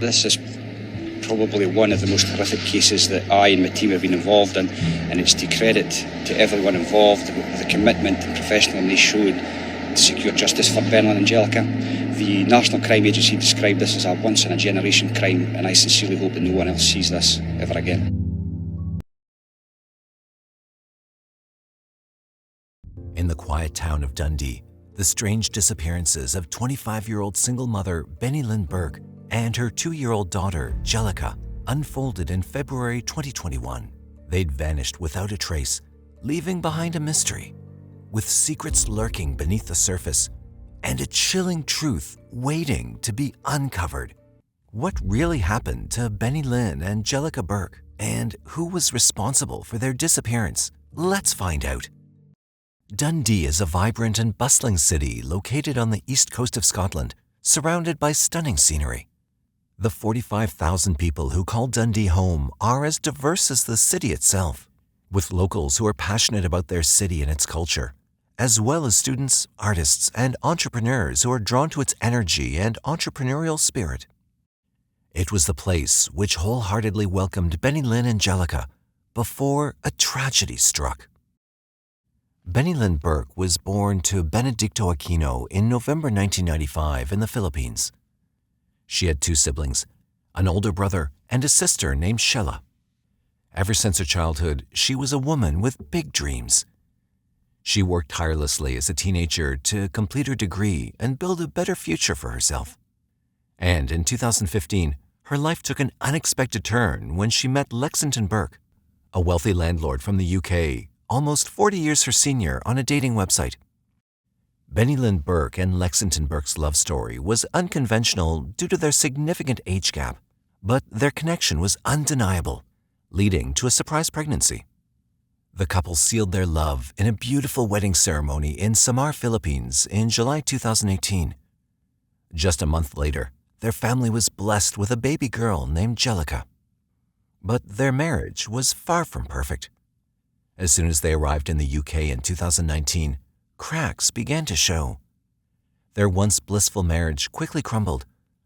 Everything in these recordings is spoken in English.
This is probably one of the most horrific cases that I and my team have been involved in, and it's to credit to everyone involved with the commitment and professionalism they showed to secure justice for Bennylyn and Angelica. The National Crime Agency described this as a once-in-a-generation crime, and I sincerely hope that no one else sees this ever again. In the quiet town of Dundee, the strange disappearances of 25-year-old single mother Bennylyn Burke and her 2-year-old daughter, Angelica, unfolded in February 2021. They'd vanished without a trace, leaving behind a mystery, with secrets lurking beneath the surface and a chilling truth waiting to be uncovered. What really happened to Bennylyn and Angelica Burke, and who was responsible for their disappearance? Let's find out. Dundee is a vibrant and bustling city located on the east coast of Scotland, surrounded by stunning scenery. The 45,000 people who call Dundee home are as diverse as the city itself, with locals who are passionate about their city and its culture, as well as students, artists, and entrepreneurs who are drawn to its energy and entrepreneurial spirit. It was the place which wholeheartedly welcomed Bennylyn and Angelica before a tragedy struck. Bennylyn Burke was born to Benedicto Aquino in November 1995 in the Philippines. She had 2 siblings, an older brother and a sister named Shella. Ever since her childhood, she was a woman with big dreams. She worked tirelessly as a teenager to complete her degree and build a better future for herself. And in 2015, her life took an unexpected turn when she met Lexington Burke, a wealthy landlord from the UK, almost 40 years her senior, on a dating website. Bennylyn Burke and Lexington Burke's love story was unconventional due to their significant age gap, but their connection was undeniable, leading to a surprise pregnancy. The couple sealed their love in a beautiful wedding ceremony in Samar, Philippines in July 2018. Just a month later, their family was blessed with a baby girl named Angelica. But their marriage was far from perfect. As soon as they arrived in the UK in 2019, cracks began to show. Their once blissful marriage quickly crumbled,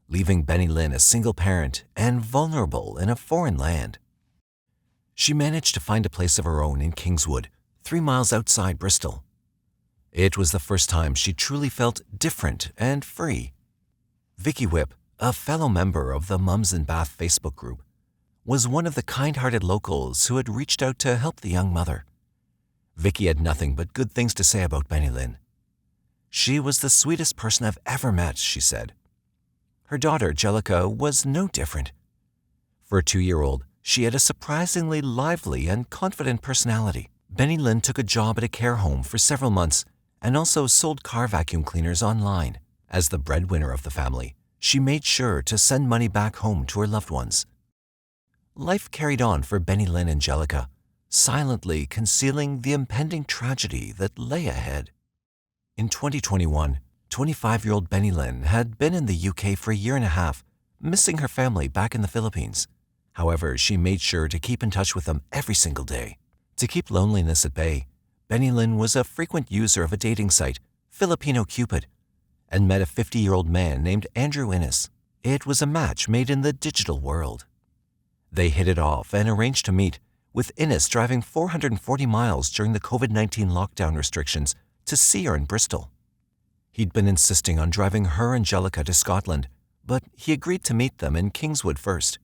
leaving Bennylyn a single parent and vulnerable in a foreign land. She managed to find a place of her own in Kingswood, 3 miles outside Bristol. It was the first time she truly felt different and free. Vicky Whip, a fellow member of the Mums in Bath Facebook group, was one of the kind-hearted locals who had reached out to help the young mother. Vicky had nothing but good things to say about Bennylyn. She was the sweetest person I've ever met, she said. Her daughter, Angelica, was no different. For a 2-year-old, she had a surprisingly lively and confident personality. Bennylyn took a job at a care home for several months and also sold car vacuum cleaners online. As the breadwinner of the family, she made sure to send money back home to her loved ones. Life carried on for Bennylyn and Angelica, silently concealing the impending tragedy that lay ahead. In 2021, 25-year-old Bennylyn had been in the UK for a year and a half, missing her family back in the Philippines. However, she made sure to keep in touch with them every single day. To keep loneliness at bay, Bennylyn was a frequent user of a dating site, Filipino Cupid, and met a 50-year-old man named Andrew Innes. It was a match made in the digital world. They hit it off and arranged to meet, with Innes driving 440 miles during the COVID-19 lockdown restrictions to see her in Bristol. He'd been insisting on driving her and Angelica to Scotland, but he agreed to meet them in Kingswood first.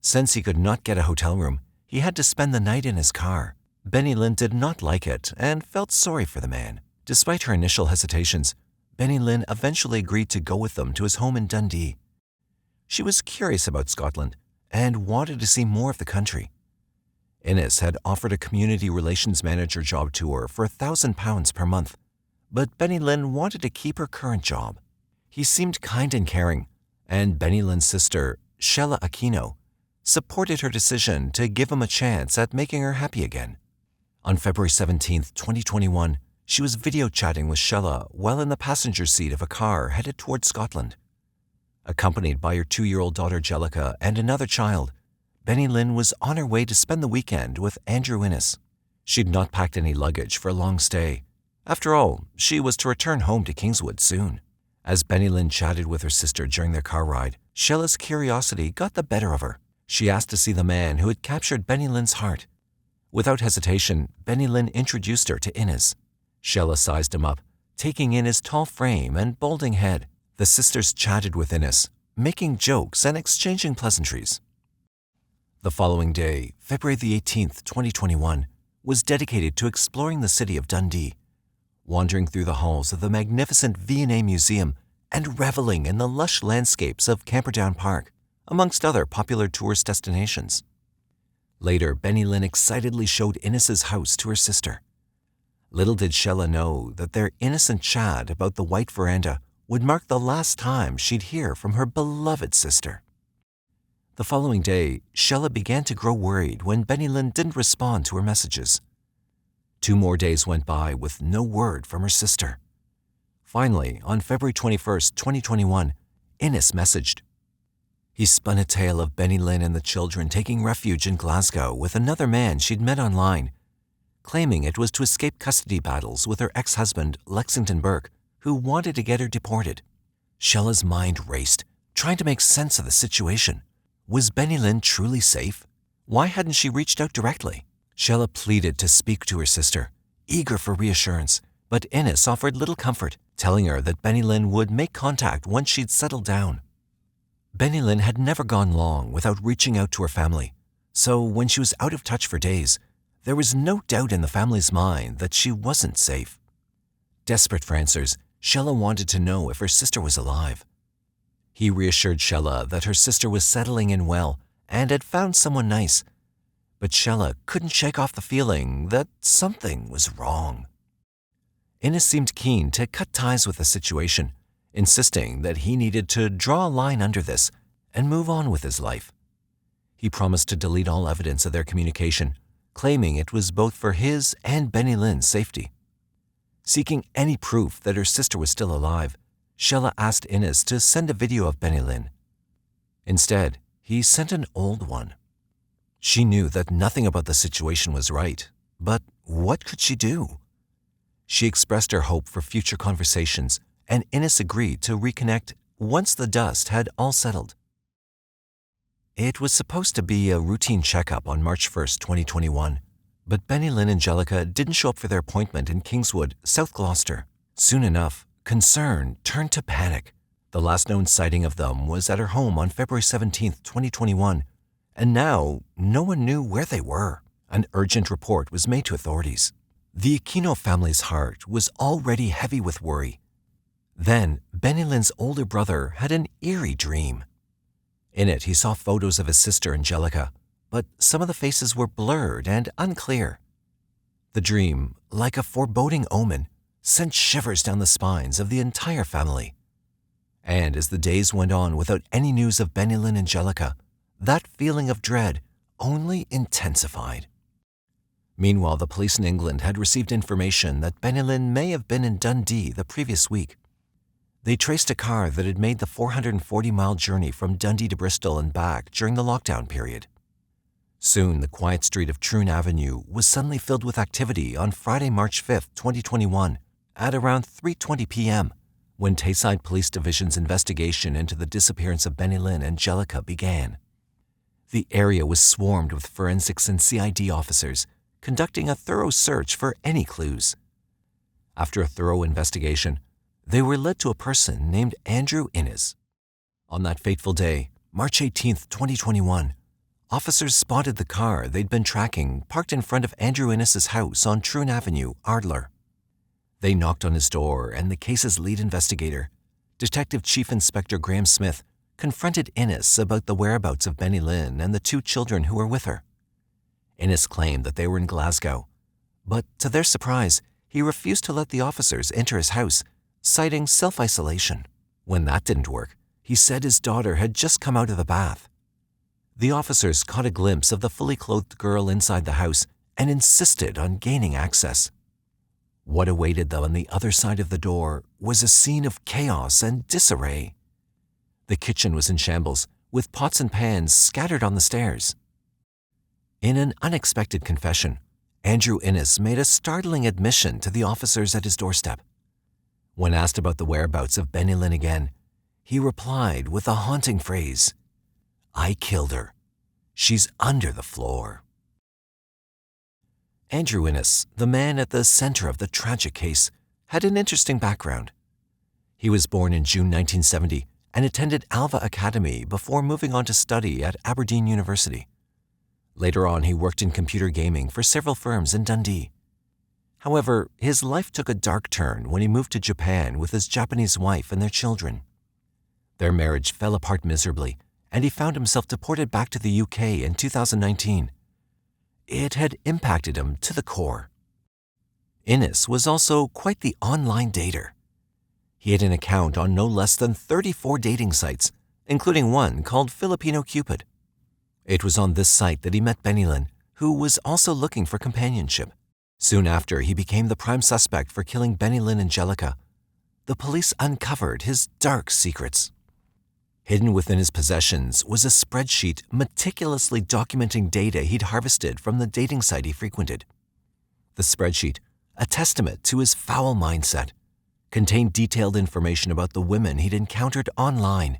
Since he could not get a hotel room, he had to spend the night in his car. Bennylyn did not like it and felt sorry for the man. Despite her initial hesitations, Bennylyn eventually agreed to go with them to his home in Dundee. She was curious about Scotland and wanted to see more of the country. Innes had offered a community relations manager job to her for £1,000 per month, but Bennylyn wanted to keep her current job. He seemed kind and caring, and Bennylyn's sister, Shella Aquino, supported her decision to give him a chance at making her happy again. On February 17, 2021, she was video chatting with Shella while in the passenger seat of a car headed towards Scotland. Accompanied by her 2-year-old daughter Angelica and another child, Bennylyn was on her way to spend the weekend with Andrew Innes. She'd not packed any luggage for a long stay. After all, she was to return home to Kingswood soon. As Bennylyn chatted with her sister during their car ride, Shella's curiosity got the better of her. She asked to see the man who had captured Bennylyn's heart. Without hesitation, Bennylyn introduced her to Innes. Shella sized him up, taking in his tall frame and balding head. The sisters chatted with Innes, making jokes and exchanging pleasantries. The following day, February the 18th, 2021, was dedicated to exploring the city of Dundee, wandering through the halls of the magnificent V&A Museum and reveling in the lush landscapes of Camperdown Park, amongst other popular tourist destinations. Later, Bennylyn excitedly showed Innes's house to her sister. Little did Shella know that their innocent chat about the white veranda would mark the last time she'd hear from her beloved sister. The following day, Shella began to grow worried when Bennylyn didn't respond to her messages. 2 more days went by with no word from her sister. Finally, on February 21st, 2021, Innes messaged. He spun a tale of Bennylyn and the children taking refuge in Glasgow with another man she'd met online, claiming it was to escape custody battles with her ex-husband, Lexington Burke, who wanted to get her deported. Shella's mind raced, trying to make sense of the situation. Was Bennylyn truly safe? Why hadn't she reached out directly? Shella pleaded to speak to her sister, eager for reassurance, but Innes offered little comfort, telling her that Bennylyn would make contact once she'd settled down. Bennylyn had never gone long without reaching out to her family, so when she was out of touch for days, there was no doubt in the family's mind that she wasn't safe. Desperate for answers, Shella wanted to know if her sister was alive. He reassured Shella that her sister was settling in well and had found someone nice, but Shella couldn't shake off the feeling that something was wrong. Innes seemed keen to cut ties with the situation, insisting that he needed to draw a line under this and move on with his life. He promised to delete all evidence of their communication, claiming it was both for his and Bennylyn's safety. Seeking any proof that her sister was still alive, Shella asked Innes to send a video of Bennylyn. Instead, he sent an old one. She knew that nothing about the situation was right, but what could she do? She expressed her hope for future conversations, and Innes agreed to reconnect once the dust had all settled. It was supposed to be a routine checkup on March 1st, 2021, but Bennylyn and Jellica didn't show up for their appointment in Kingswood, South Gloucester. Soon enough, concern turned to panic. The last known sighting of them was at her home on February 17th, 2021, and now no one knew where they were. An urgent report was made to authorities. The Aquino family's heart was already heavy with worry. Then, Bennylyn's older brother had an eerie dream. In it, he saw photos of his sister Angelica, but some of the faces were blurred and unclear. The dream, like a foreboding omen, sent shivers down the spines of the entire family. And as the days went on without any news of Bennylyn and Angelica, that feeling of dread only intensified. Meanwhile, the police in England had received information that Bennylyn may have been in Dundee the previous week. They traced a car that had made the 440-mile journey from Dundee to Bristol and back during the lockdown period. Soon, the quiet street of Troon Avenue was suddenly filled with activity on Friday, March 5th, 2021, at around 3:20 p.m., when Tayside Police Division's investigation into the disappearance of Bennylyn and Angelica began. The area was swarmed with forensics and CID officers, conducting a thorough search for any clues. After a thorough investigation, they were led to a person named Andrew Innes. On that fateful day, March 18th, 2021, officers spotted the car they'd been tracking parked in front of Andrew Innes' house on Troon Avenue, Ardler. They knocked on his door, and the case's lead investigator, Detective Chief Inspector Graham Smith, confronted Innes about the whereabouts of Bennylyn and the 2 children who were with her. Innes claimed that they were in Glasgow, but to their surprise, he refused to let the officers enter his house, citing self-isolation. When that didn't work, he said his daughter had just come out of the bath. The officers caught a glimpse of the fully clothed girl inside the house and insisted on gaining access. What awaited them on the other side of the door was a scene of chaos and disarray. The kitchen was in shambles, with pots and pans scattered on the stairs. In an unexpected confession, Andrew Innes made a startling admission to the officers at his doorstep. When asked about the whereabouts of Bennylyn again, he replied with a haunting phrase, "I killed her. She's under the floor." Andrew Innes, the man at the center of the tragic case, had an interesting background. He was born in June 1970 and attended Alva Academy before moving on to study at Aberdeen University. Later on, he worked in computer gaming for several firms in Dundee. However, his life took a dark turn when he moved to Japan with his Japanese wife and their children. Their marriage fell apart miserably, and he found himself deported back to the UK in 2019. It had impacted him to the core. Innes was also quite the online dater. He had an account on no less than 34 dating sites, including one called Filipino Cupid. It was on this site that he met Bennylyn, who was also looking for companionship. Soon after he became the prime suspect for killing Bennylyn and Jellica, the police uncovered his dark secrets. Hidden within his possessions was a spreadsheet meticulously documenting data he'd harvested from the dating site he frequented. The spreadsheet, a testament to his foul mindset, contained detailed information about the women he'd encountered online.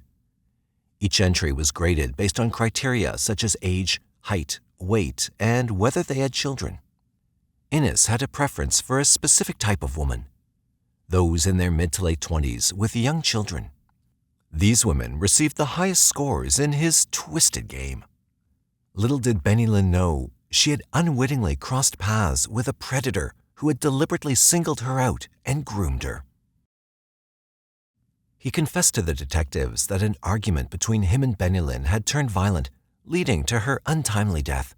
Each entry was graded based on criteria such as age, height, weight, and whether they had children. Innes had a preference for a specific type of woman, those in their mid to late 20s with young children. These women received the highest scores in his twisted game. Little did Bennylyn know, she had unwittingly crossed paths with a predator who had deliberately singled her out and groomed her. He confessed to the detectives that an argument between him and Bennylyn had turned violent, leading to her untimely death.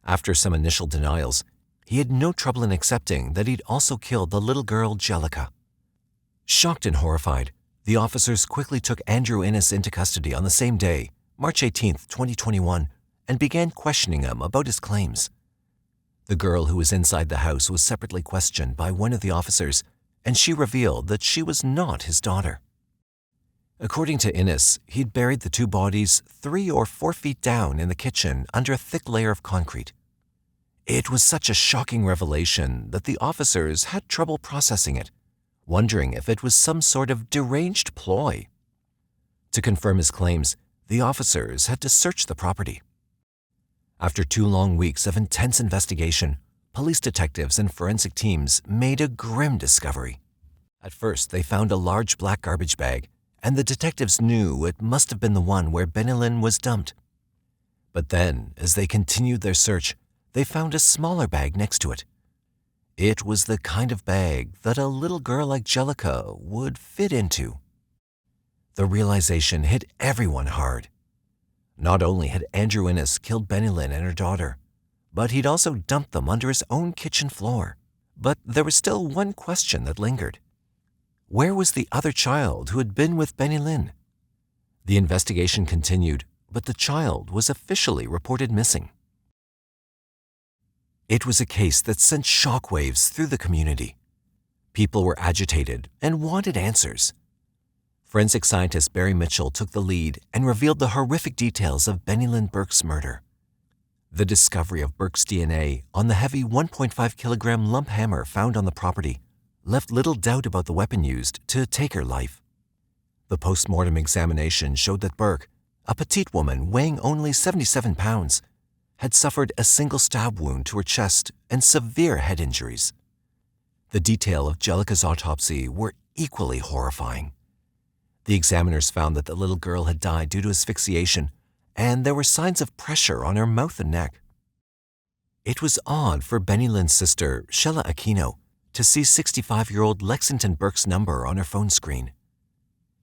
After some initial denials, he had no trouble in accepting that he'd also killed the little girl Jellica. Shocked and horrified, the officers quickly took Andrew Innes into custody on the same day, March 18, 2021, and began questioning him about his claims. The girl who was inside the house was separately questioned by one of the officers, and she revealed that she was not his daughter. According to Innes, he'd buried the two bodies 3 or 4 feet down in the kitchen under a thick layer of concrete. It was such a shocking revelation that the officers had trouble processing it, wondering if it was some sort of deranged ploy. To confirm his claims, the officers had to search the property. After 2 long weeks of intense investigation, police detectives and forensic teams made a grim discovery. At first, they found a large black garbage bag, and the detectives knew it must have been the one where Bennylyn was dumped. But then, as they continued their search, they found a smaller bag next to it. It was the kind of bag that a little girl like Jellica would fit into. The realization hit everyone hard. Not only had Andrew Innes killed Bennylyn and her daughter, but he'd also dumped them under his own kitchen floor. But there was still one question that lingered. Where was the other child who had been with Bennylyn? The investigation continued, but the child was officially reported missing. It was a case that sent shockwaves through the community. People were agitated and wanted answers. Forensic scientist Barry Mitchell took the lead and revealed the horrific details of Bennylyn Burke's murder. The discovery of Burke's DNA on the heavy 1.5 kilogram lump hammer found on the property left little doubt about the weapon used to take her life. The post-mortem examination showed that Burke, a petite woman weighing only 77 pounds, had suffered a single stab wound to her chest and severe head injuries. The detail of Jellica's autopsy were equally horrifying. The examiners found that the little girl had died due to asphyxiation, and there were signs of pressure on her mouth and neck. It was odd for Bennylyn's sister, Shella Aquino, to see 65-year-old Lexington Burke's number on her phone screen.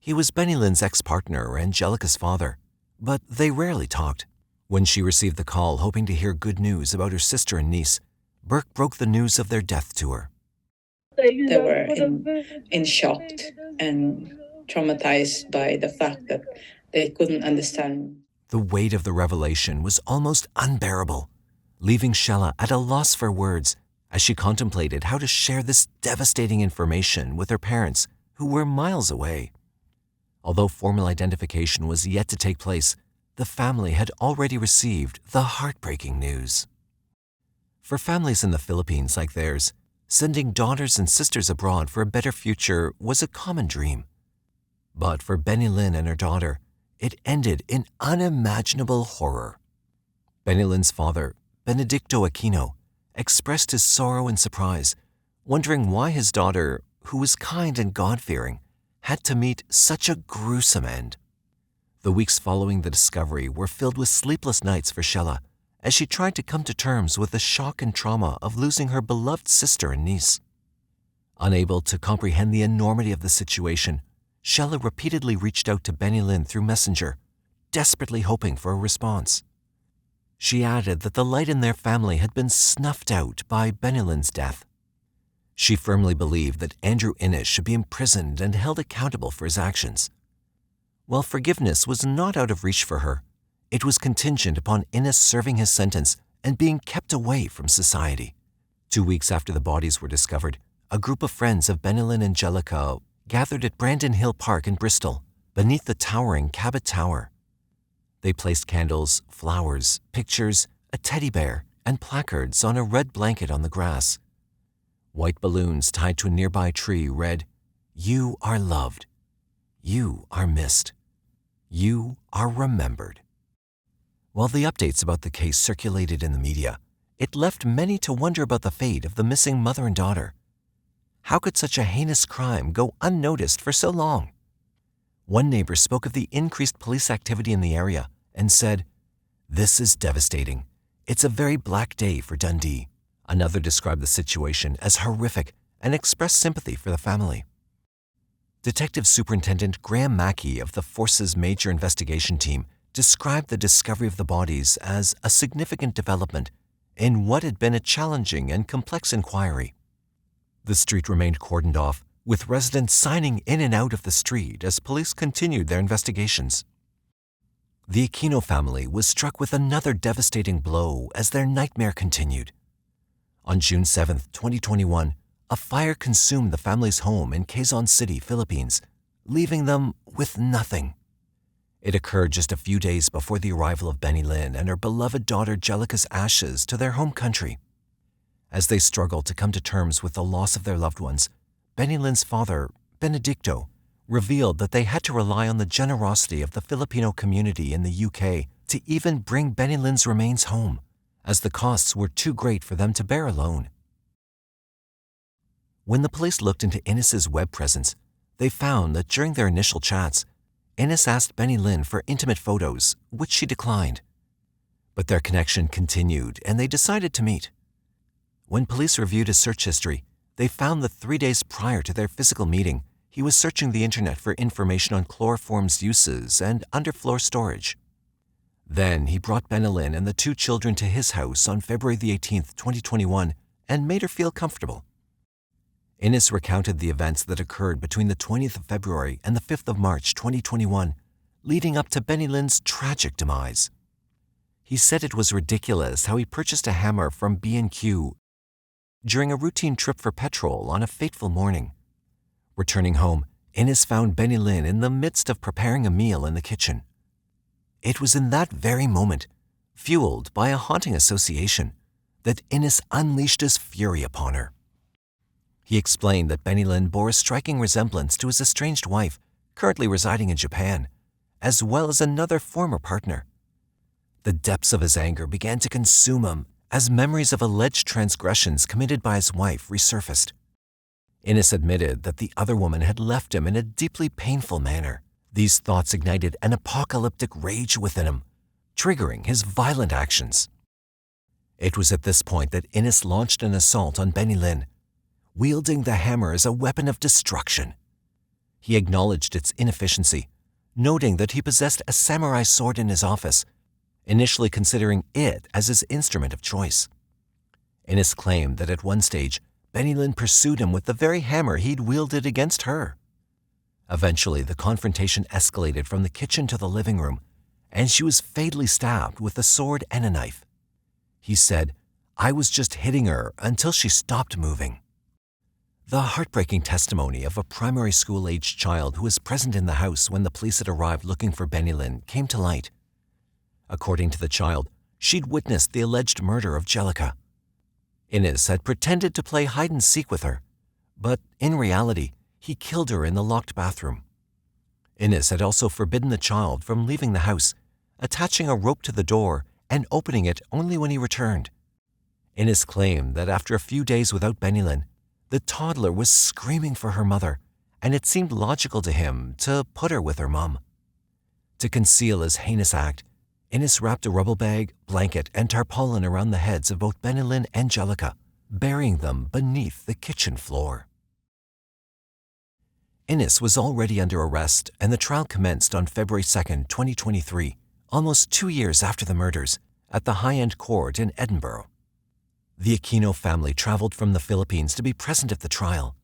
He was Bennylyn's ex-partner and Jellica's father, but they rarely talked. When she received the call hoping to hear good news about her sister and niece, Burke broke the news of their death to her. They were in shock and traumatized by the fact that they couldn't understand. The weight of the revelation was almost unbearable, leaving Shella at a loss for words as she contemplated how to share this devastating information with her parents, who were miles away. Although formal identification was yet to take place, the family had already received the heartbreaking news. For families in the Philippines like theirs, sending daughters and sisters abroad for a better future was a common dream. But for Bennylyn and her daughter, it ended in unimaginable horror. Bennylyn's father, Benedicto Aquino, expressed his sorrow and surprise, wondering why his daughter, who was kind and God-fearing, had to meet such a gruesome end. The weeks following the discovery were filled with sleepless nights for Shella as she tried to come to terms with the shock and trauma of losing her beloved sister and niece. Unable to comprehend the enormity of the situation, Shella repeatedly reached out to Bennylyn through Messenger, desperately hoping for a response. She added that the light in their family had been snuffed out by Bennylyn's death. She firmly believed that Andrew Innes should be imprisoned and held accountable for his actions. While forgiveness was not out of reach for her, it was contingent upon Innes serving his sentence and being kept away from society. 2 weeks after the bodies were discovered, a group of friends of Bennylyn and Jellicoe gathered at Brandon Hill Park in Bristol, beneath the towering Cabot Tower. They placed candles, flowers, pictures, a teddy bear, and placards on a red blanket on the grass. White balloons tied to a nearby tree read, "You are loved. You are missed. You are remembered." While the updates about the case circulated in the media, it left many to wonder about the fate of the missing mother and daughter. How could such a heinous crime go unnoticed for so long? One neighbor spoke of the increased police activity in the area and said, "This is devastating. It's a very black day for Dundee." Another described the situation as horrific and expressed sympathy for the family. Detective Superintendent Graham Mackey of the Force's Major Investigation Team described the discovery of the bodies as a significant development in what had been a challenging and complex inquiry. The street remained cordoned off, with residents signing in and out of the street as police continued their investigations. The Aquino family was struck with another devastating blow as their nightmare continued. On June 7, 2021, a fire consumed the family's home in Quezon City, Philippines, leaving them with nothing. It occurred just a few days before the arrival of Bennylyn and her beloved daughter Jellica's ashes to their home country. As they struggled to come to terms with the loss of their loved ones, Bennylyn's father, Benedicto, revealed that they had to rely on the generosity of the Filipino community in the UK to even bring Bennylyn's remains home, as the costs were too great for them to bear alone. When the police looked into Innes's web presence, they found that during their initial chats, Innes asked Bennylyn for intimate photos, which she declined. But their connection continued, and they decided to meet. When police reviewed his search history, they found that 3 days prior to their physical meeting, he was searching the internet for information on chloroform's uses and underfloor storage. Then he brought Bennylyn and the 2 children to his house on February the 18th, 2021, and made her feel comfortable. Innes recounted the events that occurred between the 20th of February and the 5th of March, 2021, leading up to Bennylyn's tragic demise. He said it was ridiculous how he purchased a hammer from B&Q during a routine trip for petrol on a fateful morning. Returning home, Innes found Bennylyn in the midst of preparing a meal in the kitchen. It was in that very moment, fueled by a haunting association, that Innes unleashed his fury upon her. He explained that Bennylyn bore a striking resemblance to his estranged wife, currently residing in Japan, as well as another former partner. The depths of his anger began to consume him as memories of alleged transgressions committed by his wife resurfaced. Innes admitted that the other woman had left him in a deeply painful manner. These thoughts ignited an apocalyptic rage within him, triggering his violent actions. It was at this point that Innes launched an assault on Bennylyn, wielding the hammer as a weapon of destruction. He acknowledged its inefficiency, noting that he possessed a samurai sword in his office, initially considering it as his instrument of choice. Innes claimed that at one stage, Bennylyn pursued him with the very hammer he'd wielded against her. Eventually, the confrontation escalated from the kitchen to the living room, and she was fatally stabbed with a sword and a knife. He said, "I was just hitting her until she stopped moving." The heartbreaking testimony of a primary school-aged child who was present in the house when the police had arrived looking for Bennylyn came to light. According to the child, she'd witnessed the alleged murder of Jellica. Innes had pretended to play hide-and-seek with her, but in reality, he killed her in the locked bathroom. Innes had also forbidden the child from leaving the house, attaching a rope to the door and opening it only when he returned. Innes claimed that after a few days without Bennylyn, the toddler was screaming for her mother, and it seemed logical to him to put her with her mom. To conceal his heinous act, Innes wrapped a rubble bag, blanket, and tarpaulin around the heads of both Bennylyn and Jellica, burying them beneath the kitchen floor. Innes was already under arrest, and the trial commenced on February 2, 2023, almost 2 years after the murders, at the high-end court in Edinburgh. The Aquino family traveled from the Philippines to be present at the trial.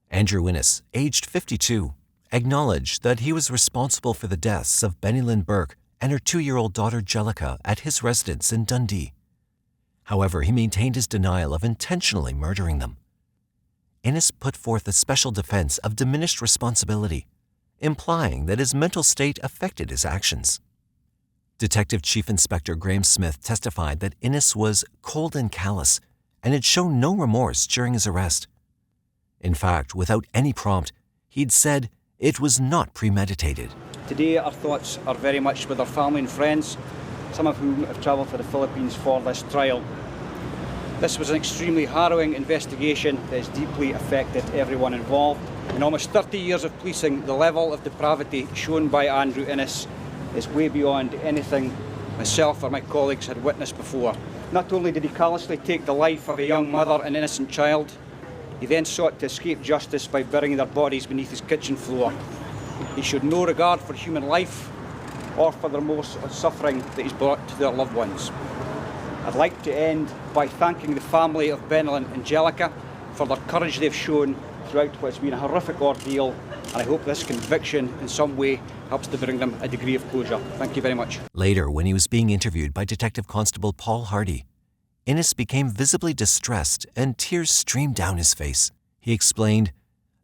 Andrew Innes, aged 52, acknowledged that he was responsible for the deaths of Bennylyn Burke and her 2-year-old daughter Jellica at his residence in Dundee. However, he maintained his denial of intentionally murdering them. Innes put forth a special defense of diminished responsibility, implying that his mental state affected his actions. Detective Chief Inspector Graham Smith testified that Innes was cold and callous and had shown no remorse during his arrest. In fact, without any prompt, he'd said it was not premeditated. Today our thoughts are very much with our family and friends, some of whom have travelled to the Philippines for this trial. This was an extremely harrowing investigation that has deeply affected everyone involved. In almost 30 years of policing, the level of depravity shown by Andrew Innes is way beyond anything myself or my colleagues had witnessed before. Not only did he callously take the life of a young mother and innocent child, he then sought to escape justice by burying their bodies beneath his kitchen floor. He showed no regard for human life or for the remorse or suffering that he's brought to their loved ones. I'd like to end by thanking the family of Bennylyn and Jellica for their courage they've shown throughout what's been a horrific ordeal, and I hope this conviction in some way helps to bring them a degree of closure. Thank you very much. Later, when he was being interviewed by Detective Constable Paul Hardy, Innes became visibly distressed and tears streamed down his face. He explained,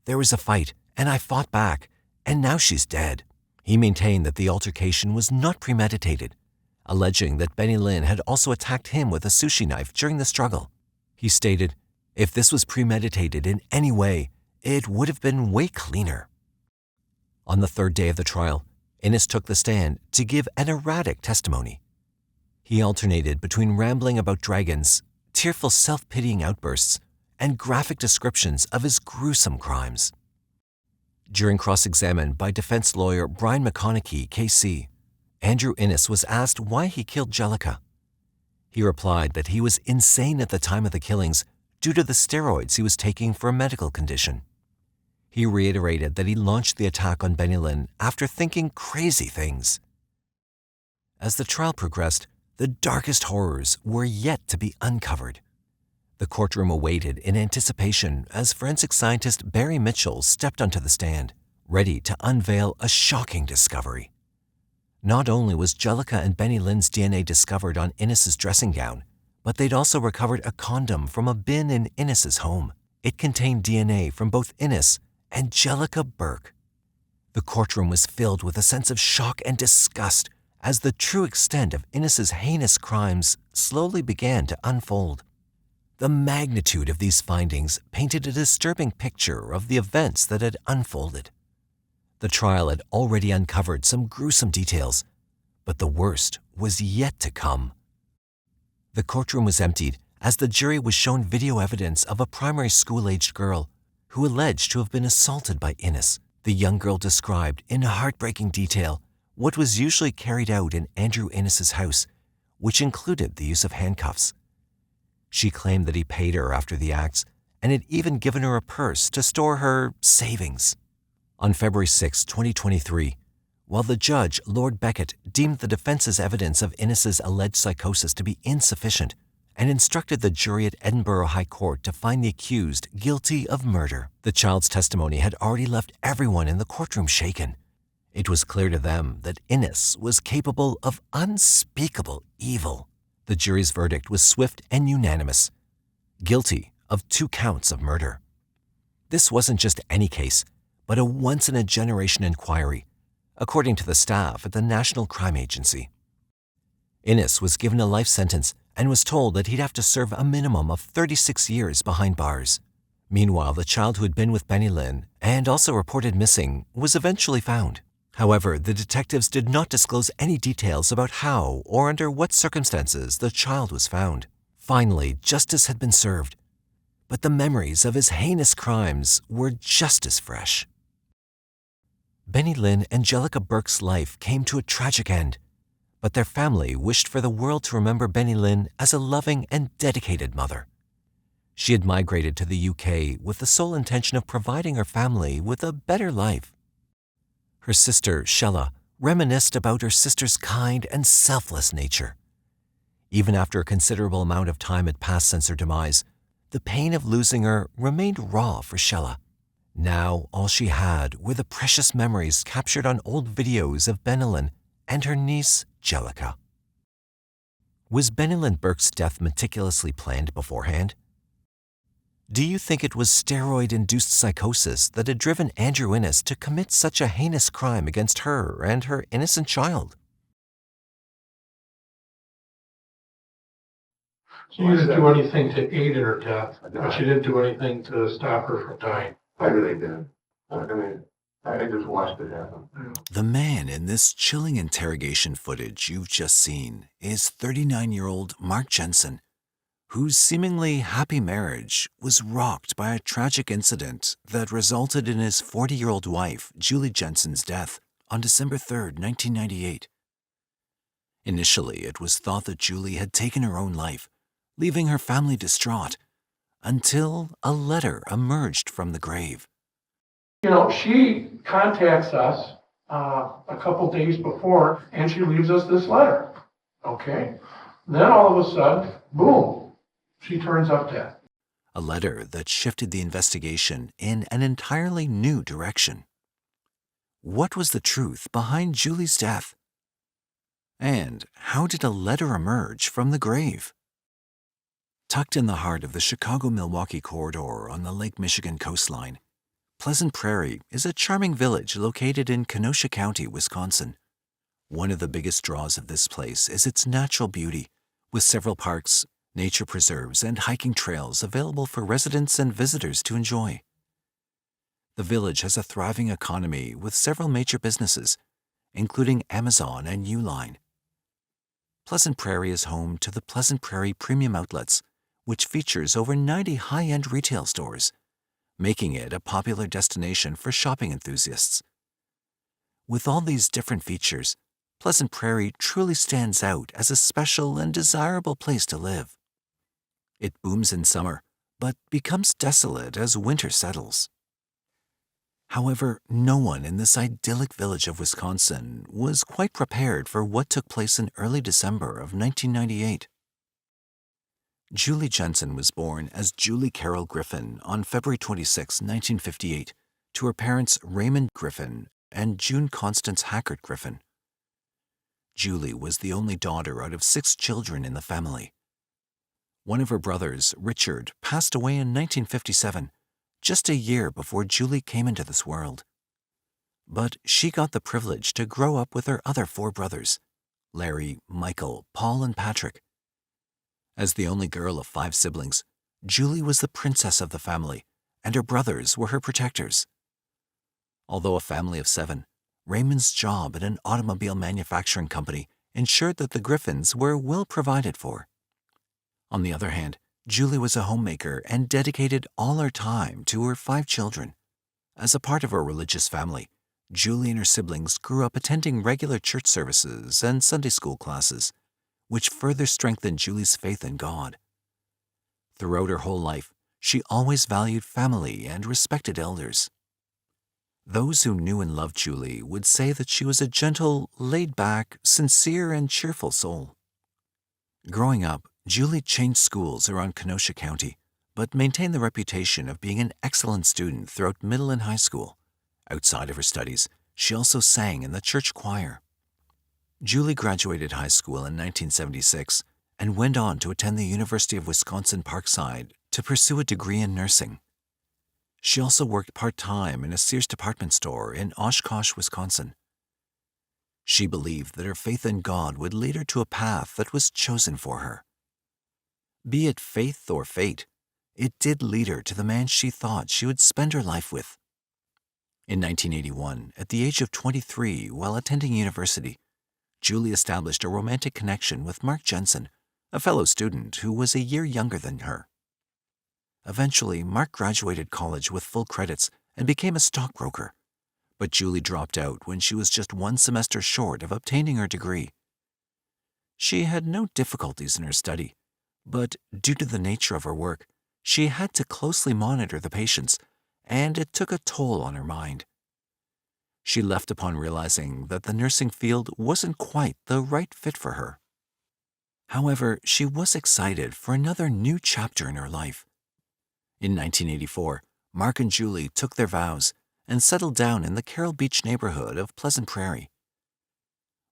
"There was a fight, and I fought back, and now she's dead." He maintained that the altercation was not premeditated, alleging that Bennylyn had also attacked him with a sushi knife during the struggle. He stated, "If this was premeditated in any way, it would have been way cleaner." On the third day of the trial, Innes took the stand to give an erratic testimony. He alternated between rambling about dragons, tearful self-pitying outbursts, and graphic descriptions of his gruesome crimes. During cross-examined by defense lawyer Brian McConaughey, KC, Andrew Innes was asked why he killed Jellica. He replied that he was insane at the time of the killings due to the steroids he was taking for a medical condition. He reiterated that he launched the attack on Bennylyn after thinking crazy things. As the trial progressed, the darkest horrors were yet to be uncovered. The courtroom awaited in anticipation as forensic scientist Barry Mitchell stepped onto the stand, ready to unveil a shocking discovery. Not only was Jellica and Bennylyn's DNA discovered on Innes's dressing gown, but they'd also recovered a condom from a bin in Innes's home. It contained DNA from both Innes and Jellica Burke. The courtroom was filled with a sense of shock and disgust as the true extent of Innes's heinous crimes slowly began to unfold. The magnitude of these findings painted a disturbing picture of the events that had unfolded. The trial had already uncovered some gruesome details, but the worst was yet to come. The courtroom was emptied as the jury was shown video evidence of a primary school-aged girl who alleged to have been assaulted by Innes. The young girl described in heartbreaking detail what was usually carried out in Andrew Innes's house, which included the use of handcuffs. She claimed that he paid her after the acts and had even given her a purse to store her savings. On February 6, 2023, while the judge, Lord Beckett, deemed the defense's evidence of Innes's alleged psychosis to be insufficient and instructed the jury at Edinburgh High Court to find the accused guilty of murder, the child's testimony had already left everyone in the courtroom shaken. It was clear to them that Innes was capable of unspeakable evil. The jury's verdict was swift and unanimous, guilty of 2 counts of murder. This wasn't just any case, but a once-in-a-generation inquiry, according to the staff at the National Crime Agency. Innes was given a life sentence and was told that he'd have to serve a minimum of 36 years behind bars. Meanwhile, the child who had been with Bennylyn and also reported missing was eventually found. However, the detectives did not disclose any details about how or under what circumstances the child was found. Finally, justice had been served, but the memories of his heinous crimes were just as fresh. Bennylyn and Jellica Burke's life came to a tragic end, but their family wished for the world to remember Bennylyn as a loving and dedicated mother. She had migrated to the UK with the sole intention of providing her family with a better life. Her sister, Shella, reminisced about her sister's kind and selfless nature. Even after a considerable amount of time had passed since her demise, the pain of losing her remained raw for Shella. Now, all she had were the precious memories captured on old videos of Bennylyn and her niece, Jellica. Was Bennylyn Burke's death meticulously planned beforehand? Do you think it was steroid-induced psychosis that had driven Andrew Innes to commit such a heinous crime against her and her innocent child? So you didn't do anything to aid in her death, but you didn't do anything to stop her from dying. I really did. I just watched it happen. The man in this chilling interrogation footage you've just seen is 39-year-old Mark Jensen, whose seemingly happy marriage was rocked by a tragic incident that resulted in his 40-year-old wife, Julie Jensen's death on December 3, 1998. Initially, it was thought that Julie had taken her own life, leaving her family distraught, until a letter emerged from the grave. You know, she contacts us a couple days before, and she leaves us this letter, okay? Then all of a sudden, boom, she turns up dead. A letter that shifted the investigation in an entirely new direction. What was the truth behind Julie's death? And how did a letter emerge from the grave? Tucked in the heart of the Chicago-Milwaukee corridor on the Lake Michigan coastline, Pleasant Prairie is a charming village located in Kenosha County, Wisconsin. One of the biggest draws of this place is its natural beauty, with several parks, nature preserves, and hiking trails available for residents and visitors to enjoy. The village has a thriving economy with several major businesses, including Amazon and Uline. Pleasant Prairie is home to the Pleasant Prairie Premium Outlets, which features over 90 high-end retail stores, making it a popular destination for shopping enthusiasts. With all these different features, Pleasant Prairie truly stands out as a special and desirable place to live. It booms in summer, but becomes desolate as winter settles. However, no one in this idyllic village of Wisconsin was quite prepared for what took place in early December of 1998. Julie Jensen was born as Julie Carol Griffin on February 26, 1958, to her parents Raymond Griffin and June Constance Hackert Griffin. Julie was the only daughter out of 6 children in the family. One of her brothers, Richard, passed away in 1957, just a year before Julie came into this world. But she got the privilege to grow up with her other 4 brothers, Larry, Michael, Paul, and Patrick. As the only girl of 5 siblings, Julie was the princess of the family, and her brothers were her protectors. Although a family of 7, Raymond's job at an automobile manufacturing company ensured that the Griffins were well provided for. On the other hand, Julie was a homemaker and dedicated all her time to her 5 children. As a part of her religious family, Julie and her siblings grew up attending regular church services and Sunday school classes, which further strengthened Julie's faith in God. Throughout her whole life, she always valued family and respected elders. Those who knew and loved Julie would say that she was a gentle, laid-back, sincere, and cheerful soul. Growing up, Julie changed schools around Kenosha County, but maintained the reputation of being an excellent student throughout middle and high school. Outside of her studies, she also sang in the church choir. Julie graduated high school in 1976 and went on to attend the University of Wisconsin-Parkside to pursue a degree in nursing. She also worked part-time in a Sears department store in Oshkosh, Wisconsin. She believed that her faith in God would lead her to a path that was chosen for her. Be it faith or fate, it did lead her to the man she thought she would spend her life with. In 1981, at the age of 23, while attending university, Julie established a romantic connection with Mark Jensen, a fellow student who was a year younger than her. Eventually, Mark graduated college with full credits and became a stockbroker, but Julie dropped out when she was just one semester short of obtaining her degree. She had no difficulties in her study, but due to the nature of her work, she had to closely monitor the patients, and it took a toll on her mind. She left upon realizing that the nursing field wasn't quite the right fit for her. However, she was excited for another new chapter in her life. In 1984, Mark and Julie took their vows and settled down in the Carroll Beach neighborhood of Pleasant Prairie.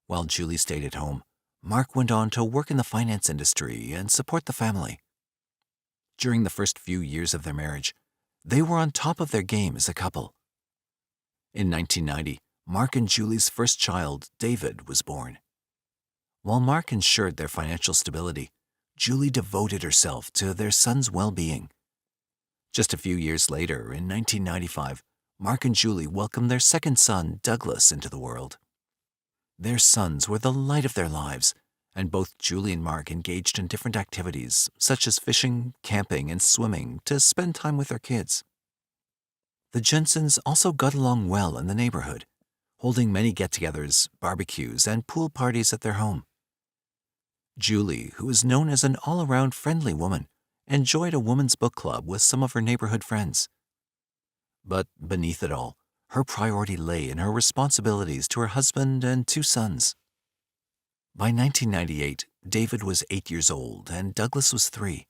While Julie stayed at home, Mark went on to work in the finance industry and support the family. During the first few years of their marriage, they were on top of their game as a couple. In 1990, Mark and Julie's first child, David, was born. While Mark ensured their financial stability, Julie devoted herself to their son's well-being. Just a few years later, in 1995, Mark and Julie welcomed their second son, Douglas, into the world. Their sons were the light of their lives, and both Julie and Mark engaged in different activities, such as fishing, camping, and swimming, to spend time with their kids. The Jensens also got along well in the neighborhood, holding many get-togethers, barbecues, and pool parties at their home. Julie, who is known as an all-around friendly woman, enjoyed a women's book club with some of her neighborhood friends. But beneath it all, her priority lay in her responsibilities to her husband and 2 sons. By 1998, David was 8 years old and Douglas was 3.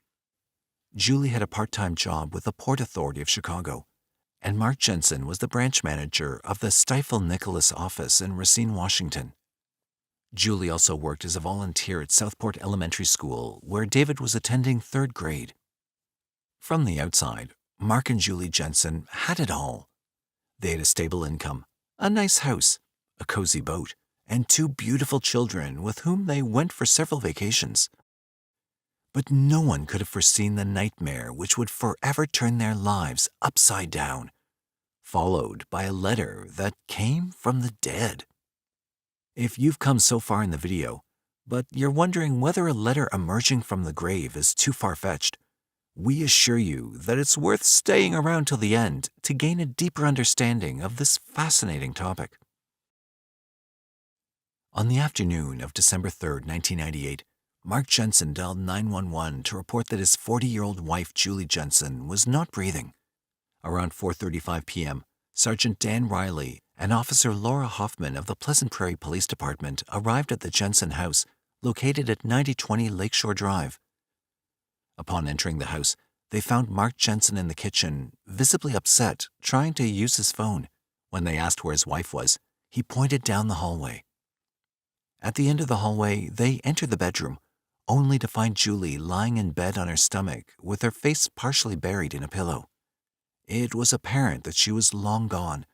Julie had a part-time job with the Port Authority of Chicago, and Mark Jensen was the branch manager of the Stifel Nicholas office in Racine, Washington. Julie also worked as a volunteer at Southport Elementary School, where David was attending 3rd grade. From the outside, Mark and Julie Jensen had it all. They had a stable income, a nice house, a cozy boat, and 2 beautiful children with whom they went for several vacations. But no one could have foreseen the nightmare which would forever turn their lives upside down, followed by a letter that came from the dead. If you've come so far in the video, but you're wondering whether a letter emerging from the grave is too far-fetched, we assure you that it's worth staying around till the end to gain a deeper understanding of this fascinating topic. On the afternoon of December 3, 1998, Mark Jensen dialed 911 to report that his 40-year-old wife, Julie Jensen, was not breathing. Around 4:35 p.m., Sergeant Dan Riley and Officer Laura Hoffman of the Pleasant Prairie Police Department arrived at the Jensen house, located at 9020 Lakeshore Drive. Upon entering the house, they found Mark Jensen in the kitchen, visibly upset, trying to use his phone. When they asked where his wife was, he pointed down the hallway. At the end of the hallway, they entered the bedroom, only to find Julie lying in bed on her stomach with her face partially buried in a pillow. It was apparent that she was long gone,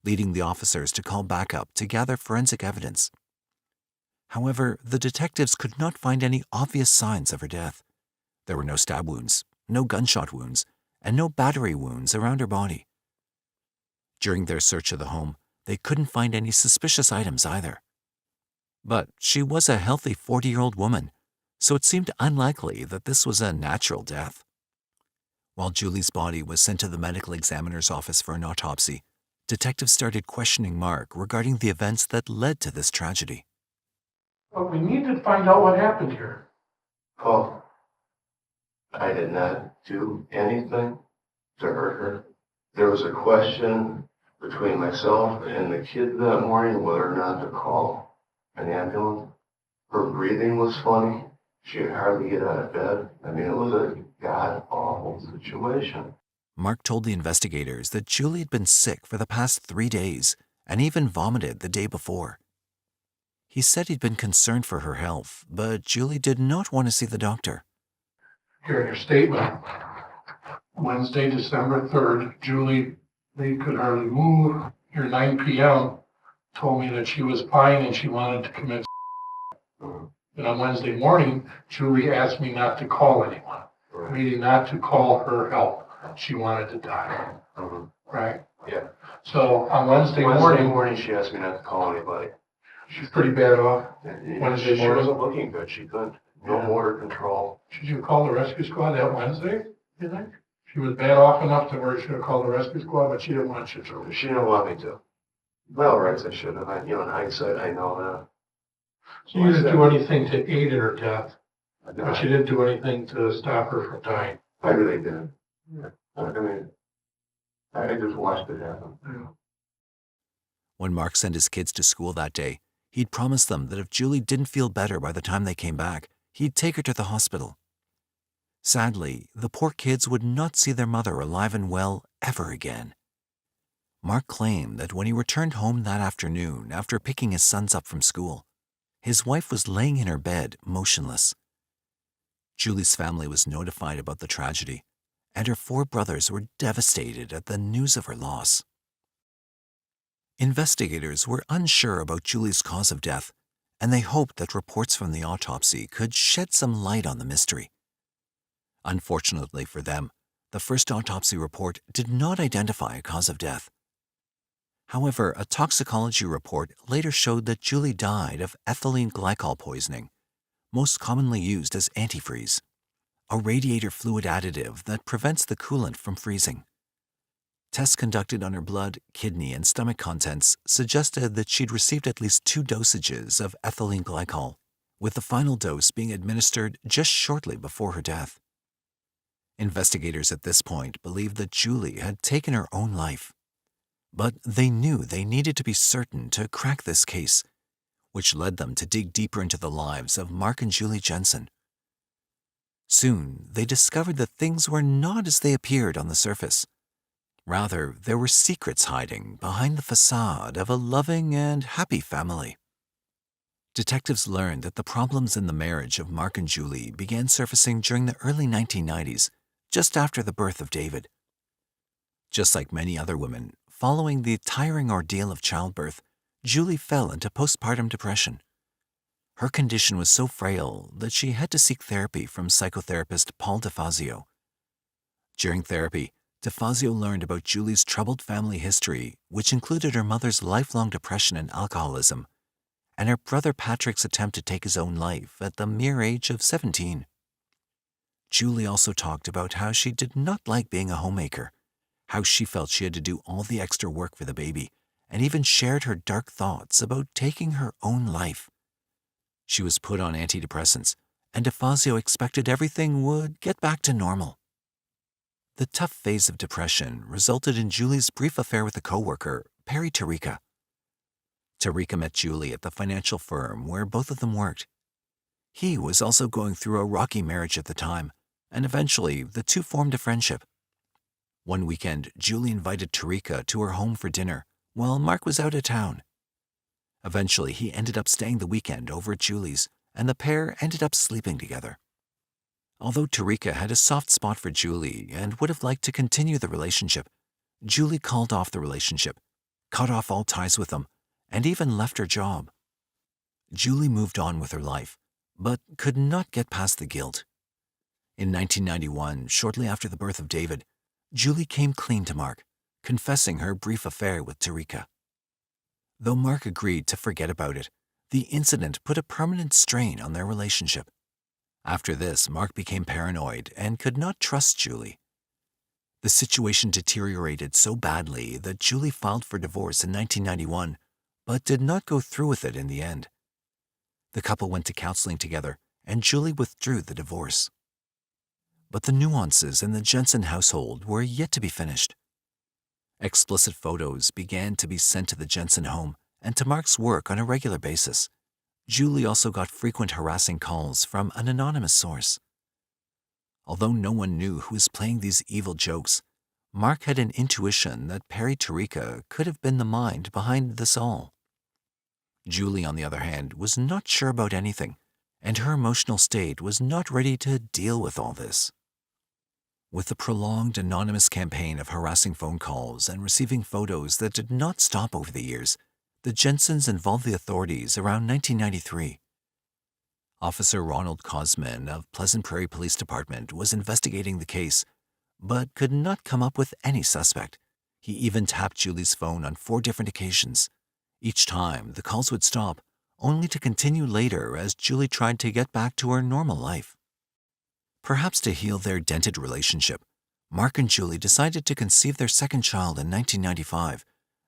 leading the officers to call backup to gather forensic evidence. However, the detectives could not find any obvious signs of her death. There were no stab wounds, no gunshot wounds, and no battery wounds around her body. During their search of the home, they couldn't find any suspicious items either. But she was a healthy 40-year-old woman, so it seemed unlikely that this was a natural death. While Julie's body was sent to the medical examiner's office for an autopsy, detectives started questioning Mark regarding the events that led to this tragedy. But we need to find out what happened here. Paul, I did not do anything to hurt her. There was a question between myself and the kid that morning whether or not to call an ambulance. Her breathing was funny. She could hardly get out of bed. I mean, it was a god-awful situation. Mark told the investigators that Julie had been sick for the past 3 days and even vomited the day before. He said he'd been concerned for her health, but Julie did not want to see the doctor. Here in your statement, Wednesday, December 3rd, Julie, they could hardly move. Here, 9 p.m., told me that she was fine and she wanted to commit. And on Wednesday morning, Julie asked me not to call anyone, Right. meaning not to call her help. She wanted to die, Mhm. right? Yeah. So on Wednesday Wednesday morning, morning, she asked me not to call anybody. she's pretty bad off. And Wednesday she morning? wasn't looking good. She couldn't. No Yeah. motor control. Should you call the rescue squad that Wednesday, you think? She was bad off enough to where she should have called the rescue squad, but she didn't want you to. She didn't want me to. Well, right, I should have. In hindsight, I know that. So you didn't do anything to aid in her death, But but you didn't do anything to stop her from dying. I really did. I mean, I just watched it happen. Yeah. When Mark sent his kids to school that day, he'd promised them that if Julie didn't feel better by the time they came back, he'd take her to the hospital. Sadly, the poor kids would not see their mother alive and well ever again. Mark claimed that when he returned home that afternoon after picking his sons up from school, his wife was laying in her bed, motionless. Julie's family was notified about the tragedy, and her 4 brothers were devastated at the news of her loss. Investigators were unsure about Julie's cause of death, and they hoped that reports from the autopsy could shed some light on the mystery. Unfortunately for them, the first autopsy report did not identify a cause of death. However, a toxicology report later showed that Julie died of ethylene glycol poisoning, most commonly used as antifreeze, a radiator fluid additive that prevents the coolant from freezing. Tests conducted on her blood, kidney, and stomach contents suggested that she'd received at least 2 dosages of ethylene glycol, with the final dose being administered just shortly before her death. Investigators at this point believed that Julie had taken her own life, but they knew they needed to be certain to crack this case, which led them to dig deeper into the lives of Mark and Julie Jensen. Soon, they discovered that things were not as they appeared on the surface. Rather, there were secrets hiding behind the facade of a loving and happy family. Detectives learned that the problems in the marriage of Mark and Julie began surfacing during the early 1990s, just after the birth of David. Just like many other women, following the tiring ordeal of childbirth, Julie fell into postpartum depression. Her condition was so frail that she had to seek therapy from psychotherapist Paul DeFazio. During therapy, DeFazio learned about Julie's troubled family history, which included her mother's lifelong depression and alcoholism, and her brother Patrick's attempt to take his own life at the mere age of 17. Julie also talked about how she did not like being a homemaker, how she felt she had to do all the extra work for the baby, and even shared her dark thoughts about taking her own life. She was put on antidepressants, and DeFazio expected everything would get back to normal. The tough phase of depression resulted in Julie's brief affair with a coworker, Perry Tarika. Tarika met Julie at the financial firm where both of them worked. He was also going through a rocky marriage at the time, and eventually the two formed a friendship. One weekend, Julie invited Tarika to her home for dinner, while Mark was out of town. Eventually, he ended up staying the weekend over at Julie's, and the pair ended up sleeping together. Although Tarika had a soft spot for Julie and would have liked to continue the relationship, Julie called off the relationship, cut off all ties with him, and even left her job. Julie moved on with her life, but could not get past the guilt. In 1991, shortly after the birth of David, Julie came clean to Mark, confessing her brief affair with Tarika. Though Mark agreed to forget about it, the incident put a permanent strain on their relationship. After this, Mark became paranoid and could not trust Julie. The situation deteriorated so badly that Julie filed for divorce in 1991, but did not go through with it in the end. The couple went to counseling together, and Julie withdrew the divorce. But the nuances in the Jensen household were yet to be finished. Explicit photos began to be sent to the Jensen home and to Mark's work on a regular basis. Julie also got frequent harassing calls from an anonymous source. Although no one knew who was playing these evil jokes, Mark had an intuition that Perry Tarika could have been the mind behind this all. Julie, on the other hand, was not sure about anything, and her emotional state was not ready to deal with all this. With the prolonged anonymous campaign of harassing phone calls and receiving photos that did not stop over the years, the Jensens involved the authorities around 1993. Officer Ronald Cosman of Pleasant Prairie Police Department was investigating the case, but could not come up with any suspect. He even tapped Julie's phone on 4 different occasions. Each time, the calls would stop, only to continue later as Julie tried to get back to her normal life. Perhaps to heal their dented relationship, Mark and Julie decided to conceive their second child in 1995,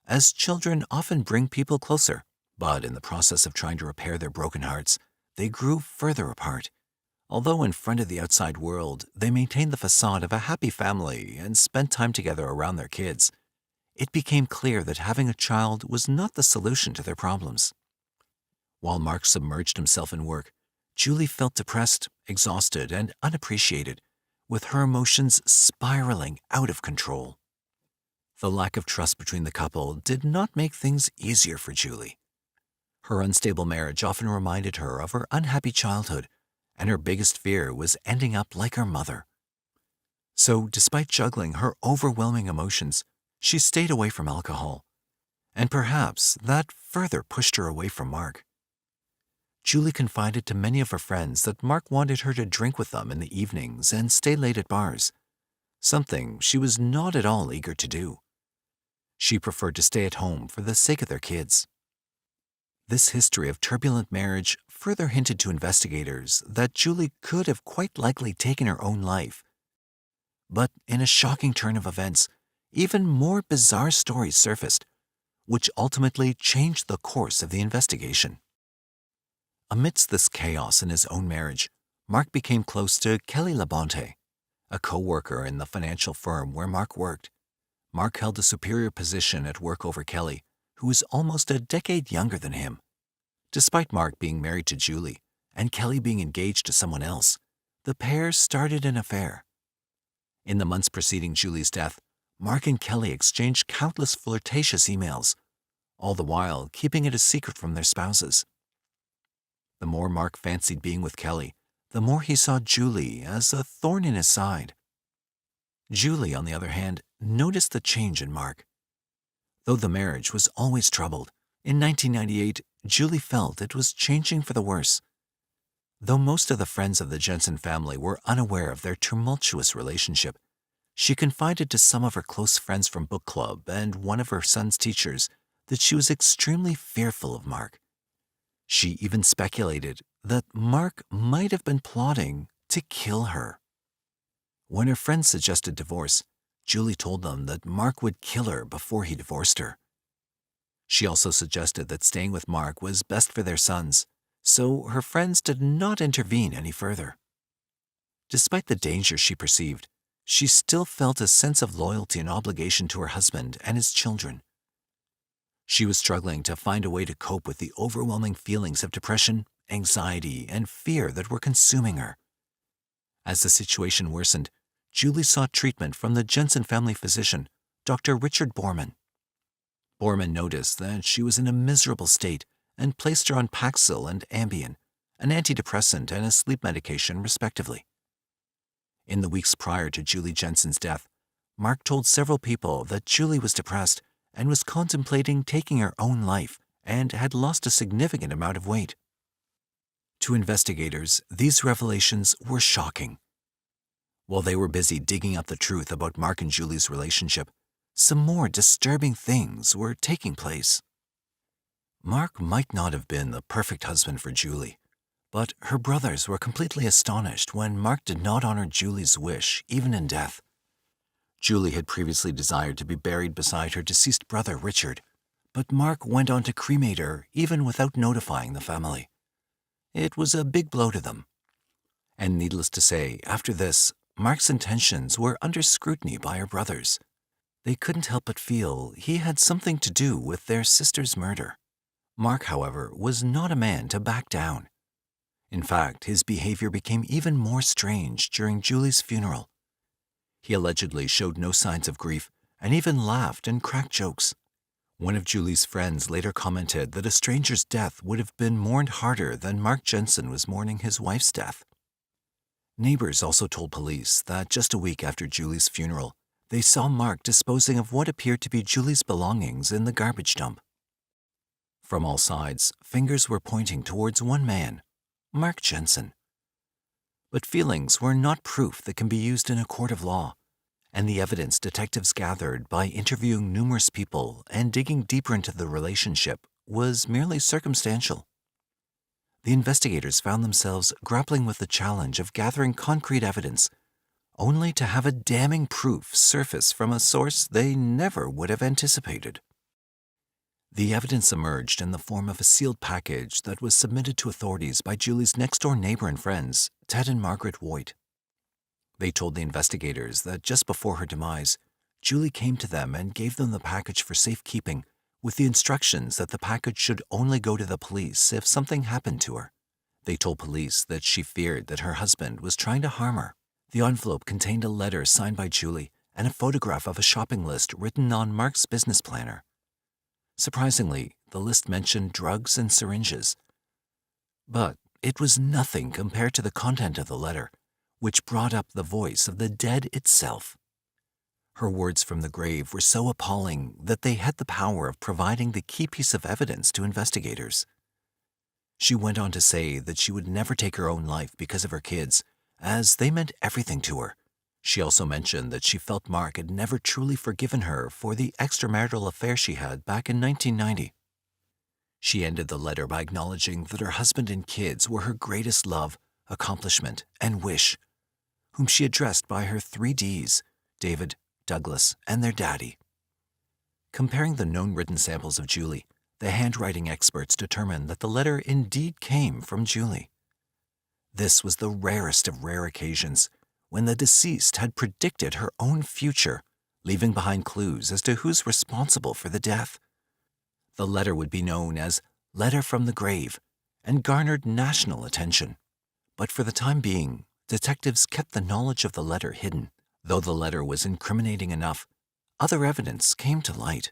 as children often bring people closer. But in the process of trying to repair their broken hearts, they grew further apart. Although in front of the outside world, they maintained the facade of a happy family and spent time together around their kids, it became clear that having a child was not the solution to their problems. While Mark submerged himself in work, Julie felt depressed, exhausted, and unappreciated, with her emotions spiraling out of control. The lack of trust between the couple did not make things easier for Julie. Her unstable marriage often reminded her of her unhappy childhood, and her biggest fear was ending up like her mother. So, despite juggling her overwhelming emotions, she stayed away from alcohol, and perhaps that further pushed her away from Mark. Julie confided to many of her friends that Mark wanted her to drink with them in the evenings and stay late at bars, something she was not at all eager to do. She preferred to stay at home for the sake of their kids. This history of turbulent marriage further hinted to investigators that Julie could have quite likely taken her own life. But in a shocking turn of events, even more bizarre stories surfaced, which ultimately changed the course of the investigation. Amidst this chaos in his own marriage, Mark became close to Kelly Labonte, a co-worker in the financial firm where Mark worked. Mark held a superior position at work over Kelly, who was almost a decade younger than him. Despite Mark being married to Julie and Kelly being engaged to someone else, the pair started an affair. In the months preceding Julie's death, Mark and Kelly exchanged countless flirtatious emails, all the while keeping it a secret from their spouses. The more Mark fancied being with Kelly, the more he saw Julie as a thorn in his side. Julie, on the other hand, noticed the change in Mark. Though the marriage was always troubled, in 1998, Julie felt it was changing for the worse. Though most of the friends of the Jensen family were unaware of their tumultuous relationship, she confided to some of her close friends from book club and one of her son's teachers that she was extremely fearful of Mark. She even speculated that Mark might have been plotting to kill her. When her friends suggested divorce, Julie told them that Mark would kill her before he divorced her. She also suggested that staying with Mark was best for their sons, so her friends did not intervene any further. Despite the danger she perceived, she still felt a sense of loyalty and obligation to her husband and his children. She was struggling to find a way to cope with the overwhelming feelings of depression, anxiety, and fear that were consuming her. As the situation worsened, Julie sought treatment from the Jensen family physician, Dr. Richard Borman. Borman noticed that she was in a miserable state and placed her on Paxil and Ambien, an antidepressant and a sleep medication, respectively. In the weeks prior to Julie Jensen's death, Mark told several people that Julie was depressed and was contemplating taking her own life and had lost a significant amount of weight. To investigators, these revelations were shocking. While they were busy digging up the truth about Mark and Julie's relationship, some more disturbing things were taking place. Mark might not have been the perfect husband for Julie, but her brothers were completely astonished when Mark did not honor Julie's wish, even in death. Julie had previously desired to be buried beside her deceased brother, Richard, but Mark went on to cremate her even without notifying the family. It was a big blow to them. And needless to say, after this, Mark's intentions were under scrutiny by her brothers. They couldn't help but feel he had something to do with their sister's murder. Mark, however, was not a man to back down. In fact, his behavior became even more strange during Julie's funeral. He allegedly showed no signs of grief and even laughed and cracked jokes. One of Julie's friends later commented that a stranger's death would have been mourned harder than Mark Jensen was mourning his wife's death. Neighbors also told police that just a week after Julie's funeral, they saw Mark disposing of what appeared to be Julie's belongings in the garbage dump. From all sides, fingers were pointing towards one man, Mark Jensen. But feelings were not proof that can be used in a court of law, and the evidence detectives gathered by interviewing numerous people and digging deeper into the relationship was merely circumstantial. The investigators found themselves grappling with the challenge of gathering concrete evidence, only to have a damning proof surface from a source they never would have anticipated. The evidence emerged in the form of a sealed package that was submitted to authorities by Julie's next-door neighbor and friends, Ted and Margaret Voigt. They told the investigators that just before her demise, Julie came to them and gave them the package for safekeeping, with the instructions that the package should only go to the police if something happened to her. They told police that she feared that her husband was trying to harm her. The envelope contained a letter signed by Julie and a photograph of a shopping list written on Mark's business planner. Surprisingly, the list mentioned drugs and syringes. But it was nothing compared to the content of the letter, which brought up the voice of the dead itself. Her words from the grave were so appalling that they had the power of providing the key piece of evidence to investigators. She went on to say that she would never take her own life because of her kids, as they meant everything to her. She also mentioned that she felt Mark had never truly forgiven her for the extramarital affair she had back in 1990. She ended the letter by acknowledging that her husband and kids were her greatest love, accomplishment, and wish, whom she addressed by her 3 Ds, David, Douglas, and their daddy. Comparing the known written samples of Julie, the handwriting experts determined that the letter indeed came from Julie. This was the rarest of rare occasions, when the deceased had predicted her own future, leaving behind clues as to who's responsible for the death. The letter would be known as Letter from the Grave and garnered national attention. But for the time being, detectives kept the knowledge of the letter hidden. Though the letter was incriminating enough, other evidence came to light.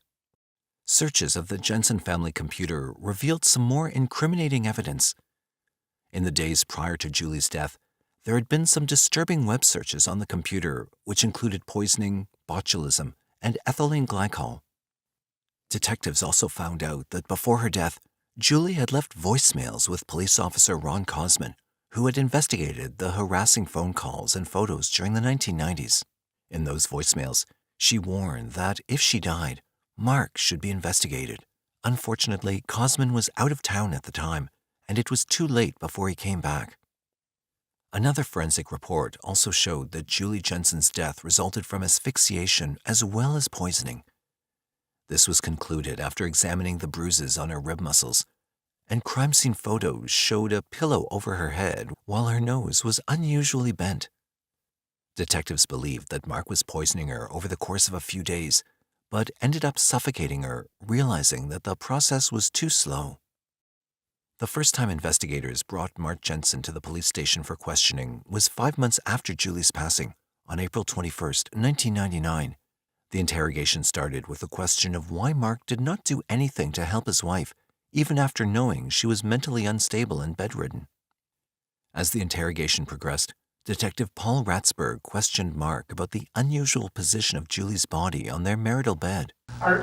Searches of the Jensen family computer revealed some more incriminating evidence. In the days prior to Julie's death, there had been some disturbing web searches on the computer, which included poisoning, botulism, and ethylene glycol. Detectives also found out that before her death, Julie had left voicemails with police officer Ron Cosman, who had investigated the harassing phone calls and photos during the 1990s. In those voicemails, she warned that if she died, Mark should be investigated. Unfortunately, Cosman was out of town at the time, and it was too late before he came back. Another forensic report also showed that Julie Jensen's death resulted from asphyxiation as well as poisoning. This was concluded after examining the bruises on her rib muscles, and crime scene photos showed a pillow over her head while her nose was unusually bent. Detectives believed that Mark was poisoning her over the course of a few days, but ended up suffocating her, realizing that the process was too slow. The first time investigators brought Mark Jensen to the police station for questioning was 5 months after Julie's passing, on April 21, 1999. The interrogation started with the question of why Mark did not do anything to help his wife, even after knowing she was mentally unstable and bedridden. As the interrogation progressed, Detective Paul Ratzberg questioned Mark about the unusual position of Julie's body on their marital bed. Are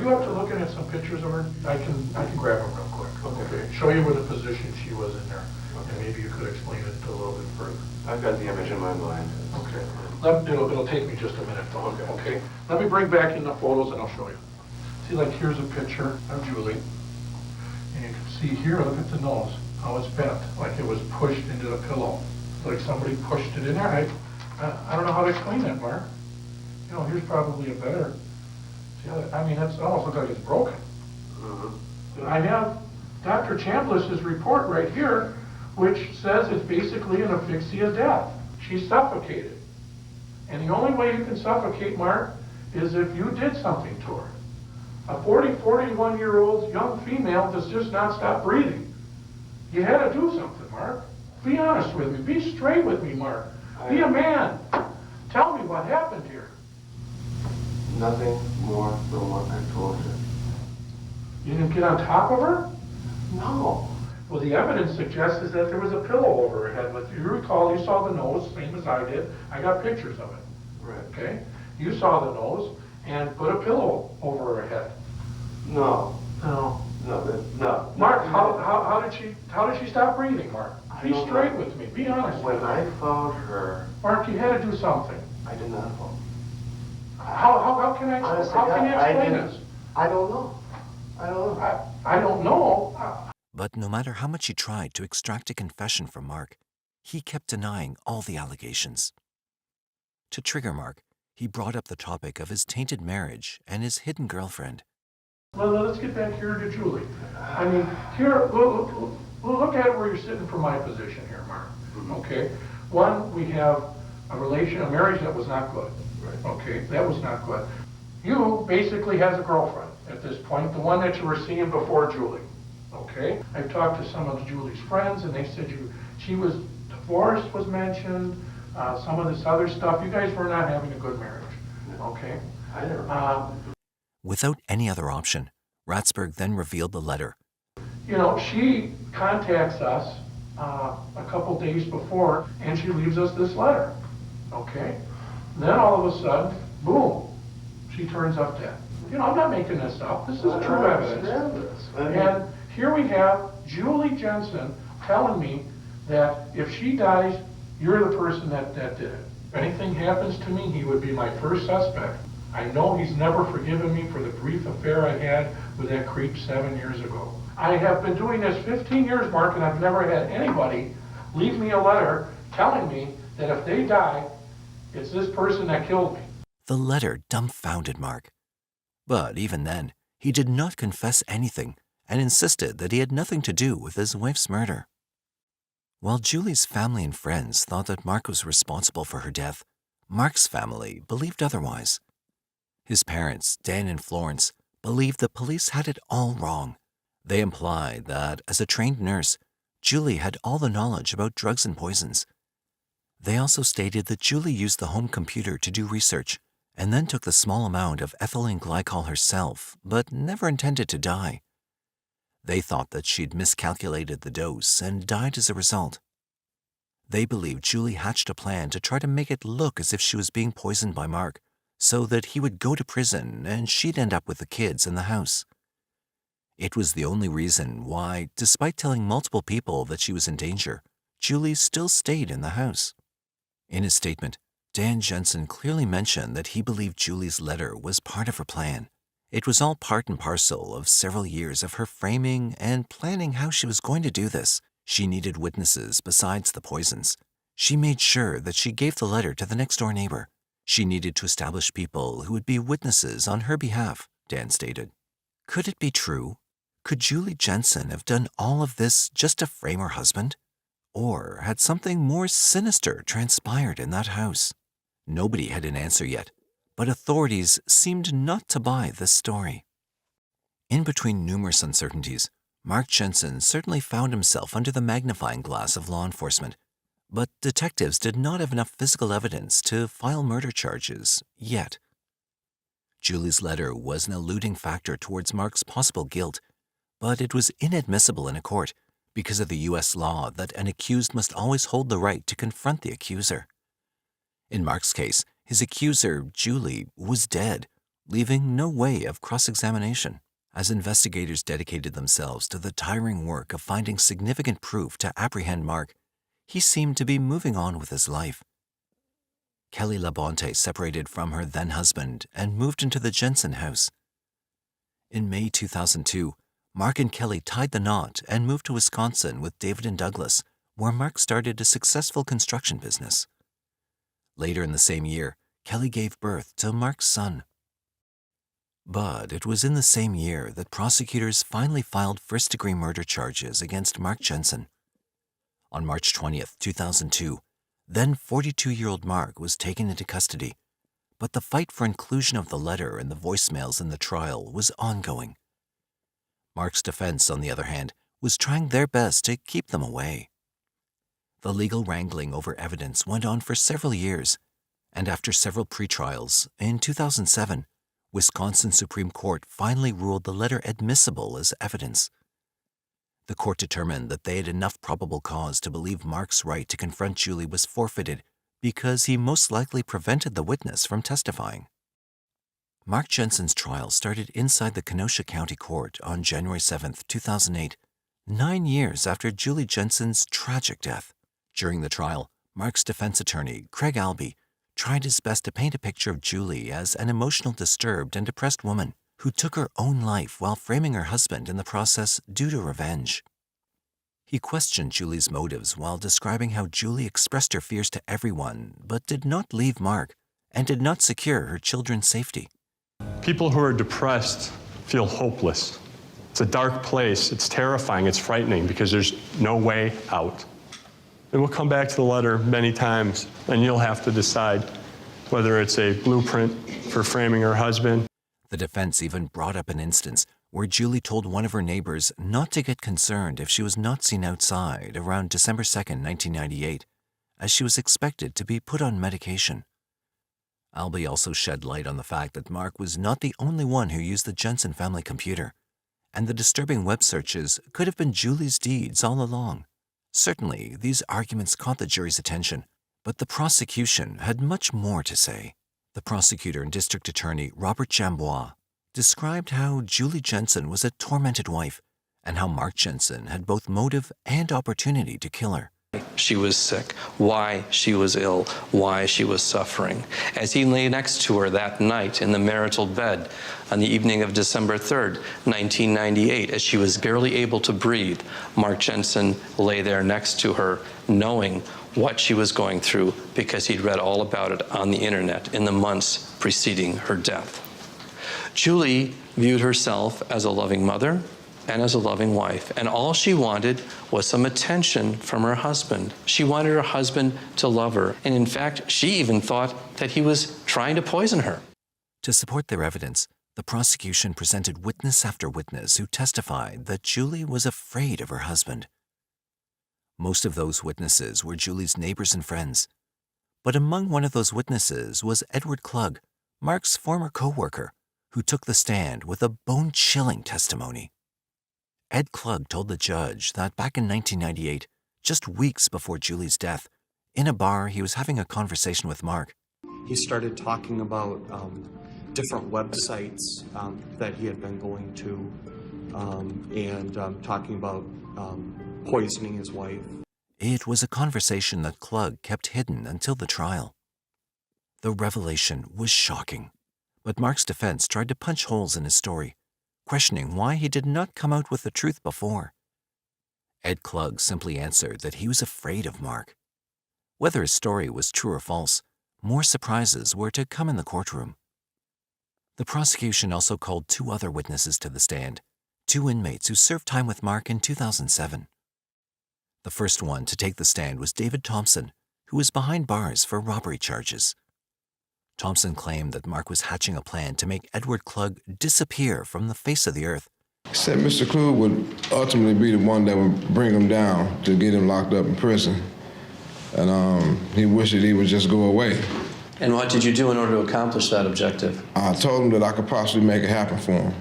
you up to looking at some pictures of her? I can grab them real quick. Okay. Show you what the position she was in there, and maybe you could explain it a little bit further. I've got the image in my mind. Okay. It'll take me just a minute though. Okay. Let me bring back in the photos and I'll show you. See, like here's a picture of Julie, and you can see here. Look at the nose, how it's bent, like it was pushed into the pillow. Like somebody pushed it in there. I don't know how to explain that, Mark. You know, here's probably a better. See how I mean, that's almost looks like it's broken. Mm-hmm. I have Dr. Chambliss's report right here, which says it's basically an asphyxia death. She's suffocated. And the only way you can suffocate, Mark, is if you did something to her. A 41-year-old young female does just not stop breathing. You had to do something, Mark. Be honest with me. Be straight with me, Mark. Be a man. Tell me what happened here. Nothing more than what I told you. You didn't get on top of her? No. Well, the evidence suggests is that there was a pillow over her head. But if you recall, you saw the nose, same as I did. I got pictures of it. Right. Okay? You saw the nose and put a pillow over her head. No. No. No. Mark, how did she stop breathing, Mark? Be straight with me. Be honest. When I found her, Mark, you had to do something. I did not fall. How can I? Honestly, how can you explain didn't. this? I don't know. I don't know. But no matter how much he tried to extract a confession from Mark, he kept denying all the allegations. To trigger Mark, he brought up the topic of his tainted marriage and his hidden girlfriend. Well, let's get back here to Julie. I mean, here, look at where you're sitting from my position here, Mark. Okay? One, we have a marriage that was not good. Right. Okay? That was not good. You basically has a girlfriend at this point, the one that you were seeing before Julie. Okay? I've talked to some of Julie's friends, and they said she was divorced, was mentioned, some of this other stuff. You guys were not having a good marriage. Okay? I never. Without any other option, Ratsburg then revealed the letter. You know, she contacts us a couple days before, and she leaves us this letter. Okay? And then all of a sudden, boom, she turns up dead. You know, I'm not making this up. This is true evidence. And here we have Julie Jensen telling me that if she dies, you're the person that did it. If anything happens to me, he would be my first suspect. I know he's never forgiven me for the brief affair I had with that creep 7 years ago. I have been doing this 15 years, Mark, and I've never had anybody leave me a letter telling me that if they die, it's this person that killed me. The letter dumbfounded Mark. But even then, he did not confess anything and insisted that he had nothing to do with his wife's murder. While Julie's family and friends thought that Mark was responsible for her death, Mark's family believed otherwise. His parents, Dan and Florence, believed the police had it all wrong. They implied that, as a trained nurse, Julie had all the knowledge about drugs and poisons. They also stated that Julie used the home computer to do research and then took the small amount of ethylene glycol herself, but never intended to die. They thought that she'd miscalculated the dose and died as a result. They believed Julie hatched a plan to try to make it look as if she was being poisoned by Mark, so that he would go to prison and she'd end up with the kids in the house. It was the only reason why, despite telling multiple people that she was in danger, Julie still stayed in the house. In his statement, Dan Jensen clearly mentioned that he believed Julie's letter was part of her plan. It was all part and parcel of several years of her framing and planning how she was going to do this. She needed witnesses besides the poisons. She made sure that she gave the letter to the next-door neighbor. She needed to establish people who would be witnesses on her behalf, Dan stated. Could it be true? Could Julie Jensen have done all of this just to frame her husband? Or had something more sinister transpired in that house? Nobody had an answer yet, but authorities seemed not to buy this story. In between numerous uncertainties, Mark Jensen certainly found himself under the magnifying glass of law enforcement, but detectives did not have enough physical evidence to file murder charges yet. Julie's letter was an eluding factor towards Mark's possible guilt, but it was inadmissible in a court because of the U.S. law that an accused must always hold the right to confront the accuser. In Mark's case, his accuser, Julie, was dead, leaving no way of cross-examination. As investigators dedicated themselves to the tiring work of finding significant proof to apprehend Mark, he seemed to be moving on with his life. Kelly Labonte separated from her then-husband and moved into the Jensen house. In May 2002, Mark and Kelly tied the knot and moved to Wisconsin with David and Douglas, where Mark started a successful construction business. Later in the same year, Kelly gave birth to Mark's son. But it was in the same year that prosecutors finally filed first-degree murder charges against Mark Jensen. On March 20th, 2002, then 42-year-old Mark was taken into custody, but the fight for inclusion of the letter and the voicemails in the trial was ongoing. Mark's defense, on the other hand, was trying their best to keep them away. The legal wrangling over evidence went on for several years, and after several pretrials, in 2007, Wisconsin Supreme Court finally ruled the letter admissible as evidence. The court determined that they had enough probable cause to believe Mark's right to confront Julie was forfeited because he most likely prevented the witness from testifying. Mark Jensen's trial started inside the Kenosha County Court on January 7, 2008, 9 years after Julie Jensen's tragic death. During the trial, Mark's defense attorney, Craig Albee, tried his best to paint a picture of Julie as an emotional, disturbed, and depressed woman who took her own life while framing her husband in the process due to revenge. He questioned Julie's motives while describing how Julie expressed her fears to everyone but did not leave Mark and did not secure her children's safety. People who are depressed feel hopeless. It's a dark place, it's terrifying, it's frightening because there's no way out. And we'll come back to the letter many times, and you'll have to decide whether it's a blueprint for framing her husband. The defense even brought up an instance where Julie told one of her neighbors not to get concerned if she was not seen outside around December 2, 1998, as she was expected to be put on medication. Albee also shed light on the fact that Mark was not the only one who used the Jensen family computer, and the disturbing web searches could have been Julie's deeds all along. Certainly, these arguments caught the jury's attention, but the prosecution had much more to say. The prosecutor and district attorney Robert Jambois described how Julie Jensen was a tormented wife and how Mark Jensen had both motive and opportunity to kill her. She was sick, why she was ill, why she was suffering. As he lay next to her that night in the marital bed on the evening of December 3rd, 1998, as she was barely able to breathe, Mark Jensen lay there next to her, knowing what she was going through because he'd read all about it on the internet in the months preceding her death. Julie viewed herself as a loving mother and as a loving wife, and all she wanted was some attention from her husband. She wanted her husband to love her, and in fact, she even thought that he was trying to poison her. To support their evidence, the prosecution presented witness after witness who testified that Julie was afraid of her husband. Most of those witnesses were Julie's neighbors and friends, but among one of those witnesses was Edward Klug, Mark's former co-worker, who took the stand with a bone-chilling testimony. Ed Klug told the judge that back in 1998, just weeks before Julie's death, in a bar he was having a conversation with Mark. He started talking about different websites that he had been going to and talking about poisoning his wife. It was a conversation that Klug kept hidden until the trial. The revelation was shocking, but Mark's defense tried to punch holes in his story, questioning why he did not come out with the truth before. Ed Klug simply answered that he was afraid of Mark. Whether his story was true or false, more surprises were to come in the courtroom. The prosecution also called 2 other witnesses to the stand, 2 inmates who served time with Mark in 2007. The first one to take the stand was David Thompson, who was behind bars for robbery charges. Thompson claimed that Mark was hatching a plan to make Edward Klug disappear from the face of the earth. He said Mr. Klug would ultimately be the one that would bring him down to get him locked up in prison. And he wished that he would just go away. And what did you do in order to accomplish that objective? I told him that I could possibly make it happen for him.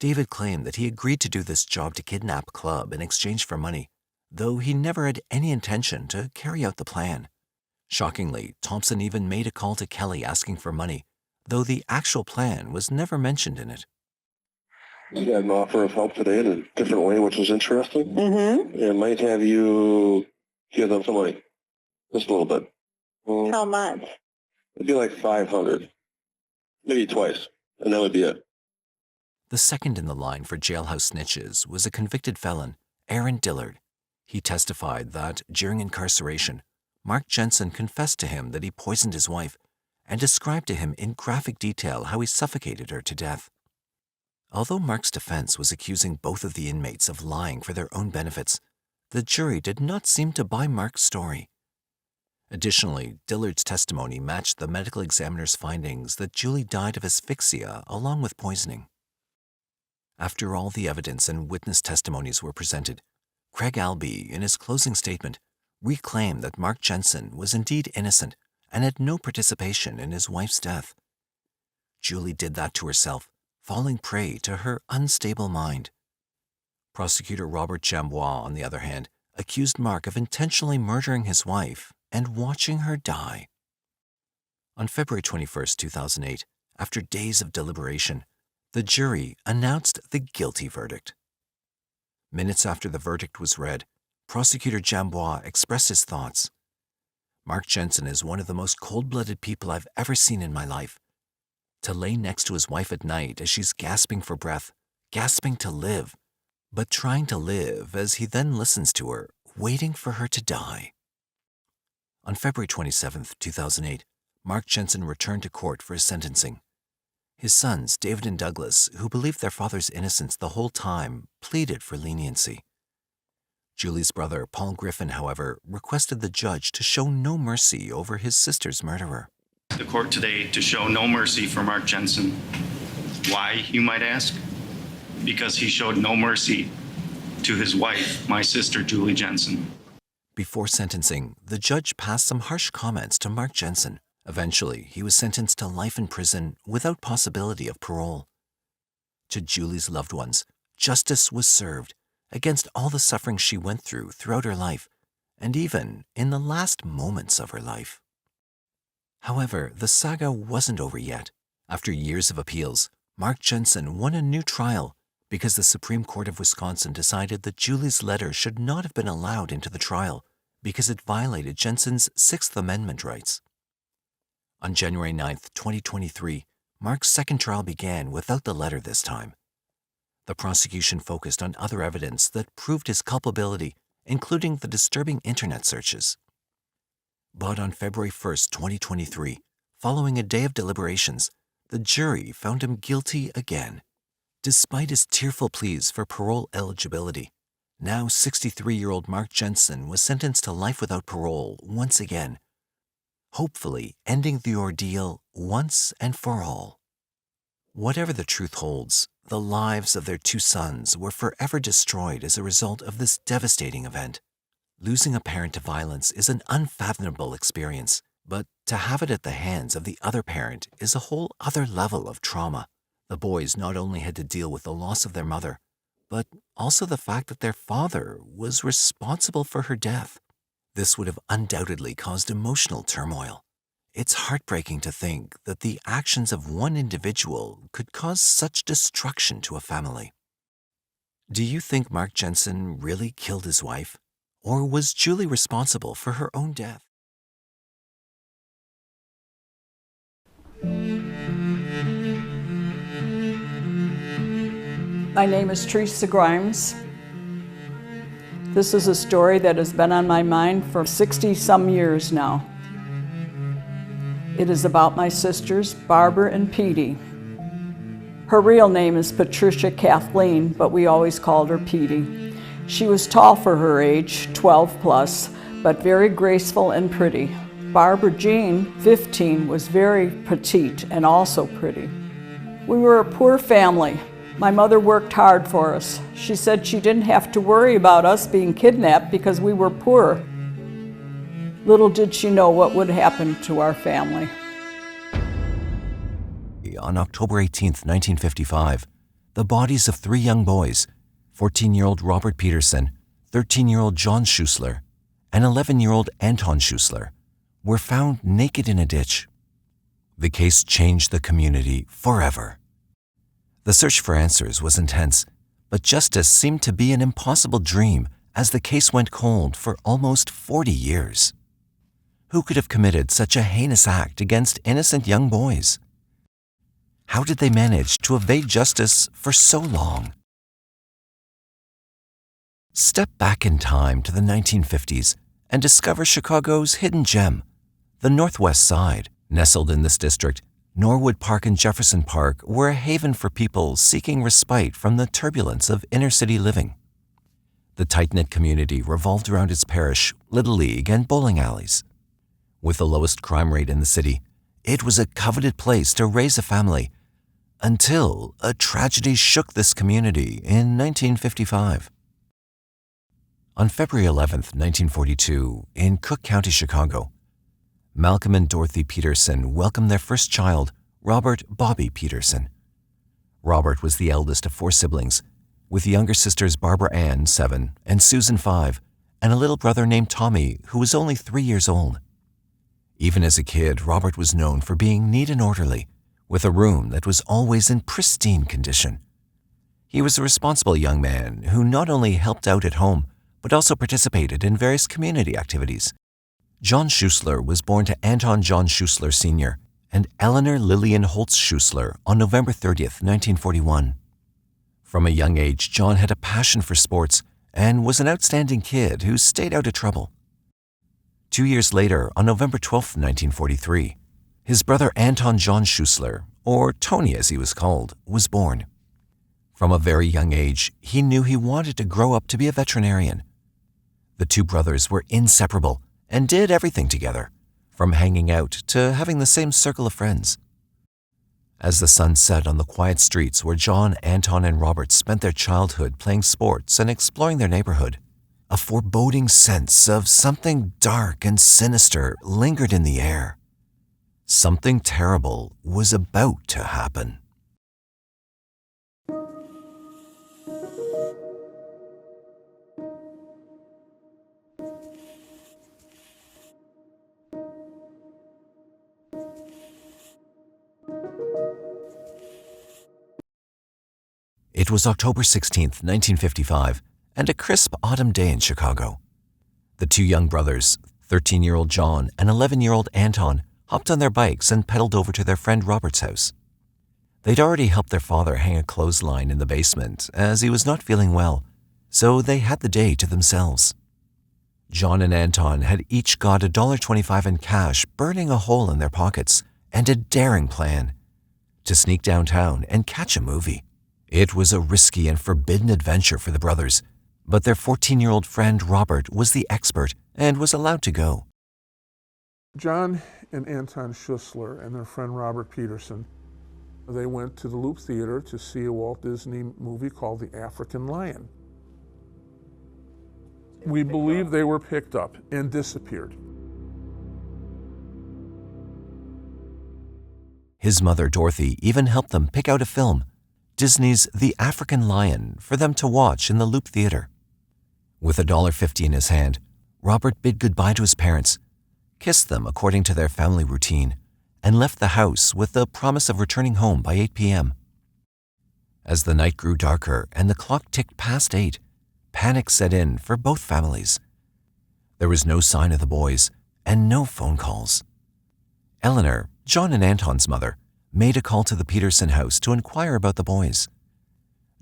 David claimed that he agreed to do this job to kidnap Klug in exchange for money, though he never had any intention to carry out the plan. Shockingly, Thompson even made a call to Kelly asking for money, though the actual plan was never mentioned in it. You got an offer of help today in a different way, which was interesting. Mm-hmm. It might have you give them some money, just a little bit. How much? It'd be like 500, maybe twice, and that would be it. The second in the line for jailhouse snitches was a convicted felon, Aaron Dillard. He testified that, during incarceration, Mark Jensen confessed to him that he poisoned his wife and described to him in graphic detail how he suffocated her to death. Although Mark's defense was accusing both of the inmates of lying for their own benefits, the jury did not seem to buy Mark's story. Additionally, Dillard's testimony matched the medical examiner's findings that Julie died of asphyxia along with poisoning. After all the evidence and witness testimonies were presented, Craig Albee, in his closing statement, reclaimed that Mark Jensen was indeed innocent and had no participation in his wife's death. Julie did that to herself, falling prey to her unstable mind. Prosecutor Robert Jambois, on the other hand, accused Mark of intentionally murdering his wife and watching her die. On February 21, 2008, After days of deliberation, the jury announced the guilty verdict. Minutes after the verdict was read, Prosecutor Jambois expressed his thoughts. Mark Jensen is one of the most cold-blooded people I've ever seen in my life. To lay next to his wife at night as she's gasping for breath, gasping to live, but trying to live as he then listens to her, waiting for her to die. On February 27, 2008, Mark Jensen returned to court for his sentencing. His sons, David and Douglas, who believed their father's innocence the whole time, pleaded for leniency. Julie's brother, Paul Griffin, however, requested the judge to show no mercy over his sister's murderer. The court today to show no mercy for Mark Jensen. Why, you might ask? Because he showed no mercy to his wife, my sister, Julie Jensen. Before sentencing, the judge passed some harsh comments to Mark Jensen. Eventually, he was sentenced to life in prison without possibility of parole. To Julie's loved ones, justice was served against all the suffering she went through throughout her life, and even in the last moments of her life. However, the saga wasn't over yet. After years of appeals, Mark Jensen won a new trial because the Supreme Court of Wisconsin decided that Julie's letter should not have been allowed into the trial because it violated Jensen's Sixth Amendment rights. On January 9, 2023, Mark's second trial began without the letter this time. The prosecution focused on other evidence that proved his culpability, including the disturbing internet searches. But on February 1, 2023, following a day of deliberations, the jury found him guilty again. Despite his tearful pleas for parole eligibility, now 63-year-old Mark Jensen was sentenced to life without parole once again, hopefully ending the ordeal once and for all. Whatever the truth holds, the lives of their two sons were forever destroyed as a result of this devastating event. Losing a parent to violence is an unfathomable experience, but to have it at the hands of the other parent is a whole other level of trauma. The boys not only had to deal with the loss of their mother, but also the fact that their father was responsible for her death. This would have undoubtedly caused emotional turmoil. It's heartbreaking to think that the actions of one individual could cause such destruction to a family. Do you think Mark Jensen really killed his wife? Or was Julie responsible for her own death? My name is Teresa Grimes. This is a story that has been on my mind for 60-some years now. It is about my sisters, Barbara and Petey. Her real name is Patricia Kathleen, but we always called her Petey. She was tall for her age, 12 plus, but very graceful and pretty. Barbara Jean, 15, was very petite and also pretty. We were a poor family. My mother worked hard for us. She said she didn't have to worry about us being kidnapped because we were poor. Little did she know what would happen to our family. On October 18, 1955, the bodies of three young boys, 14-year-old Robert Peterson, 13-year-old John Schuessler, and 11-year-old Anton Schuessler, were found naked in a ditch. The case changed the community forever. The search for answers was intense, but justice seemed to be an impossible dream as the case went cold for almost 40 years. Who could have committed such a heinous act against innocent young boys? How did they manage to evade justice for so long? Step back in time to the 1950s and discover Chicago's hidden gem, the Northwest Side. Nestled in this district, Norwood Park and Jefferson Park were a haven for people seeking respite from the turbulence of inner-city living. The tight-knit community revolved around its parish, Little League, and bowling alleys. With the lowest crime rate in the city, it was a coveted place to raise a family, until a tragedy shook this community in 1955. On February 11, 1942, in Cook County, Chicago, Malcolm and Dorothy Peterson welcomed their first child, Robert Bobby Peterson. Robert was the eldest of four siblings, with younger sisters Barbara Ann, 7, and Susan, 5, and a little brother named Tommy, who was only 3 years old. Even as a kid, Robert was known for being neat and orderly, with a room that was always in pristine condition. He was a responsible young man who not only helped out at home, but also participated in various community activities. John Schuessler was born to Anton John Schuessler Sr. and Eleanor Lillian Holtz Schuessler on November 30th, 1941. From a young age, John had a passion for sports and was an outstanding kid who stayed out of trouble. 2 years later, on November 12th, 1943, his brother Anton John Schuessler, or Tony as he was called, was born. From a very young age, he knew he wanted to grow up to be a veterinarian. The two brothers were inseparable and did everything together, from hanging out to having the same circle of friends. As the sun set on the quiet streets where John, Anton, and Robert spent their childhood playing sports and exploring their neighborhood, a foreboding sense of something dark and sinister lingered in the air. Something terrible was about to happen. It was October 16th, 1955, and a crisp autumn day in Chicago. The two young brothers, 13-year-old John and 11-year-old Anton, hopped on their bikes and pedaled over to their friend Robert's house. They'd already helped their father hang a clothesline in the basement as he was not feeling well, so they had the day to themselves. John and Anton had each got $1.25 in cash burning a hole in their pockets and a daring plan to sneak downtown and catch a movie. It was a risky and forbidden adventure for the brothers, but their 14-year-old friend Robert was the expert and was allowed to go. John and Anton Schuessler and their friend Robert Peterson, they went to the Loop Theater to see a Walt Disney movie called The African Lion. We believe they were picked up and disappeared. His mother, Dorothy, even helped them pick out a film, Disney's The African Lion, for them to watch in the Loop Theater. With $1.50 in his hand, Robert bid goodbye to his parents, kissed them according to their family routine, and left the house with the promise of returning home by 8 p.m. As the night grew darker and the clock ticked past 8, panic set in for both families. There was no sign of the boys and no phone calls. Eleanor, John and Anton's mother, made a call to the Peterson house to inquire about the boys.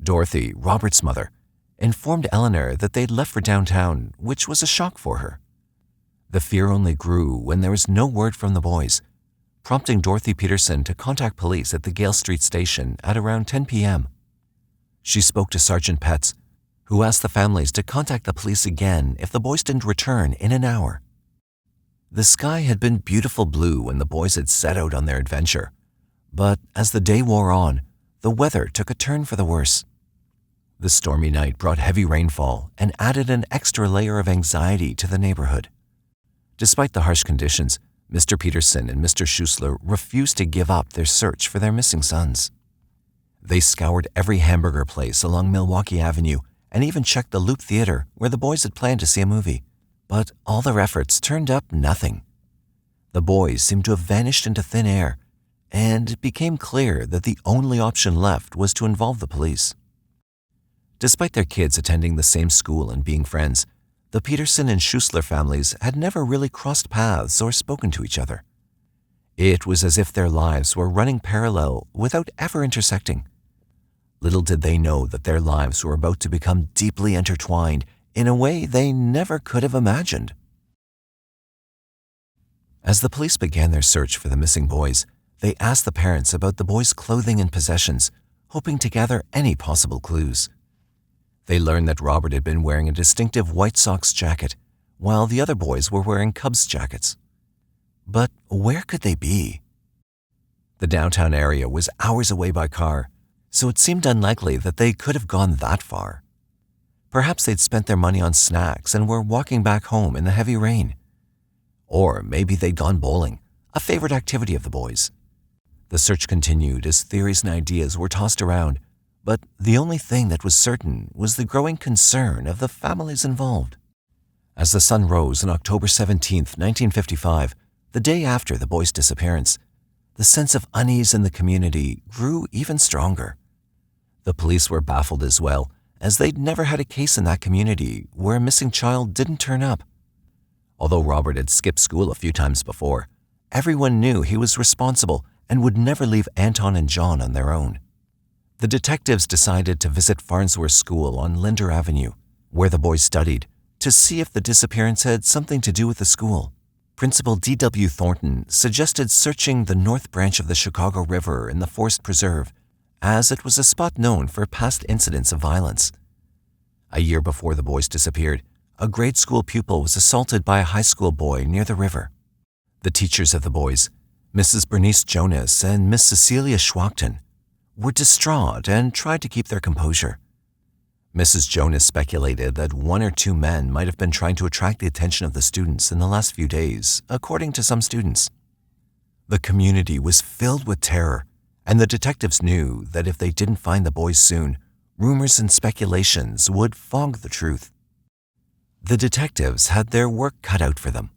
Dorothy, Robert's mother, informed Eleanor that they'd left for downtown, which was a shock for her. The fear only grew when there was no word from the boys, prompting Dorothy Peterson to contact police at the Gale Street station at around 10 p.m. She spoke to Sergeant Petz, who asked the families to contact the police again if the boys didn't return in an hour. The sky had been beautiful blue when the boys had set out on their adventure, but as the day wore on, the weather took a turn for the worse. The stormy night brought heavy rainfall and added an extra layer of anxiety to the neighborhood. Despite the harsh conditions, Mr. Peterson and Mr. Schuessler refused to give up their search for their missing sons. They scoured every hamburger place along Milwaukee Avenue and even checked the Loop Theater where the boys had planned to see a movie. But all their efforts turned up nothing. The boys seemed to have vanished into thin air, and it became clear that the only option left was to involve the police. Despite their kids attending the same school and being friends, the Peterson and Schuessler families had never really crossed paths or spoken to each other. It was as if their lives were running parallel without ever intersecting. Little did they know that their lives were about to become deeply intertwined in a way they never could have imagined. As the police began their search for the missing boys, they asked the parents about the boys' clothing and possessions, hoping to gather any possible clues. They learned that Robert had been wearing a distinctive White Sox jacket, while the other boys were wearing Cubs jackets. But where could they be? The downtown area was hours away by car, so it seemed unlikely that they could have gone that far. Perhaps they'd spent their money on snacks and were walking back home in the heavy rain. Or maybe they'd gone bowling, a favorite activity of the boys. The search continued as theories and ideas were tossed around, but the only thing that was certain was the growing concern of the families involved. As the sun rose on October 17, 1955, the day after the boys' disappearance, the sense of unease in the community grew even stronger. The police were baffled as well, as they'd never had a case in that community where a missing child didn't turn up. Although Robert had skipped school a few times before, everyone knew he was responsible and would never leave Anton and John on their own. The detectives decided to visit Farnsworth School on Linder Avenue, where the boys studied, to see if the disappearance had something to do with the school. Principal D.W. Thornton suggested searching the north branch of the Chicago River in the Forest Preserve, as it was a spot known for past incidents of violence. A year before the boys disappeared, a grade school pupil was assaulted by a high school boy near the river. The teachers of the boys, Mrs. Bernice Jonas and Miss Cecilia Schwachten, were distraught and tried to keep their composure. Mrs. Jonas speculated that one or two men might have been trying to attract the attention of the students in the last few days, according to some students. The community was filled with terror, and the detectives knew that if they didn't find the boys soon, rumors and speculations would fog the truth. The detectives had their work cut out for them.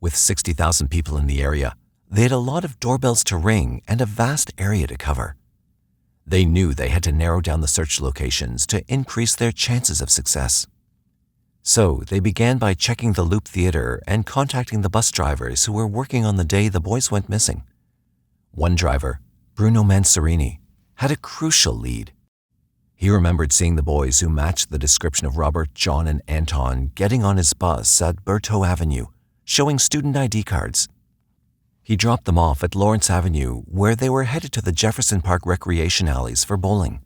With 60,000 people in the area, they had a lot of doorbells to ring and a vast area to cover. They knew they had to narrow down the search locations to increase their chances of success. So they began by checking the Loop Theater and contacting the bus drivers who were working on the day the boys went missing. One driver, Bruno Mansorini, had a crucial lead. He remembered seeing the boys who matched the description of Robert, John, and Anton getting on his bus at Berthoud Avenue, showing student ID cards. He dropped them off at Lawrence Avenue, where they were headed to the Jefferson Park recreation alleys for bowling.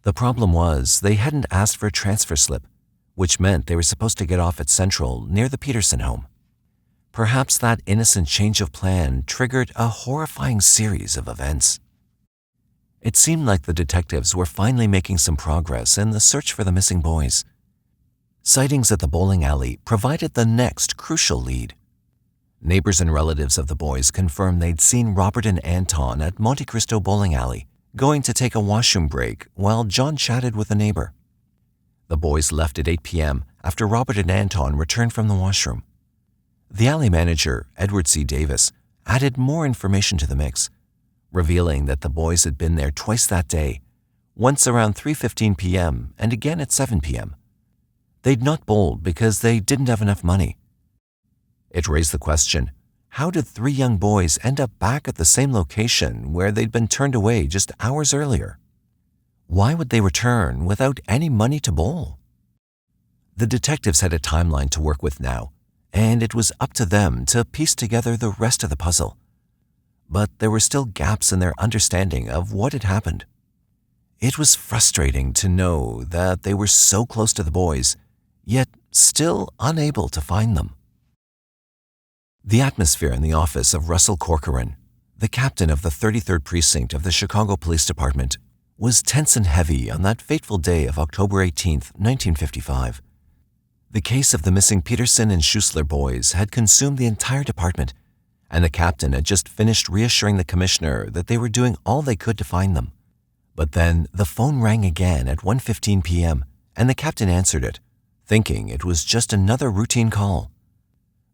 The problem was they hadn't asked for a transfer slip, which meant they were supposed to get off at Central near the Peterson home. Perhaps that innocent change of plan triggered a horrifying series of events. It seemed like the detectives were finally making some progress in the search for the missing boys. Sightings at the bowling alley provided the next crucial lead. Neighbors and relatives of the boys confirmed they'd seen Robert and Anton at Monte Cristo Bowling Alley, going to take a washroom break while John chatted with a neighbor. The boys left at 8 p.m. after Robert and Anton returned from the washroom. The alley manager, Edward C. Davis, added more information to the mix, revealing that the boys had been there twice that day, once around 3:15 p.m. and again at 7 p.m. They'd not bowled because they didn't have enough money. It raised the question, how did three young boys end up back at the same location where they'd been turned away just hours earlier? Why would they return without any money to bowl? The detectives had a timeline to work with now, and it was up to them to piece together the rest of the puzzle. But there were still gaps in their understanding of what had happened. It was frustrating to know that they were so close to the boys, yet still unable to find them. The atmosphere in the office of Russell Corcoran, the captain of the 33rd Precinct of the Chicago Police Department, was tense and heavy on that fateful day of October 18, 1955. The case of the missing Peterson and Schussler boys had consumed the entire department, and the captain had just finished reassuring the commissioner that they were doing all they could to find them. But then the phone rang again at 1:15 p.m., and the captain answered it, thinking it was just another routine call.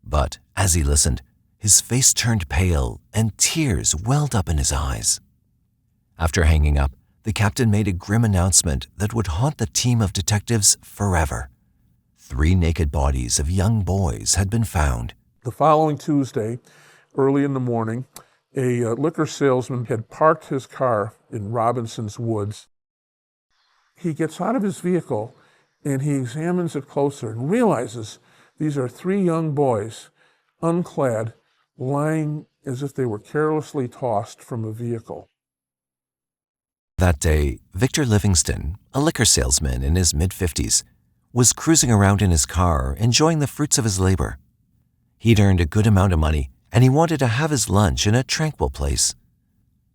But as he listened, his face turned pale and tears welled up in his eyes. After hanging up, the captain made a grim announcement that would haunt the team of detectives forever. 3 naked bodies of young boys had been found. The following Tuesday, early in the morning, a liquor salesman had parked his car in Robinson's Woods. He gets out of his vehicle and he examines it closer and realizes these are 3 young boys, unclad, lying as if they were carelessly tossed from a vehicle. That day, Victor Livingston, a liquor salesman in his mid-50s, was cruising around in his car enjoying the fruits of his labor. He'd earned a good amount of money and he wanted to have his lunch in a tranquil place.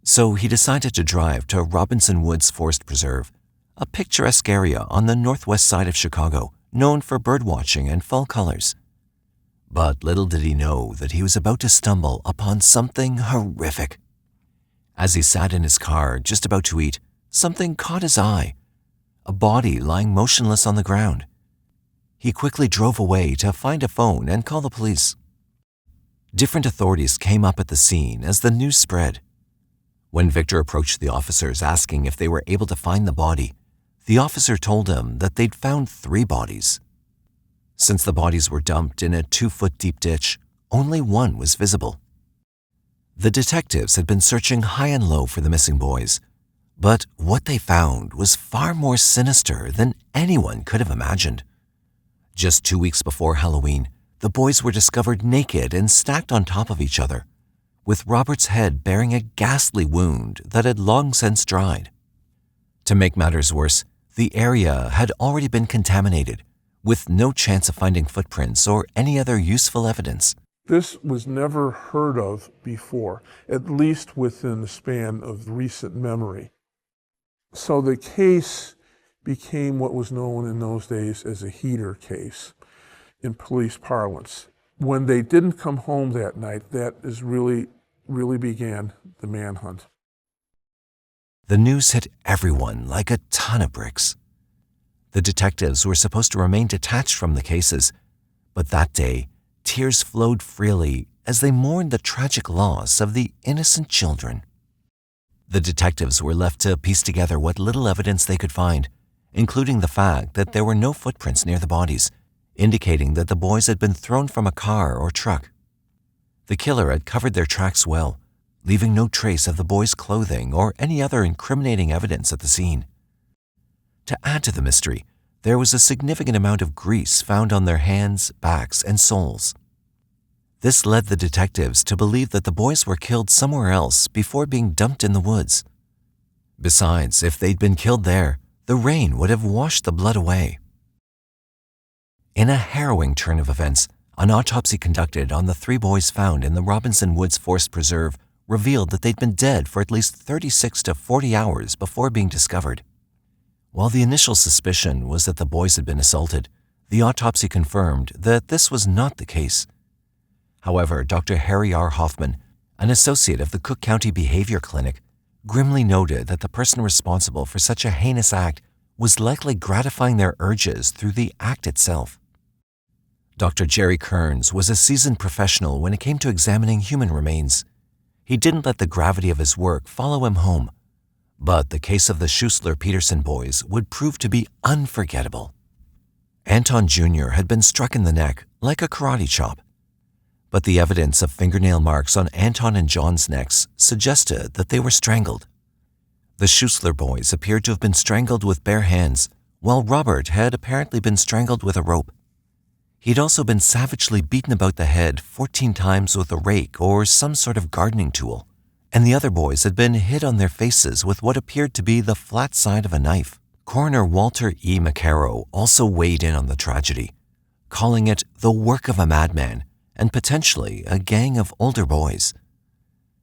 So he decided to drive to Robinson Woods Forest Preserve, a picturesque area on the northwest side of Chicago, known for birdwatching and fall colors. But little did he know that he was about to stumble upon something horrific. As he sat in his car, just about to eat, something caught his eye. A body lying motionless on the ground. He quickly drove away to find a phone and call the police. Different authorities came up at the scene as the news spread, When Victor approached the officers asking if they were able to find the body, the officer told him that they'd found 3 bodies. Since the bodies were dumped in a 2-foot deep ditch, only one was visible. The detectives had been searching high and low for the missing boys, but what they found was far more sinister than anyone could have imagined. Just 2 weeks before Halloween, the boys were discovered naked and stacked on top of each other, with Robert's head bearing a ghastly wound that had long since dried. To make matters worse, the area had already been contaminated, with no chance of finding footprints or any other useful evidence. This was never heard of before, at least within the span of recent memory. So the case became what was known in those days as a heater case in police parlance. When they didn't come home that night, that is really began the manhunt. The news hit everyone like a ton of bricks. The detectives were supposed to remain detached from the cases, but that day, tears flowed freely as they mourned the tragic loss of the innocent children. The detectives were left to piece together what little evidence they could find, including the fact that there were no footprints near the bodies, indicating that the boys had been thrown from a car or truck. The killer had covered their tracks well, leaving no trace of the boys' clothing or any other incriminating evidence at the scene. To add to the mystery, there was a significant amount of grease found on their hands, backs, and soles. This led the detectives to believe that the boys were killed somewhere else before being dumped in the woods. Besides, if they'd been killed there, the rain would have washed the blood away. In a harrowing turn of events, an autopsy conducted on the 3 boys found in the Robinson Woods Forest Preserve revealed that they'd been dead for at least 36 to 40 hours before being discovered. While the initial suspicion was that the boys had been assaulted, the autopsy confirmed that this was not the case. However, Dr. Harry R. Hoffman, an associate of the Cook County Behavior Clinic, grimly noted that the person responsible for such a heinous act was likely gratifying their urges through the act itself. Dr. Jerry Kearns was a seasoned professional when it came to examining human remains. He didn't let the gravity of his work follow him home, but the case of the Schuessler-Peterson boys would prove to be unforgettable. Anton Jr. had been struck in the neck like a karate chop, but the evidence of fingernail marks on Anton and John's necks suggested that they were strangled. The Schuessler boys appeared to have been strangled with bare hands, while Robert had apparently been strangled with a rope. He'd also been savagely beaten about the head 14 times with a rake or some sort of gardening tool, and the other boys had been hit on their faces with what appeared to be the flat side of a knife. Coroner Walter E. McCarrow also weighed in on the tragedy, calling it the work of a madman and potentially a gang of older boys.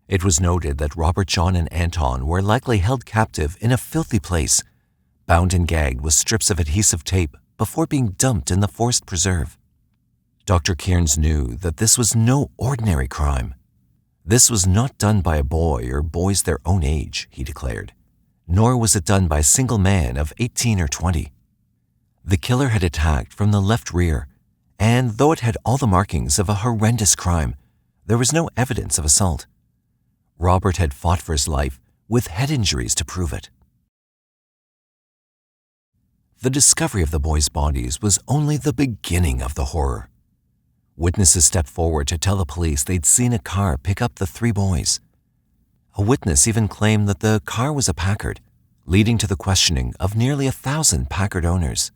It was noted that Robert, John, and Anton were likely held captive in a filthy place, bound and gagged with strips of adhesive tape before being dumped in the forest preserve. Dr. Kearns knew that this was no ordinary crime. This was not done by a boy or boys their own age, he declared, nor was it done by a single man of 18 or 20. The killer had attacked from the left rear, and though it had all the markings of a horrendous crime, there was no evidence of assault. Robert had fought for his life with head injuries to prove it. The discovery of the boys' bodies was only the beginning of the horror. Witnesses stepped forward to tell the police they'd seen a car pick up the 3 boys. A witness even claimed that the car was a Packard, leading to the questioning of nearly 1,000 Packard owners.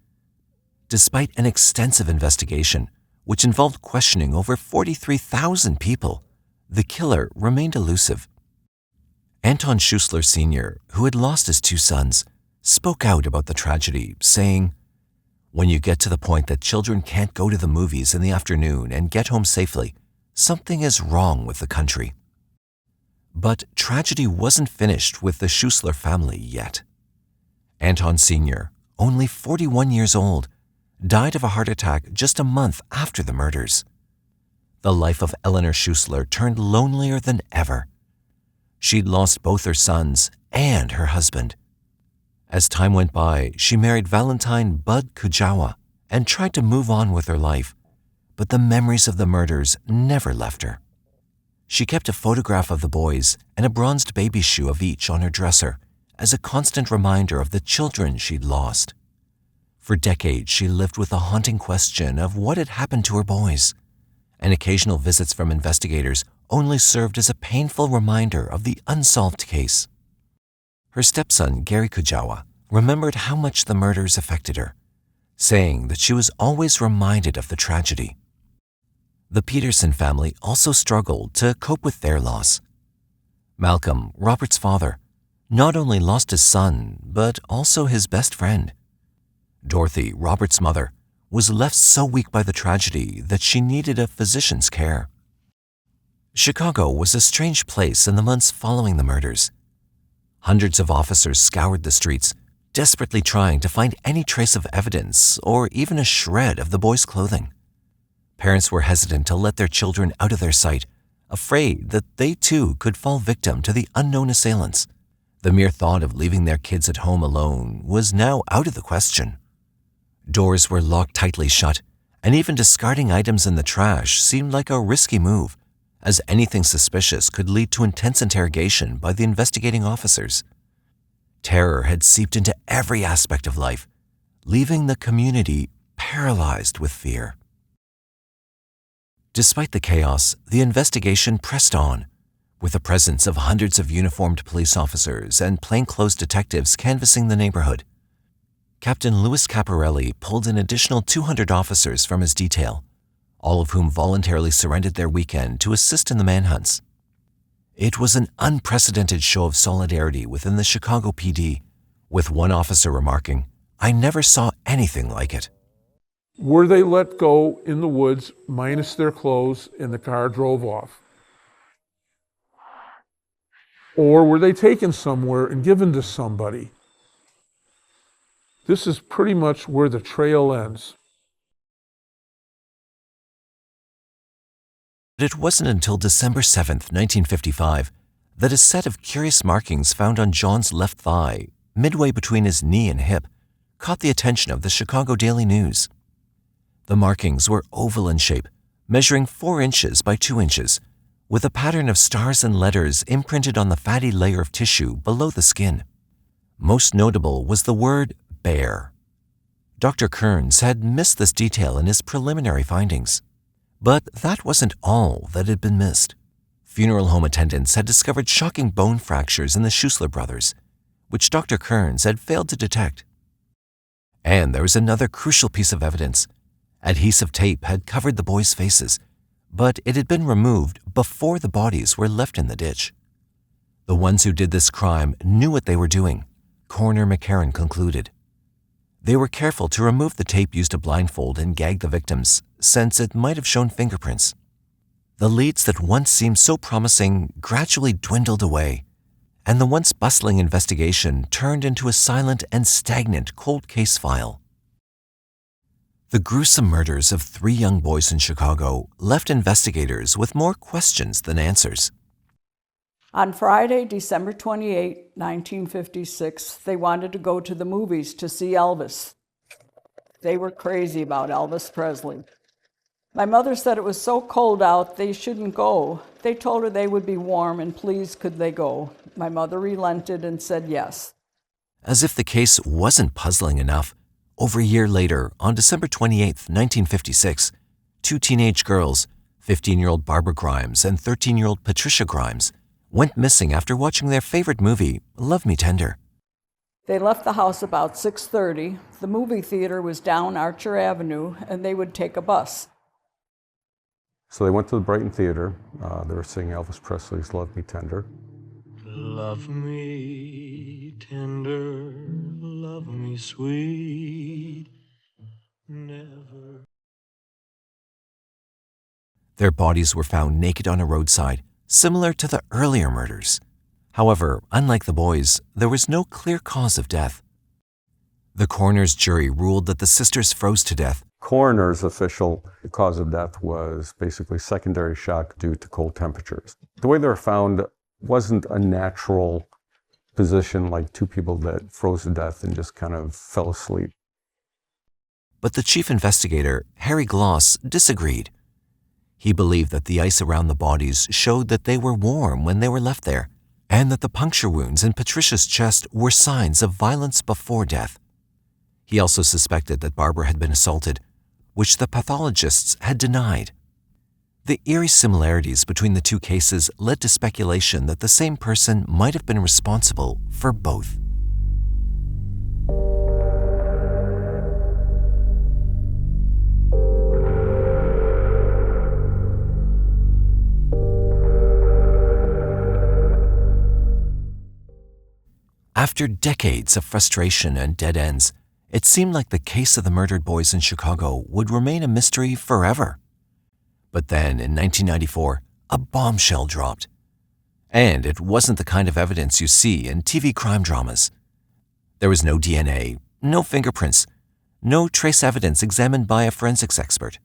Despite an extensive investigation, which involved questioning over 43,000 people, the killer remained elusive. Anton Schuessler Sr., who had lost his 2 sons, spoke out about the tragedy, saying, "When you get to the point that children can't go to the movies in the afternoon and get home safely, something is wrong with the country." But tragedy wasn't finished with the Schuessler family yet. Anton Sr., only 41 years old, died of a heart attack just a month after the murders. The life of Eleanor Schuessler turned lonelier than ever. She'd lost both her sons and her husband. As time went by, she married Valentine Bud Kujawa and tried to move on with her life, but the memories of the murders never left her. She kept a photograph of the boys and a bronzed baby shoe of each on her dresser as a constant reminder of the children she'd lost. For decades, she lived with a haunting question of what had happened to her boys, and occasional visits from investigators only served as a painful reminder of the unsolved case. Her stepson, Gary Kujawa, remembered how much the murders affected her, saying that she was always reminded of the tragedy. The Peterson family also struggled to cope with their loss. Malcolm, Robert's father, not only lost his son, but also his best friend. Dorothy, Robert's mother, was left so weak by the tragedy that she needed a physician's care. Chicago was a strange place in the months following the murders. Hundreds of officers scoured the streets, desperately trying to find any trace of evidence or even a shred of the boys' clothing. Parents were hesitant to let their children out of their sight, afraid that they too could fall victim to the unknown assailants. The mere thought of leaving their kids at home alone was now out of the question. Doors were locked tightly shut, and even discarding items in the trash seemed like a risky move, as anything suspicious could lead to intense interrogation by the investigating officers. Terror had seeped into every aspect of life, leaving the community paralyzed with fear. Despite the chaos, the investigation pressed on, with the presence of hundreds of uniformed police officers and plainclothes detectives canvassing the neighborhood. Captain Louis Caparelli pulled an additional 200 officers from his detail, all of whom voluntarily surrendered their weekend to assist in the manhunts. It was an unprecedented show of solidarity within the Chicago PD, with one officer remarking, "I never saw anything like it." Were they let go in the woods, minus their clothes, and the car drove off? Or were they taken somewhere and given to somebody? This is pretty much where the trail ends. It wasn't until December 7th, 1955, that a set of curious markings found on John's left thigh, midway between his knee and hip, caught the attention of the Chicago Daily News. The markings were oval in shape, measuring 4 inches by 2 inches, with a pattern of stars and letters imprinted on the fatty layer of tissue below the skin. Most notable was the word bear. Dr. Kearns had missed this detail in his preliminary findings. But that wasn't all that had been missed. Funeral home attendants had discovered shocking bone fractures in the Schuessler brothers, which Dr. Kearns had failed to detect. And there was another crucial piece of evidence. Adhesive tape had covered the boys' faces, but it had been removed before the bodies were left in the ditch. The ones who did this crime knew what they were doing, Coroner McCarran concluded. They were careful to remove the tape used to blindfold and gag the victims, since it might have shown fingerprints. The leads that once seemed so promising gradually dwindled away, and the once bustling investigation turned into a silent and stagnant cold case file. The gruesome murders of 3 young boys in Chicago left investigators with more questions than answers. On Friday, December 28, 1956, they wanted to go to the movies to see Elvis. They were crazy about Elvis Presley. My mother said it was so cold out they shouldn't go. They told her they would be warm and please could they go. My mother relented and said yes. As if the case wasn't puzzling enough, over a year later, on December 28, 1956, 2 teenage girls, 15-year-old Barbara Grimes and 13-year-old Patricia Grimes, went missing after watching their favorite movie, Love Me Tender. They left the house about 6:30. The movie theater was down Archer Avenue, and they would take a bus. So they went to the Brighton Theater. They were singing Elvis Presley's Love Me Tender. Love me tender, love me sweet, never. Their bodies were found naked on a roadside, similar to the earlier murders. However, unlike the boys, there was no clear cause of death. The coroner's jury ruled that the sisters froze to death. Coroner's official cause of death was basically secondary shock due to cold temperatures. The way they were found wasn't a natural position like 2 people that froze to death and just kind of fell asleep. But the chief investigator, Harry Gloss, disagreed. He believed that the ice around the bodies showed that they were warm when they were left there, and that the puncture wounds in Patricia's chest were signs of violence before death. He also suspected that Barbara had been assaulted, which the pathologists had denied. The eerie similarities between the two cases led to speculation that the same person might have been responsible for both. After decades of frustration and dead ends, it seemed like the case of the murdered boys in Chicago would remain a mystery forever. But then, in 1994, a bombshell dropped. And it wasn't the kind of evidence you see in TV crime dramas. There was no DNA, no fingerprints, no trace evidence examined by a forensics expert.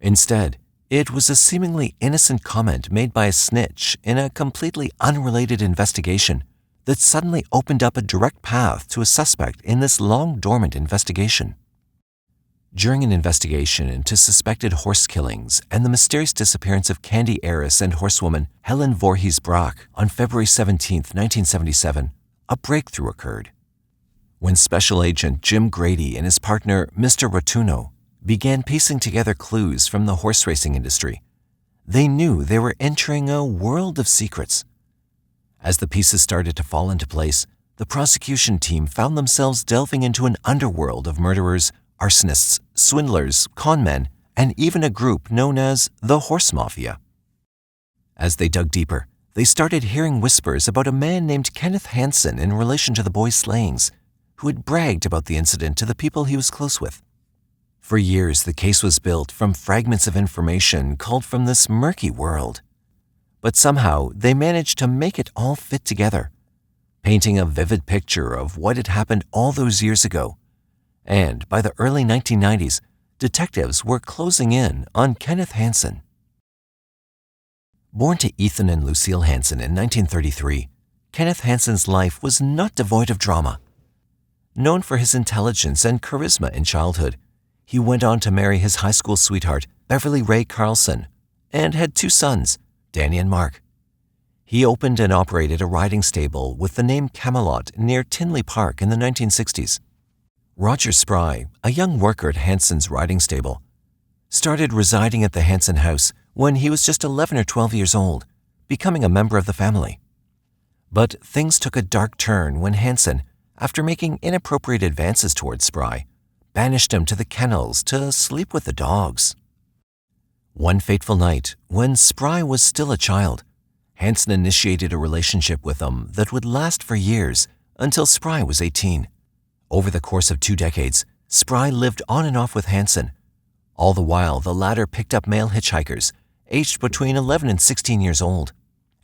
Instead, it was a seemingly innocent comment made by a snitch in a completely unrelated investigation that suddenly opened up a direct path to a suspect in this long-dormant investigation. During an investigation into suspected horse killings and the mysterious disappearance of candy heiress and horsewoman Helen Voorhees Brock on February 17, 1977, a breakthrough occurred. When Special Agent Jim Grady and his partner, Mr. Rotuno, began piecing together clues from the horse racing industry, they knew they were entering a world of secrets. As the pieces started to fall into place, the prosecution team found themselves delving into an underworld of murderers, arsonists, swindlers, conmen, and even a group known as the Horse Mafia. As they dug deeper, they started hearing whispers about a man named Kenneth Hansen in relation to the boys' slayings, who had bragged about the incident to the people he was close with. For years, the case was built from fragments of information culled from this murky world. But somehow, they managed to make it all fit together, painting a vivid picture of what had happened all those years ago. And by the early 1990s, detectives were closing in on Kenneth Hansen. Born to Ethan and Lucille Hansen in 1933, Kenneth Hansen's life was not devoid of drama. Known for his intelligence and charisma in childhood, he went on to marry his high school sweetheart, Beverly Ray Carlson, and had two sons, Danny and Mark. He opened and operated a riding stable with the name Camelot near Tinley Park in the 1960s. Roger Spry, a young worker at Hansen's riding stable, started residing at the Hansen house when he was just 11 or 12 years old, becoming a member of the family. But things took a dark turn when Hansen, after making inappropriate advances towards Spry, banished him to the kennels to sleep with the dogs. One fateful night, when Spry was still a child, Hansen initiated a relationship with him that would last for years until Spry was 18. Over the course of 2 decades, Spry lived on and off with Hansen. All the while, the latter picked up male hitchhikers, aged between 11 and 16 years old,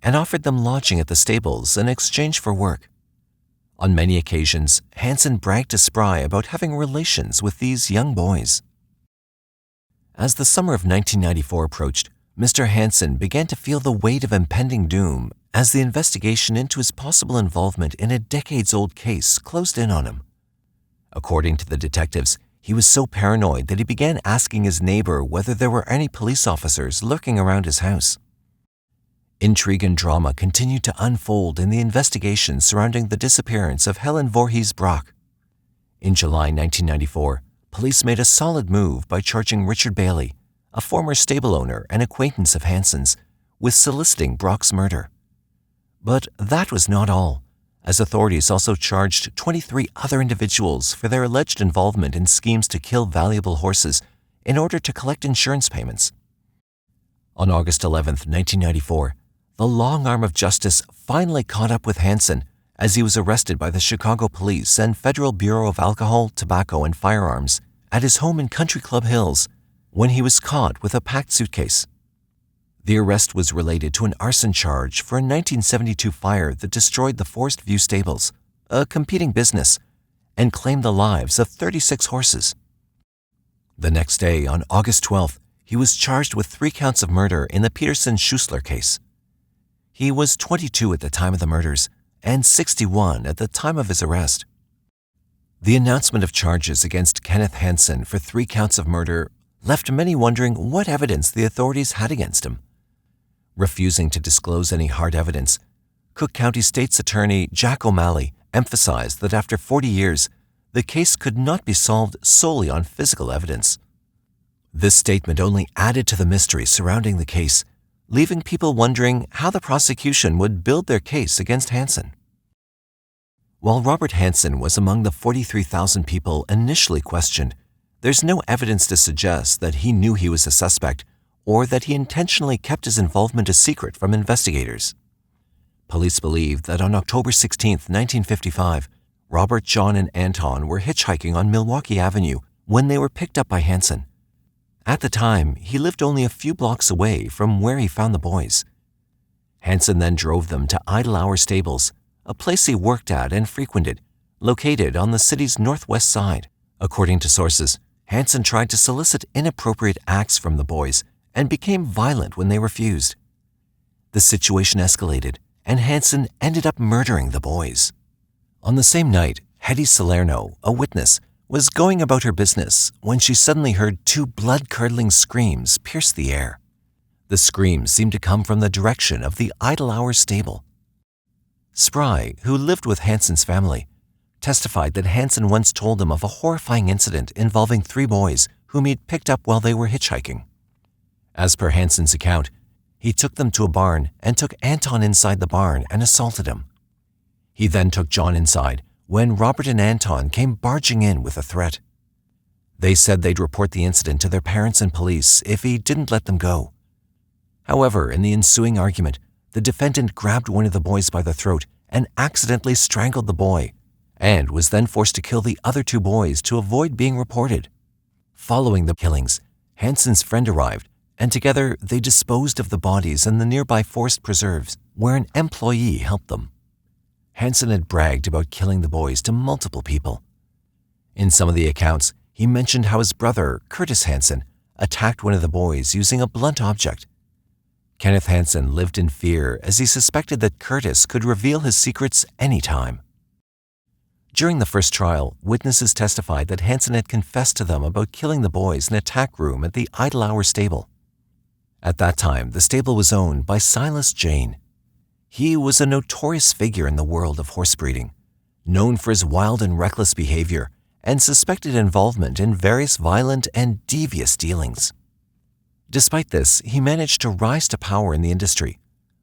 and offered them lodging at the stables in exchange for work. On many occasions, Hansen bragged to Spry about having relations with these young boys. As the summer of 1994 approached, Mr. Hansen began to feel the weight of impending doom as the investigation into his possible involvement in a decades-old case closed in on him. According to the detectives, he was so paranoid that he began asking his neighbor whether there were any police officers lurking around his house. Intrigue and drama continued to unfold in the investigation surrounding the disappearance of Helen Voorhees Brock. In July 1994, police made a solid move by charging Richard Bailey, a former stable owner and acquaintance of Hansen's, with soliciting Brock's murder. But that was not all, as authorities also charged 23 other individuals for their alleged involvement in schemes to kill valuable horses in order to collect insurance payments. On August 11, 1994, the long arm of justice finally caught up with Hansen as he was arrested by the Chicago Police and Federal Bureau of Alcohol, Tobacco, and Firearms at his home in Country Club Hills when he was caught with a packed suitcase. The arrest was related to an arson charge for a 1972 fire that destroyed the Forest View Stables, a competing business, and claimed the lives of 36 horses. The next day, on August 12th, he was charged with 3 counts of murder in the Peterson-Schuessler case. He was 22 at the time of the murders and 61 at the time of his arrest. The announcement of charges against Kenneth Hansen for 3 counts of murder left many wondering what evidence the authorities had against him. Refusing to disclose any hard evidence, Cook County State's Attorney Jack O'Malley emphasized that after 40 years, the case could not be solved solely on physical evidence. This statement only added to the mystery surrounding the case, leaving people wondering how the prosecution would build their case against Hansen. While Robert Hansen was among the 43,000 people initially questioned, there's no evidence to suggest that he knew he was a suspect or that he intentionally kept his involvement a secret from investigators. Police believe that on October 16, 1955, Robert, John, and Anton were hitchhiking on Milwaukee Avenue when they were picked up by Hansen. At the time, he lived only a few blocks away from where he found the boys. Hansen then drove them to Idle Hour Stables, a place he worked at and frequented, located on the city's northwest side. According to sources, Hansen tried to solicit inappropriate acts from the boys and became violent when they refused. The situation escalated, and Hansen ended up murdering the boys. On the same night, Hetty Salerno, a witness, was going about her business when she suddenly heard two blood-curdling screams pierce the air. The screams seemed to come from the direction of the Idle Hour stable. Spry, who lived with Hansen's family, testified that Hansen once told him of a horrifying incident involving 3 boys whom he'd picked up while they were hitchhiking. As per Hansen's account, he took them to a barn and took Anton inside the barn and assaulted him. He then took John inside when Robert and Anton came barging in with a threat. They said they'd report the incident to their parents and police if he didn't let them go. However, in the ensuing argument, the defendant grabbed one of the boys by the throat and accidentally strangled the boy, and was then forced to kill the other 2 boys to avoid being reported. Following the killings, Hansen's friend arrived, and together they disposed of the bodies in the nearby forest preserves, where an employee helped them. Hansen had bragged about killing the boys to multiple people. In some of the accounts, he mentioned how his brother, Curtis Hansen, attacked one of the boys using a blunt object. Kenneth Hansen lived in fear as he suspected that Curtis could reveal his secrets any time. During the first trial, witnesses testified that Hansen had confessed to them about killing the boys in a tack room at the Idle Hour stable. At that time, the stable was owned by Silas Jane. He was a notorious figure in the world of horse breeding, known for his wild and reckless behavior and suspected involvement in various violent and devious dealings. Despite this, he managed to rise to power in the industry,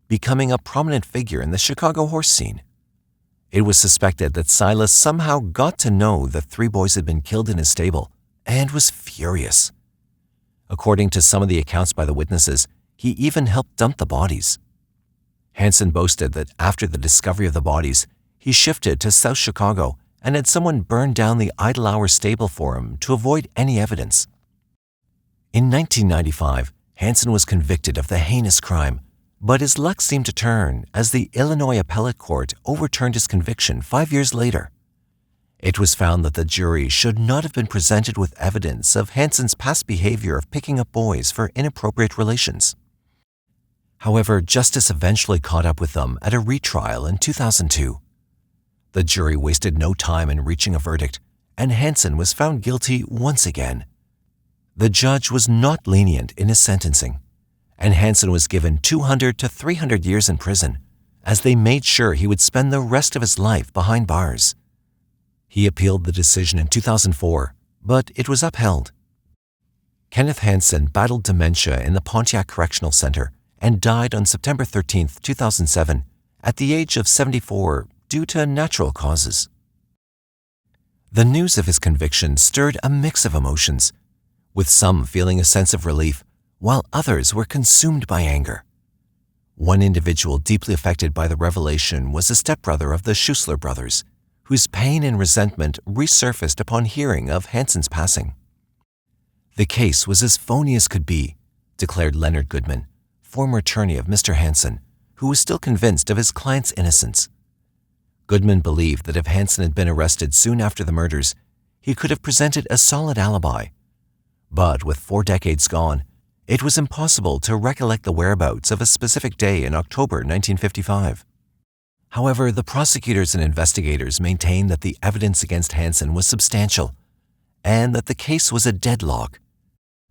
becoming a prominent figure in the Chicago horse scene. It was suspected that Silas somehow got to know the 3 boys had been killed in his stable and was furious. According to some of the accounts by the witnesses, he even helped dump the bodies. Hansen boasted that after the discovery of the bodies, he shifted to South Chicago and had someone burn down the Idle Hour stable for him to avoid any evidence. In 1995, Hansen was convicted of the heinous crime, but his luck seemed to turn as the Illinois Appellate Court overturned his conviction 5 years later. It was found that the jury should not have been presented with evidence of Hansen's past behavior of picking up boys for inappropriate relations. However, justice eventually caught up with them at a retrial in 2002. The jury wasted no time in reaching a verdict, and Hansen was found guilty once again. The judge was not lenient in his sentencing, and Hansen was given 200 to 300 years in prison, as they made sure he would spend the rest of his life behind bars. He appealed the decision in 2004, but it was upheld. Kenneth Hansen battled dementia in the Pontiac Correctional Center and died on September 13, 2007, at the age of 74 due to natural causes. The news of his conviction stirred a mix of emotions, with some feeling a sense of relief, while others were consumed by anger. One individual deeply affected by the revelation was a stepbrother of the Schussler brothers, whose pain and resentment resurfaced upon hearing of Hansen's passing. The case was as phony as could be, declared Leonard Goodman, former attorney of Mr. Hansen, who was still convinced of his client's innocence. Goodman believed that if Hansen had been arrested soon after the murders, he could have presented a solid alibi. But with 4 decades gone, it was impossible to recollect the whereabouts of a specific day in October 1955. However, the prosecutors and investigators maintained that the evidence against Hansen was substantial and that the case was a deadlock.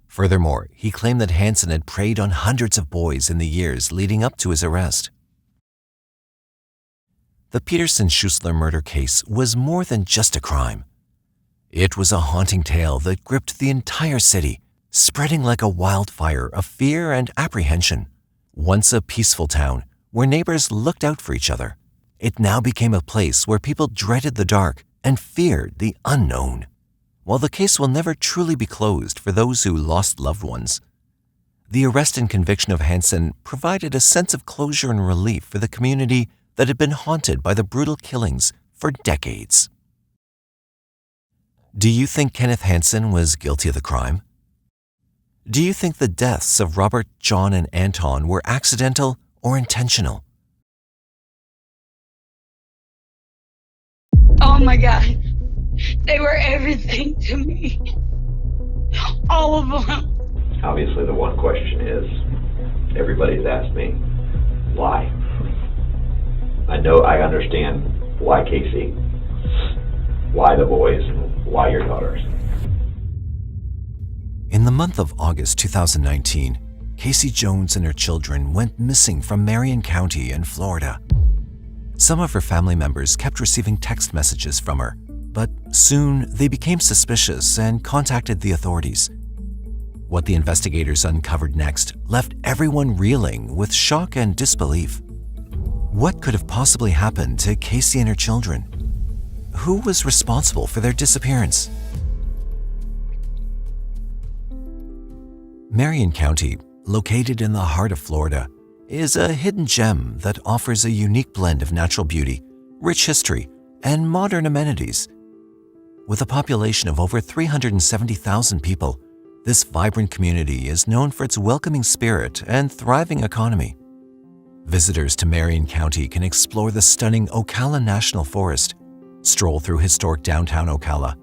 Furthermore, he claimed that Hansen had preyed on hundreds of boys in the years leading up to his arrest. The Peterson-Schussler murder case was more than just a crime. It was a haunting tale that gripped the entire city, spreading like a wildfire of fear and apprehension. Once a peaceful town where neighbors looked out for each other, it now became a place where people dreaded the dark and feared the unknown. While the case will never truly be closed for those who lost loved ones, the arrest and conviction of Hansen provided a sense of closure and relief for the community that had been haunted by the brutal killings for decades. Do you think Kenneth Hansen was guilty of the crime? Do you think the deaths of Robert, John, and Anton were accidental or intentional? Oh my God. They were everything to me. All of them. Obviously, the one question is, everybody's asked me, why? I understand why Casey, why the boys, why your daughters. In the month of August 2019, Casey Jones and her children went missing from Marion County in Florida. Some of her family members kept receiving text messages from her, but soon they became suspicious and contacted the authorities. What the investigators uncovered next left everyone reeling with shock and disbelief. What could have possibly happened to Casey and her children? Who was responsible for their disappearance? Marion County, located in the heart of Florida, is a hidden gem that offers a unique blend of natural beauty, rich history, and modern amenities. With a population of over 370,000 people, this vibrant community is known for its welcoming spirit and thriving economy. Visitors to Marion County can explore the stunning Ocala National Forest, stroll through historic downtown Ocala,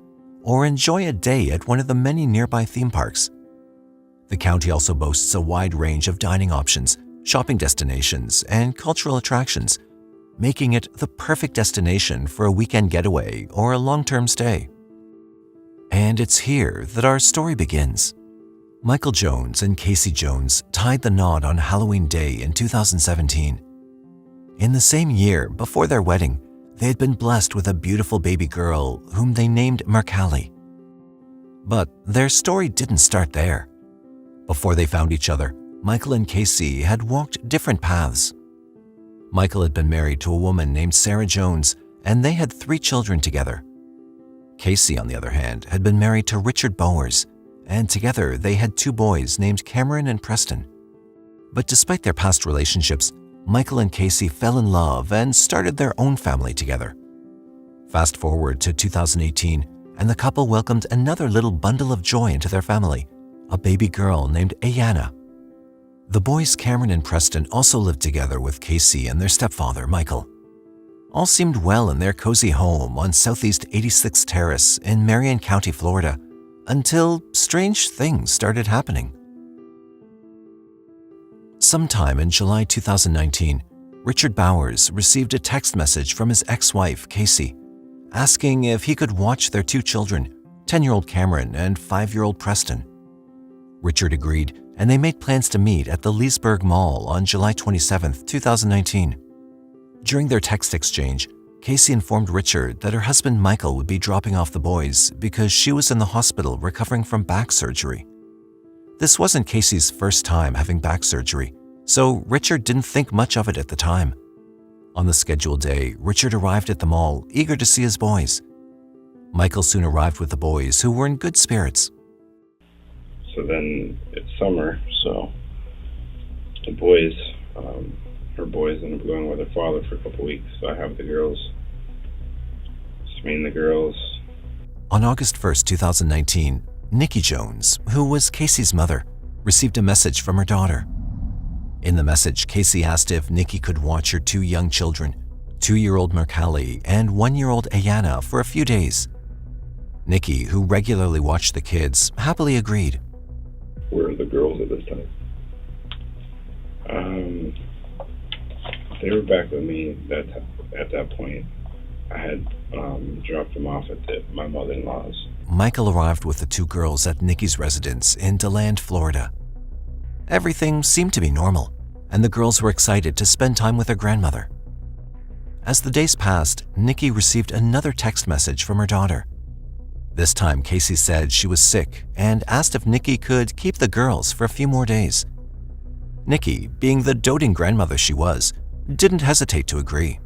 or enjoy a day at one of the many nearby theme parks. The county also boasts a wide range of dining options, shopping destinations, and cultural attractions, making it the perfect destination for a weekend getaway or a long-term stay. And it's here that our story begins. Michael Jones and Casey Jones tied the knot on Halloween Day in 2017. In the same year before their wedding, they had been blessed with a beautiful baby girl whom they named Marcali. But their story didn't start there. Before they found each other, Michael and Casey had walked different paths. Michael had been married to a woman named Sarah Jones, and they had 3 children together. Casey, on the other hand, had been married to Richard Bowers, and together they had 2 boys named Cameron and Preston. But despite their past relationships, Michael and Casey fell in love and started their own family together. Fast forward to 2018, and the couple welcomed another little bundle of joy into their family, a baby girl named Ayana. The boys Cameron and Preston also lived together with Casey and their stepfather, Michael. All seemed well in their cozy home on Southeast 86th Terrace in Marion County, Florida, until strange things started happening. Sometime in July 2019, Richard Bowers received a text message from his ex-wife, Casey, asking if he could watch their 2 children, 10-year-old Cameron and 5-year-old Preston. Richard agreed, and they made plans to meet at the Leesburg Mall on July 27, 2019. During their text exchange, Casey informed Richard that her husband Michael would be dropping off the boys because she was in the hospital recovering from back surgery. This wasn't Casey's first time having back surgery, so Richard didn't think much of it at the time. On the scheduled day, Richard arrived at the mall, eager to see his boys. Michael soon arrived with the boys, who were in good spirits. So then it's summer, so the boys, her boys end up going with their father for a couple weeks. So I have the girls, just me and the girls. On August 1st, 2019, Nikki Jones, who was Casey's mother, received a message from her daughter. In the message, Casey asked if Nikki could watch her 2 young children, 2-year-old Marcali and 1-year-old Ayana, for a few days. Nikki, who regularly watched the kids, happily agreed. Where are the girls at this time? They were back with me at that point. I had dropped them off at my mother-in-law's Michael arrived with the two girls at Nikki's residence in DeLand, Florida. Everything seemed to be normal, and the girls were excited to spend time with their grandmother. As the days passed, Nikki received another text message from her daughter. This time, Casey said she was sick and asked if Nikki could keep the girls for a few more days. Nikki, being the doting grandmother she was, didn't hesitate to agree.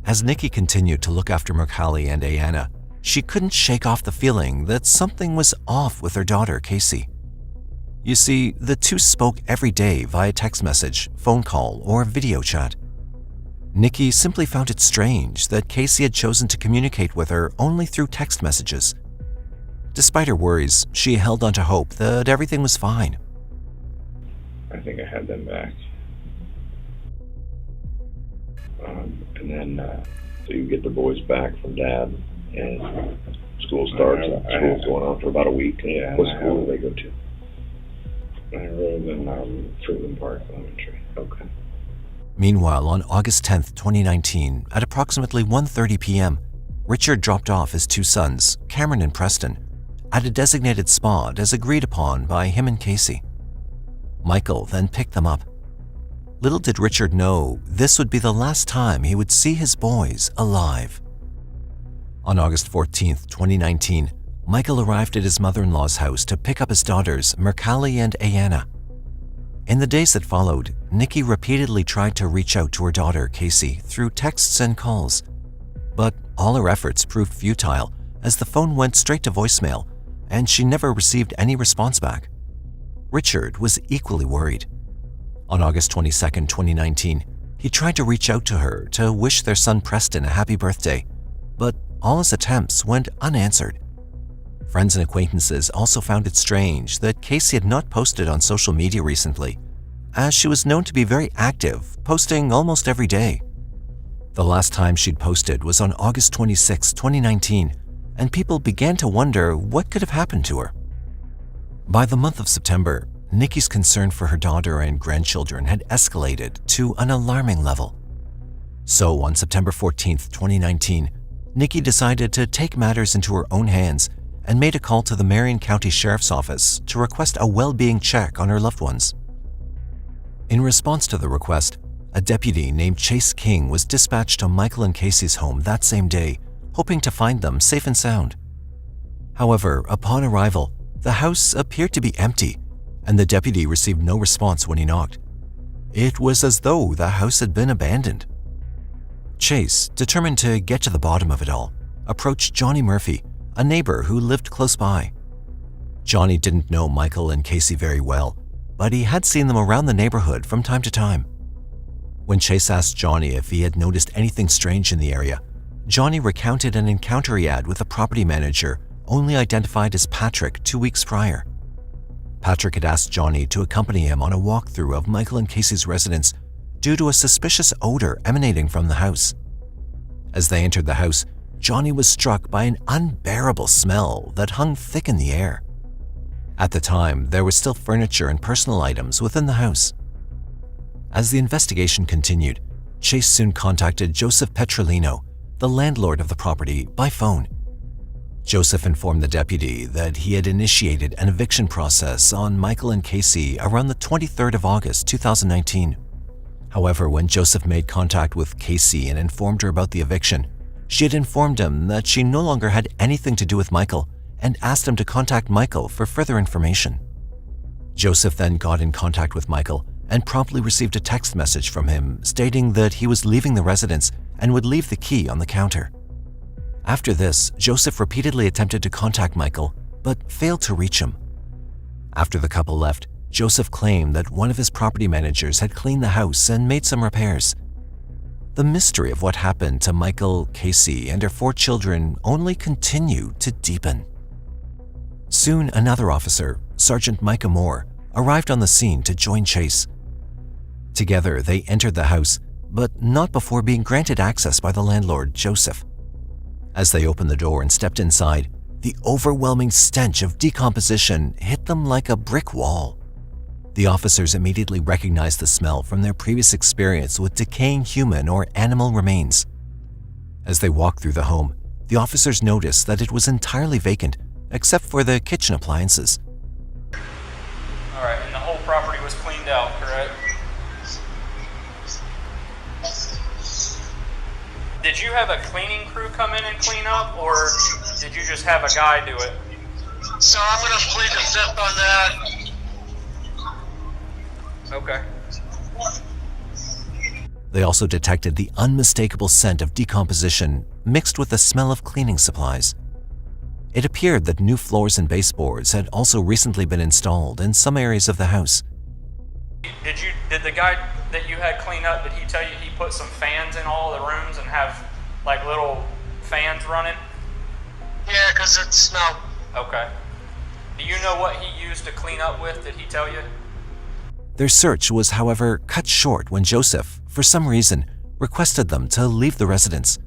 As Nikki continued to look after Mercalli and Ayanna, she couldn't shake off the feeling that something was off with her daughter, Casey. You see, the two spoke every day via text message, phone call, or video chat. Nikki simply found it strange that Casey had chosen to communicate with her only through text messages. Despite her worries, she held on to hope that everything was fine. I think I had them back. And then, So you get the boys back from Dad, and school starts, and school's going on for about a week. Yeah. What school do they go to? I enrolled in Fruitland Park Elementary. Okay. Meanwhile, on August 10th, 2019, at approximately 1:30 p.m., Richard dropped off his two sons, Cameron and Preston, at a designated spot as agreed upon by him and Casey. Michael then picked them up. Little did Richard know this would be the last time he would see his boys alive. On August 14th, 2019, Michael arrived at his mother-in-law's house to pick up his daughters, Mercalli and Ayanna. In the days that followed, Nikki repeatedly tried to reach out to her daughter, Casey, through texts and calls. But all her efforts proved futile as the phone went straight to voicemail and she never received any response back. Richard was equally worried. On August 22nd, 2019, he tried to reach out to her to wish their son Preston a happy birthday, but all his attempts went unanswered. Friends and acquaintances also found it strange that Casey had not posted on social media recently, as she was known to be very active, posting almost every day. The last time she'd posted was on August 26, 2019, and people began to wonder what could have happened to her. By the month of September, Nikki's concern for her daughter and grandchildren had escalated to an alarming level. So on September 14, 2019, Nikki decided to take matters into her own hands and made a call to the Marion County Sheriff's Office to request a well-being check on her loved ones. In response to the request, a deputy named Chase King was dispatched to Michael and Casey's home that same day, hoping to find them safe and sound. However, upon arrival, the house appeared to be empty, and the deputy received no response when he knocked. It was as though the house had been abandoned. Chase, determined to get to the bottom of it all, approached Johnny Murphy, a neighbor who lived close by. Johnny didn't know Michael and Casey very well, but he had seen them around the neighborhood from time to time. When Chase asked Johnny if he had noticed anything strange in the area, Johnny recounted an encounter he had with a property manager only identified as Patrick 2 weeks prior. Patrick had asked Johnny to accompany him on a walkthrough of Michael and Casey's residence due to a suspicious odor emanating from the house. As they entered the house, Johnny was struck by an unbearable smell that hung thick in the air. At the time, there were still furniture and personal items within the house. As the investigation continued, Chase soon contacted Joseph Petrolino, the landlord of the property, by phone. Joseph informed the deputy that he had initiated an eviction process on Michael and Casey around the 23rd of August, 2019. However, when Joseph made contact with Casey and informed her about the eviction, she had informed him that she no longer had anything to do with Michael and asked him to contact Michael for further information. Joseph then got in contact with Michael and promptly received a text message from him stating that he was leaving the residence and would leave the key on the counter. After this, Joseph repeatedly attempted to contact Michael, but failed to reach him. After the couple left, Joseph claimed that one of his property managers had cleaned the house and made some repairs. The mystery of what happened to Michael, Casey, and her 4 children only continued to deepen. Soon, another officer, Sergeant Micah Moore, arrived on the scene to join Chase. Together, they entered the house, but not before being granted access by the landlord, Joseph. As they opened the door and stepped inside, the overwhelming stench of decomposition hit them like a brick wall. The officers immediately recognized the smell from their previous experience with decaying human or animal remains. As they walked through the home, the officers noticed that it was entirely vacant except for the kitchen appliances. All right, and the whole property was cleaned out, correct? Did you have a cleaning crew come in and clean up, or did you just have a guy do it? So I'm going to plead the fifth on that. Okay. They also detected the unmistakable scent of decomposition mixed with the smell of cleaning supplies. It appeared that new floors and baseboards had also recently been installed in some areas of the house. Did the guy that you had clean up, did he tell you he put some fans in all the rooms and have like little fans running? Yeah, because it smelled. Okay. Do you know what he used to clean up with? Did he tell you? Their search was, however, cut short when Joseph, for some reason, requested them to leave the residence.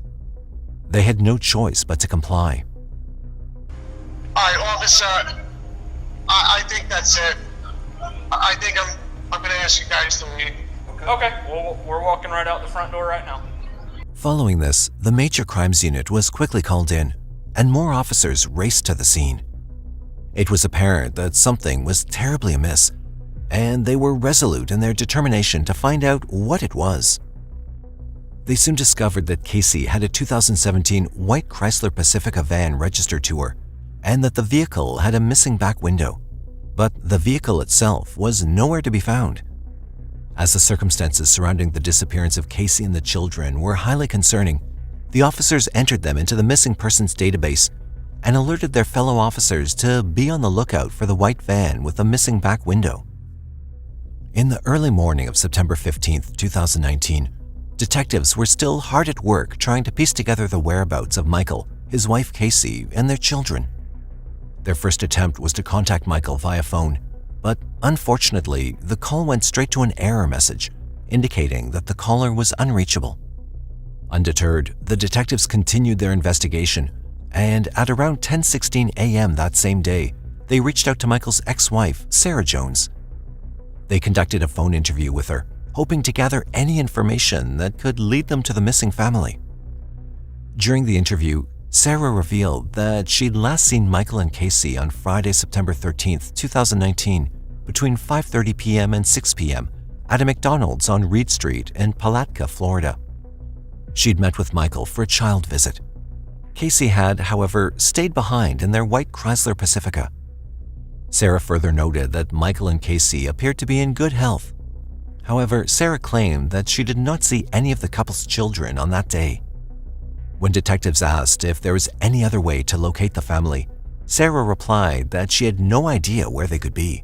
They had no choice but to comply. All right, officer, I think that's it. I think I'm going to ask you guys to leave. Okay, well, we're walking right out the front door right now. Following this, the Major Crimes Unit was quickly called in, and more officers raced to the scene. It was apparent that something was terribly amiss, and they were resolute in their determination to find out what it was. They soon discovered that Casey had a 2017 white Chrysler Pacifica van registered to her, and that the vehicle had a missing back window, but the vehicle itself was nowhere to be found. As the circumstances surrounding the disappearance of Casey and the children were highly concerning, the officers entered them into the missing persons database and alerted their fellow officers to be on the lookout for the white van with the missing back window. In the early morning of September 15, 2019, detectives were still hard at work trying to piece together the whereabouts of Michael, his wife Casey, and their children. Their first attempt was to contact Michael via phone, but unfortunately, the call went straight to an error message, indicating that the caller was unreachable. Undeterred, the detectives continued their investigation, and at around 10:16 a.m. that same day, they reached out to Michael's ex-wife, Sarah Jones. They conducted a phone interview with her, hoping to gather any information that could lead them to the missing family. During the interview, Sarah revealed that she'd last seen Michael and Casey on Friday, September 13, 2019, between 5:30 p.m. and 6 p.m. at a McDonald's on Reed Street in Palatka, Florida. She'd met with Michael for a child visit. Casey had, however, stayed behind in their white Chrysler Pacifica. Sarah further noted that Michael and Casey appeared to be in good health. However, Sarah claimed that she did not see any of the couple's children on that day. When detectives asked if there was any other way to locate the family, Sarah replied that she had no idea where they could be.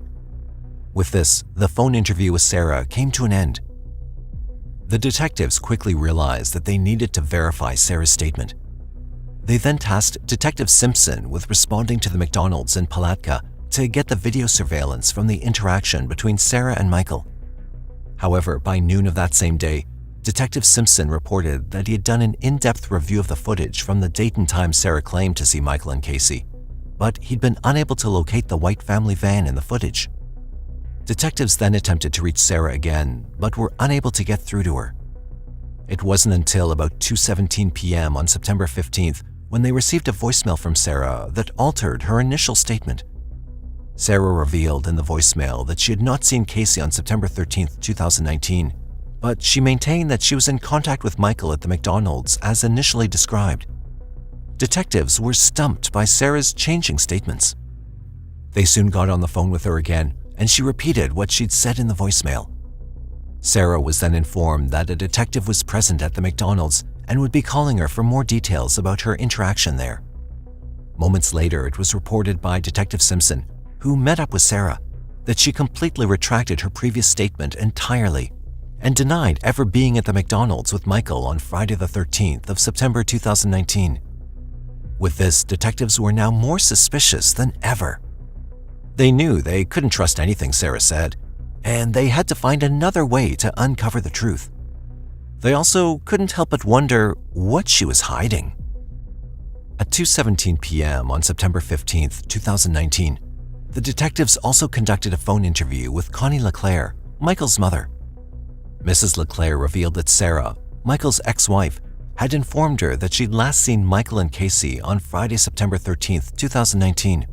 With this, the phone interview with Sarah came to an end. The detectives quickly realized that they needed to verify Sarah's statement. They then tasked Detective Simpson with responding to the McDonald's in Palatka to get the video surveillance from the interaction between Sarah and Michael. However, by noon of that same day, Detective Simpson reported that he had done an in-depth review of the footage from the date and time Sarah claimed to see Michael and Casey, but he'd been unable to locate the white family van in the footage. Detectives then attempted to reach Sarah again, but were unable to get through to her. It wasn't until about 2:17 p.m. on September 15th when they received a voicemail from Sarah that altered her initial statement. Sarah revealed in the voicemail that she had not seen Casey on September 13th, 2019, but she maintained that she was in contact with Michael at the McDonald's as initially described. Detectives were stumped by Sarah's changing statements. They soon got on the phone with her again, and she repeated what she'd said in the voicemail. Sarah was then informed that a detective was present at the McDonald's and would be calling her for more details about her interaction there. Moments later, it was reported by Detective Simpson, who met up with Sarah, that she completely retracted her previous statement entirely and denied ever being at the McDonald's with Michael on Friday the 13th of September 2019. With this, detectives were now more suspicious than ever. They knew they couldn't trust anything Sarah said, and they had to find another way to uncover the truth. They also couldn't help but wonder what she was hiding. At 2:17 p.m. on September 15th, 2019, the detectives also conducted a phone interview with Connie LeClaire, Michael's mother. Mrs. LeClaire revealed that Sarah, Michael's ex-wife, had informed her that she'd last seen Michael and Casey on Friday, September 13th, 2019.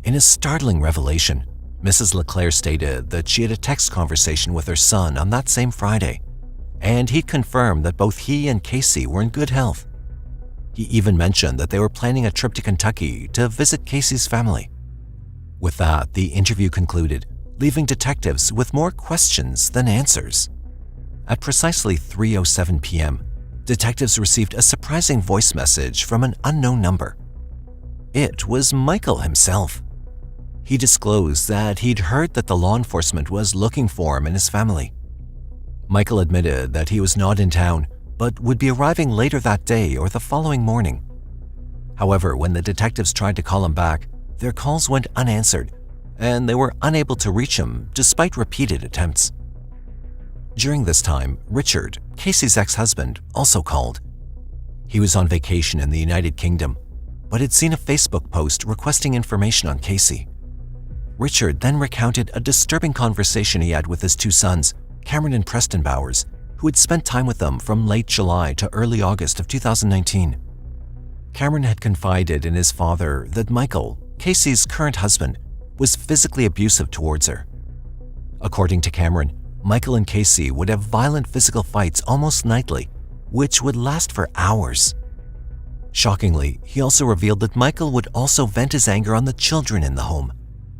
In a startling revelation, Mrs. LeClaire stated that she had a text conversation with her son on that same Friday, and he'd confirmed that both he and Casey were in good health. He even mentioned that they were planning a trip to Kentucky to visit Casey's family. With that, the interview concluded, leaving detectives with more questions than answers. At precisely 3:07 p.m., detectives received a surprising voice message from an unknown number. It was Michael himself. He disclosed that he'd heard that the law enforcement was looking for him and his family. Michael admitted that he was not in town, but would be arriving later that day or the following morning. However, when the detectives tried to call him back, their calls went unanswered, and they were unable to reach him despite repeated attempts. During this time, Richard, Casey's ex-husband, also called. He was on vacation in the United Kingdom, but had seen a Facebook post requesting information on Casey. Richard then recounted a disturbing conversation he had with his two sons, Cameron and Preston Bowers, who had spent time with them from late July to early August of 2019. Cameron had confided in his father that Michael, Casey's current husband, was physically abusive towards her. According to Cameron, Michael and Casey would have violent physical fights almost nightly, which would last for hours. Shockingly, he also revealed that Michael would also vent his anger on the children in the home,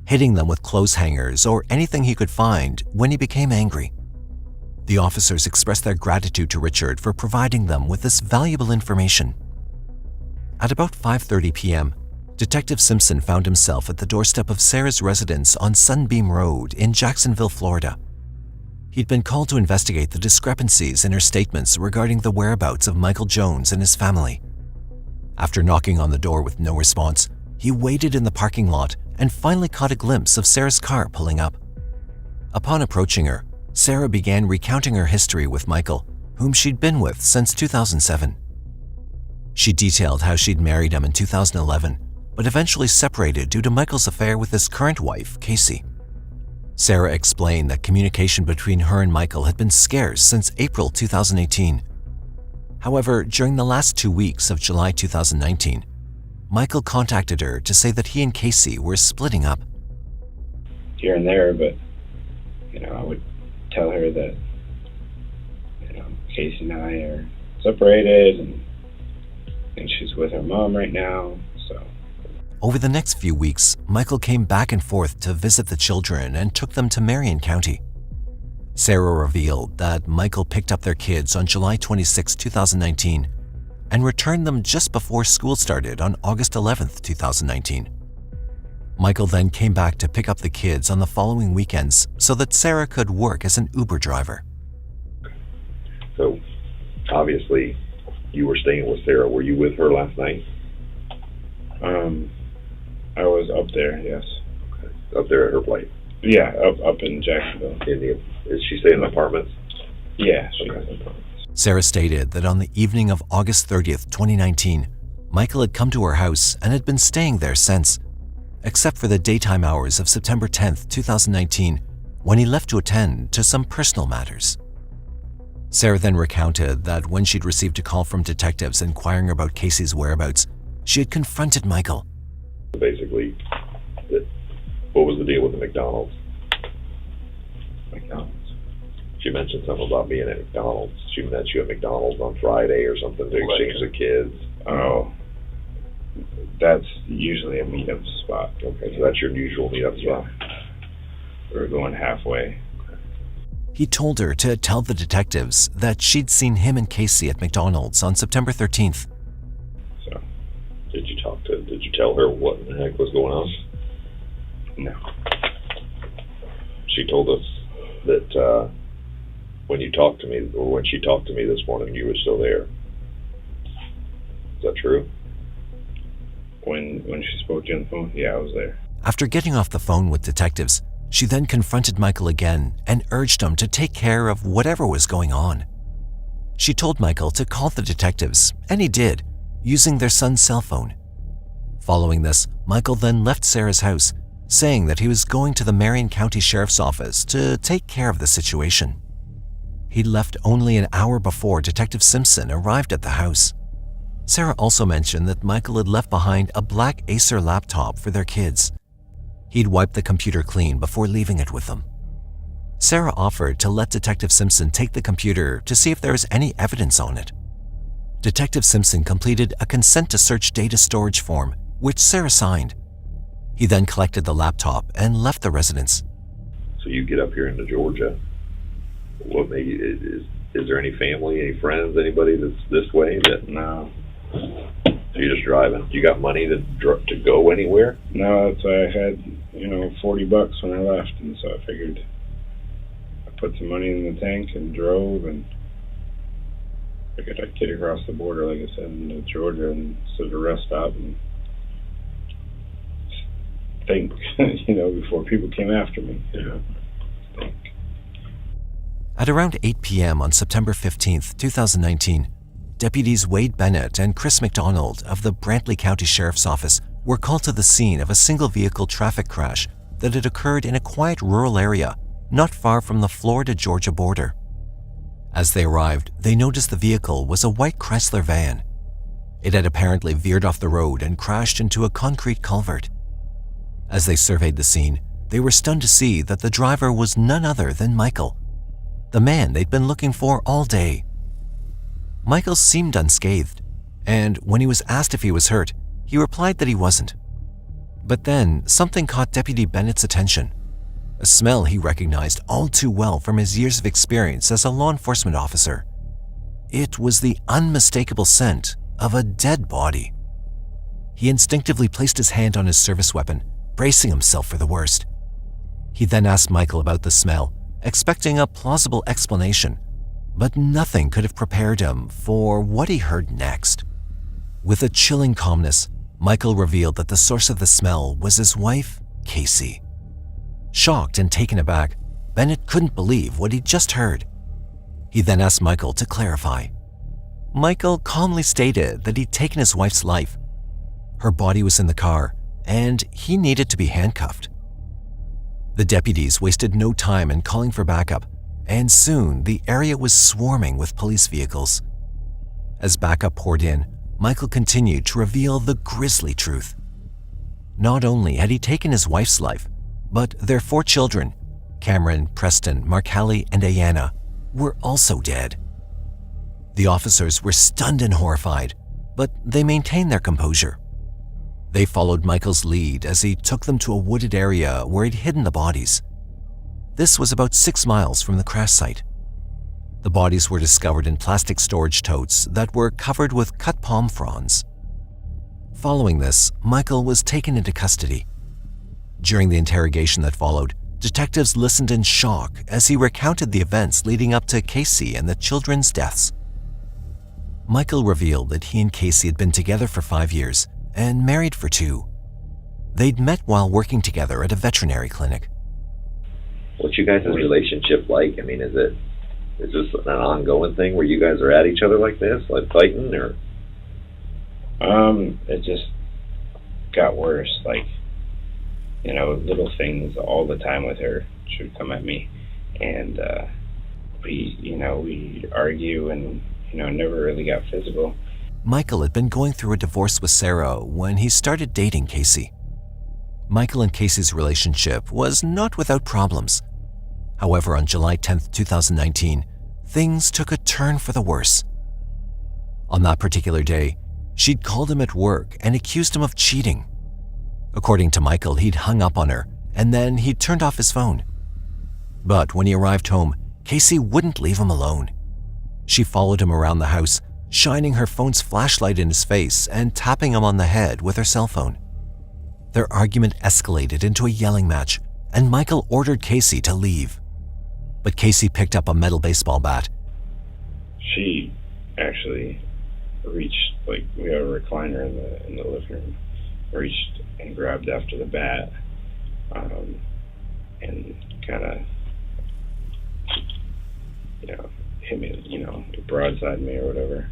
hitting them with clothes hangers or anything he could find when he became angry. The officers expressed their gratitude to Richard for providing them with this valuable information. At about 5:30 p.m., Detective Simpson found himself at the doorstep of Sarah's residence on Sunbeam Road in Jacksonville, Florida. He'd been called to investigate the discrepancies in her statements regarding the whereabouts of Michael Jones and his family. After knocking on the door with no response, he waited in the parking lot and finally caught a glimpse of Sarah's car pulling up. Upon approaching her, Sarah began recounting her history with Michael, whom she'd been with since 2007. She detailed how she'd married him in 2011, but eventually separated due to Michael's affair with his current wife, Casey. Sarah explained that communication between her and Michael had been scarce since April 2018. However, during the last 2 weeks of July 2019, Michael contacted her to say that he and Casey were splitting up. Here and there, but, I would tell her that, Casey and I are separated and she's with her mom right now, so. Over the next few weeks, Michael came back and forth to visit the children and took them to Marion County. Sarah revealed that Michael picked up their kids on July 26, 2019, and returned them just before school started on August 11, 2019. Michael then came back to pick up the kids on the following weekends so that Sarah could work as an Uber driver. So, obviously, you were staying with Sarah. Were you with her last night? I was up there, yes. Okay. Up there at her place? Yeah, up in Jacksonville. Is she staying in apartments? Yeah, she was in apartments. Sarah stated that on the evening of August 30th, 2019, Michael had come to her house and had been staying there since, except for the daytime hours of September 10th, 2019, when he left to attend to some personal matters. Sarah then recounted that when she'd received a call from detectives inquiring about Casey's whereabouts, she had confronted Michael. Basically, what was the deal with the McDonald's? McDonald's. She mentioned something about being at McDonald's. She met you at McDonald's on Friday or something to exchange the kids. Oh, that's usually a meetup spot. Okay, so that's your usual meetup spot. We were going halfway. He told her to tell the detectives that she'd seen him and Casey at McDonald's on September 13th. So, did you tell her what the heck was going on? No. She told us that when you talked to me, or when she talked to me this morning, you were still there. Is that true? When she spoke to you on the phone, yeah, I was there. After getting off the phone with detectives, she then confronted Michael again and urged him to take care of whatever was going on. She told Michael to call the detectives, and he did, using their son's cell phone. Following this, Michael then left Sarah's house, saying that he was going to the Marion County Sheriff's Office to take care of the situation. he'd left only an hour before Detective Simpson arrived at the house. Sarah also mentioned that Michael had left behind a black Acer laptop for their kids. He'd wiped the computer clean before leaving it with them. Sarah offered to let Detective Simpson take the computer to see if there was any evidence on it. Detective Simpson completed a consent to search data storage form, which Sarah signed. He then collected the laptop and left the residence. So you get up here into Georgia. What made you, is there any family, any friends, anybody that's this way? No. So you're just driving. You got money to go anywhere? No, that's why I had, $40 when I left, and so I figured I put some money in the tank and drove, and figured I'd get across the border, like I said, into Georgia, and sit at a rest stop and think, before people came after me. Think. At around 8 p.m. on September 15th, 2019, Deputies Wade Bennett and Chris McDonald of the Brantley County Sheriff's Office were called to the scene of a single-vehicle traffic crash that had occurred in a quiet rural area not far from the Florida-Georgia border. As they arrived, they noticed the vehicle was a white Chrysler van. It had apparently veered off the road and crashed into a concrete culvert. As they surveyed the scene, they were stunned to see that the driver was none other than Michael, the man they'd been looking for all day. Michael seemed unscathed, and when he was asked if he was hurt, he replied that he wasn't. But then something caught Deputy Bennett's attention, a smell he recognized all too well from his years of experience as a law enforcement officer. It was the unmistakable scent of a dead body. He instinctively placed his hand on his service weapon, bracing himself for the worst. He then asked Michael about the smell, expecting a plausible explanation, but nothing could have prepared him for what he heard next. With a chilling calmness, Michael revealed that the source of the smell was his wife, Casey. Shocked and taken aback, Bennett couldn't believe what he'd just heard. He then asked Michael to clarify. Michael calmly stated that he'd taken his wife's life. Her body was in the car, and he needed to be handcuffed. The deputies wasted no time in calling for backup, and soon the area was swarming with police vehicles. As backup poured in, Michael continued to reveal the grisly truth. Not only had he taken his wife's life, but their 4 children, Cameron, Preston, Markelly, and Ayanna, were also dead. The officers were stunned and horrified, but they maintained their composure. They followed Michael's lead as he took them to a wooded area where he'd hidden the bodies. This was about 6 miles from the crash site. The bodies were discovered in plastic storage totes that were covered with cut palm fronds. Following this, Michael was taken into custody. During the interrogation that followed, detectives listened in shock as he recounted the events leading up to Casey and the children's deaths. Michael revealed that he and Casey had been together for 5 years and married for 2. They'd met while working together at a veterinary clinic. What's you guys' relationship like? I mean, is this an ongoing thing where you guys are at each other like this, like fighting, or? It just got worse. Like, little things all the time with her. She would come at me, and we'd argue, and never really got physical. Michael had been going through a divorce with Sarah when he started dating Casey. Michael and Casey's relationship was not without problems. However, on July 10, 2019, things took a turn for the worse. On that particular day, she'd called him at work and accused him of cheating. According to Michael, he'd hung up on her, and then he'd turned off his phone. But when he arrived home, Casey wouldn't leave him alone. She followed him around the house, shining her phone's flashlight in his face and tapping him on the head with her cell phone. Their argument escalated into a yelling match, and Michael ordered Casey to leave. But Casey picked up a metal baseball bat. She actually reached, we had a recliner in the living room, reached and grabbed after the bat, and kind of, hit me, broadside me or whatever.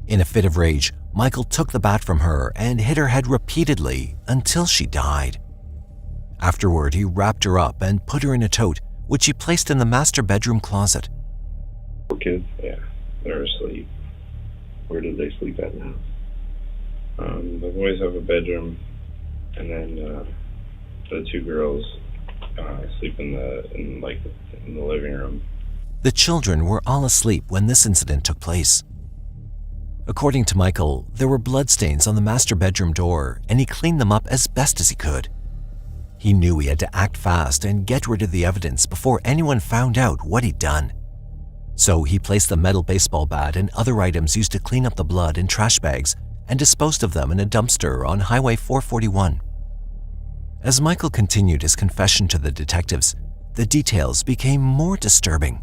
In a fit of rage, Michael took the bat from her and hit her head repeatedly until she died. Afterward, he wrapped her up and put her in a tote, which he placed in the master bedroom closet, kids? Yeah, they're asleep. Where did they sleep at now? The boys have a bedroom, and then the two girls sleep in the living room. The children were all asleep when this incident took place. According to Michael, there were bloodstains on the master bedroom door, and he cleaned them up as best as he could. He knew he had to act fast and get rid of the evidence before anyone found out what he'd done. So he placed the metal baseball bat and other items used to clean up the blood in trash bags and disposed of them in a dumpster on Highway 441. As Michael continued his confession to the detectives, the details became more disturbing.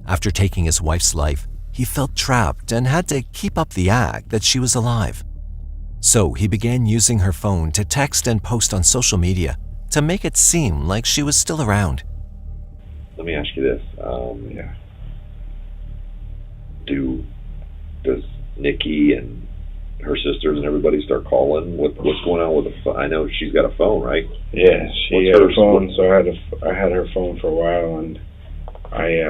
After taking his wife's life, he felt trapped and had to keep up the act that she was alive. So he began using her phone to text and post on social media to make it seem like she was still around. Let me ask you this. Does Nikki and her sisters and everybody start calling? What's going on with the phone? I know she's got a phone, right? Yeah, she had a phone, so I had her phone for a while, and I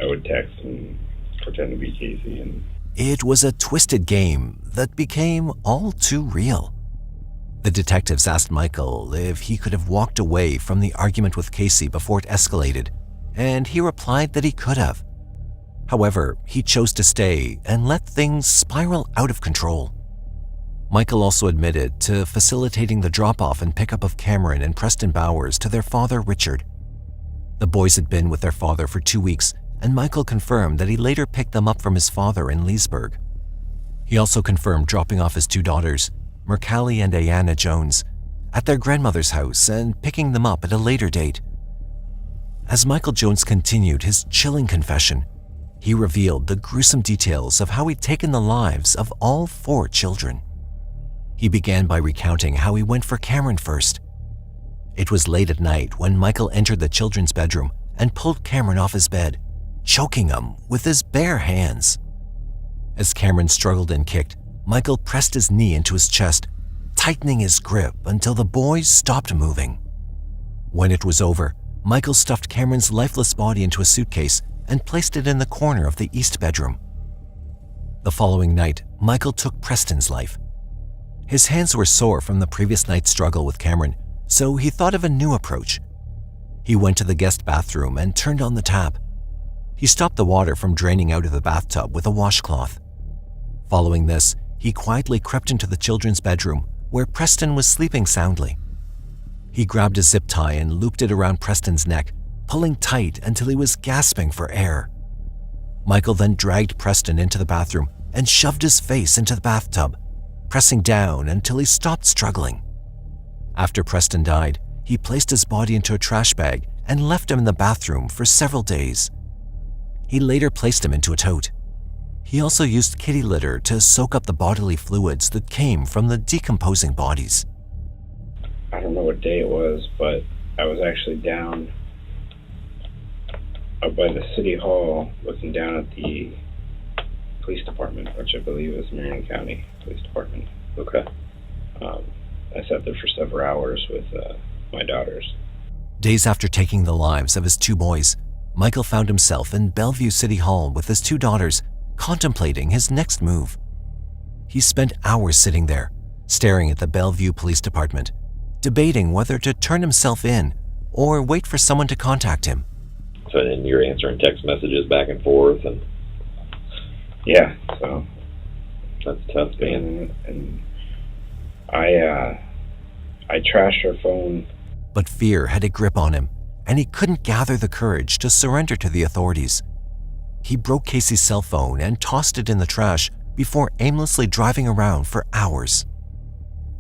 would text and pretend to be Casey. And it was a twisted game that became all too real. The detectives asked Michael if he could have walked away from the argument with Casey before it escalated, and he replied that he could have. However, he chose to stay and let things spiral out of control. Michael also admitted to facilitating the drop-off and pickup of Cameron and Preston Bowers to their father, Richard. The boys had been with their father for 2 weeks, and Michael confirmed that he later picked them up from his father in Leesburg. He also confirmed dropping off his two daughters, Mercalli and Ayanna Jones, at their grandmother's house and picking them up at a later date. As Michael Jones continued his chilling confession, he revealed the gruesome details of how he'd taken the lives of all 4 children. He began by recounting how he went for Cameron first. It was late at night when Michael entered the children's bedroom and pulled Cameron off his bed, choking him with his bare hands. As Cameron struggled and kicked, Michael pressed his knee into his chest, tightening his grip until the boys stopped moving. When it was over, Michael stuffed Cameron's lifeless body into a suitcase and placed it in the corner of the east bedroom. The following night, Michael took Preston's life. His hands were sore from the previous night's struggle with Cameron, so he thought of a new approach. He went to the guest bathroom and turned on the tap. He stopped the water from draining out of the bathtub with a washcloth. Following this, he quietly crept into the children's bedroom where Preston was sleeping soundly. He grabbed a zip tie and looped it around Preston's neck, pulling tight until he was gasping for air. Michael then dragged Preston into the bathroom and shoved his face into the bathtub, pressing down until he stopped struggling. After Preston died, he placed his body into a trash bag and left him in the bathroom for several days. He later placed him into a tote. He also used kitty litter to soak up the bodily fluids that came from the decomposing bodies. I don't know what day it was, but I was actually down up by the city hall looking down at the police department, which I believe is Marion County Police Department. Okay. I sat there for several hours with my daughters. Days after taking the lives of his 2 boys, Michael found himself in Bellevue City Hall with his 2 daughters, contemplating his next move. He spent hours sitting there, staring at the Bellevue Police Department, debating whether to turn himself in or wait for someone to contact him. So then you're answering text messages back and forth, and yeah, so that's tough, man. And I trashed her phone. But fear had a grip on him, and he couldn't gather the courage to surrender to the authorities. He broke Casey's cell phone and tossed it in the trash before aimlessly driving around for hours.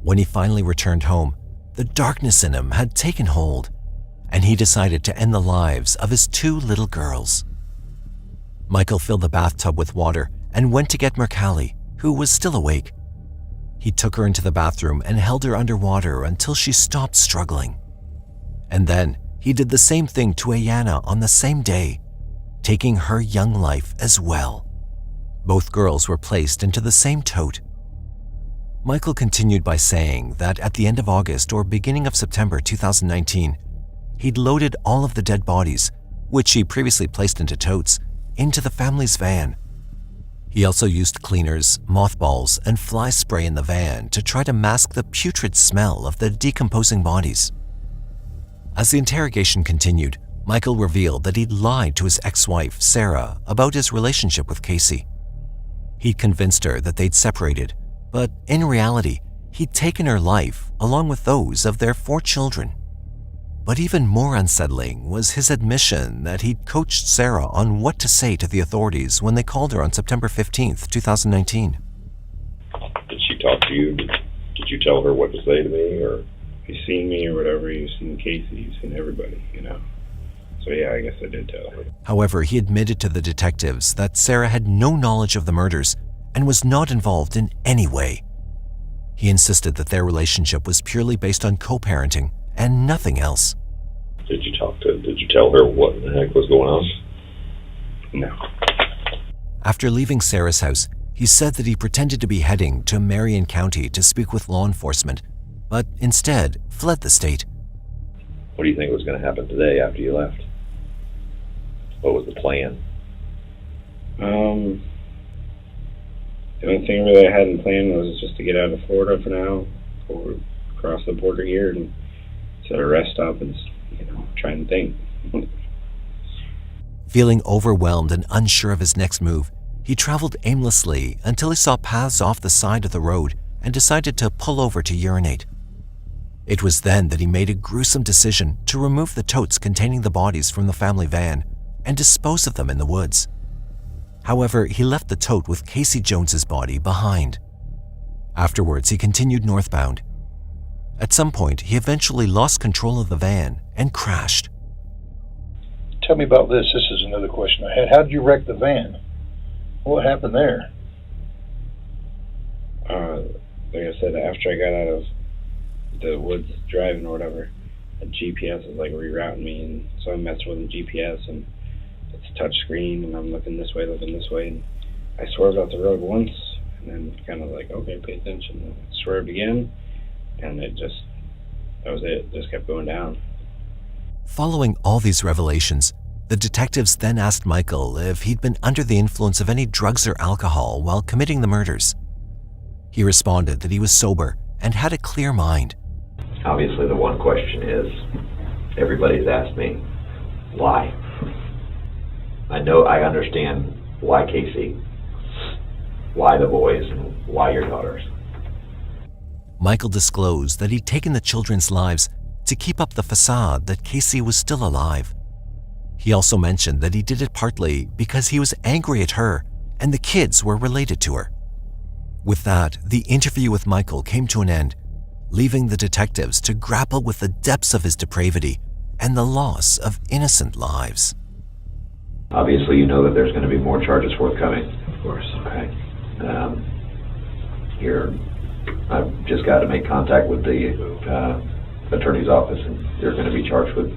When he finally returned home, the darkness in him had taken hold, and he decided to end the lives of his 2 little girls. Michael filled the bathtub with water and went to get Mercalli, who was still awake. He took her into the bathroom and held her underwater until she stopped struggling. And then he did the same thing to Ayanna on the same day, taking her young life as well. Both girls were placed into the same tote. Michael continued by saying that at the end of August or beginning of September 2019, he'd loaded all of the dead bodies, which he previously placed into totes, into the family's van. He also used cleaners, mothballs, and fly spray in the van to try to mask the putrid smell of the decomposing bodies. As the interrogation continued, Michael revealed that he'd lied to his ex-wife, Sarah, about his relationship with Casey. He'd convinced her that they'd separated, but in reality, he'd taken her life along with those of their 4 children. But even more unsettling was his admission that he'd coached Sarah on what to say to the authorities when they called her on September 15th, 2019. Did she talk to you? Did you tell her what to say to me? Or you've seen me or whatever, you've seen Casey, you've seen everybody, you know? So yeah, I guess I did tell her. However, he admitted to the detectives that Sarah had no knowledge of the murders and was not involved in any way. He insisted that their relationship was purely based on co-parenting and nothing else. Did you tell her what the heck was going on? No. After leaving Sarah's house, he said that he pretended to be heading to Marion County to speak with law enforcement, but instead fled the state. What do you think was going to happen today after you left? What was the plan? The only thing really I had in plan was just to get out of Florida for now, or cross the border here and set a rest stop and, try and think. Feeling overwhelmed and unsure of his next move, he traveled aimlessly until he saw paths off the side of the road and decided to pull over to urinate. It was then that he made a gruesome decision to remove the totes containing the bodies from the family van and dispose of them in the woods. However, he left the tote with Casey Jones's body behind. Afterwards, he continued northbound. At some point, he eventually lost control of the van and crashed. Tell me about this. This is another question I had. How did you wreck the van? What happened there? Like I said, after I got out of the woods driving or whatever, the GPS was like rerouting me, and so I messed with the GPS, and it's a touch screen, and I'm looking this way, and I swerved off the road once, and then kind of like, okay, pay attention, and I swerved again, and that was it, just kept going down. Following all these revelations, the detectives then asked Michael if he'd been under the influence of any drugs or alcohol while committing the murders. He responded that he was sober and had a clear mind. Obviously, the one question is, everybody's asked me, why? I understand why Casey, why the boys, and why your daughters. Michael disclosed that he'd taken the children's lives to keep up the facade that Casey was still alive. He also mentioned that he did it partly because he was angry at her and the kids were related to her. With that, the interview with Michael came to an end, leaving the detectives to grapple with the depths of his depravity and the loss of innocent lives. Obviously, you know that there's going to be more charges forthcoming. Of course. Okay. I've just got to make contact with the attorney's office, and you're going to be charged with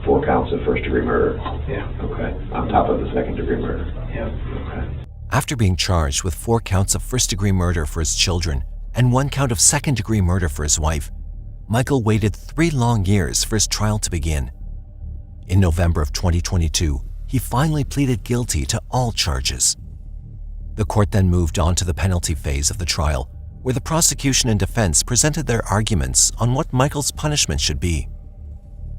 4 counts of first-degree murder. Yeah. Okay. On top of the second-degree murder. Yeah. Okay. After being charged with 4 counts of first-degree murder for his children and 1 count of second-degree murder for his wife, Michael waited 3 long years for his trial to begin. In November of 2022, he finally pleaded guilty to all charges. The court then moved on to the penalty phase of the trial, where the prosecution and defense presented their arguments on what Michael's punishment should be.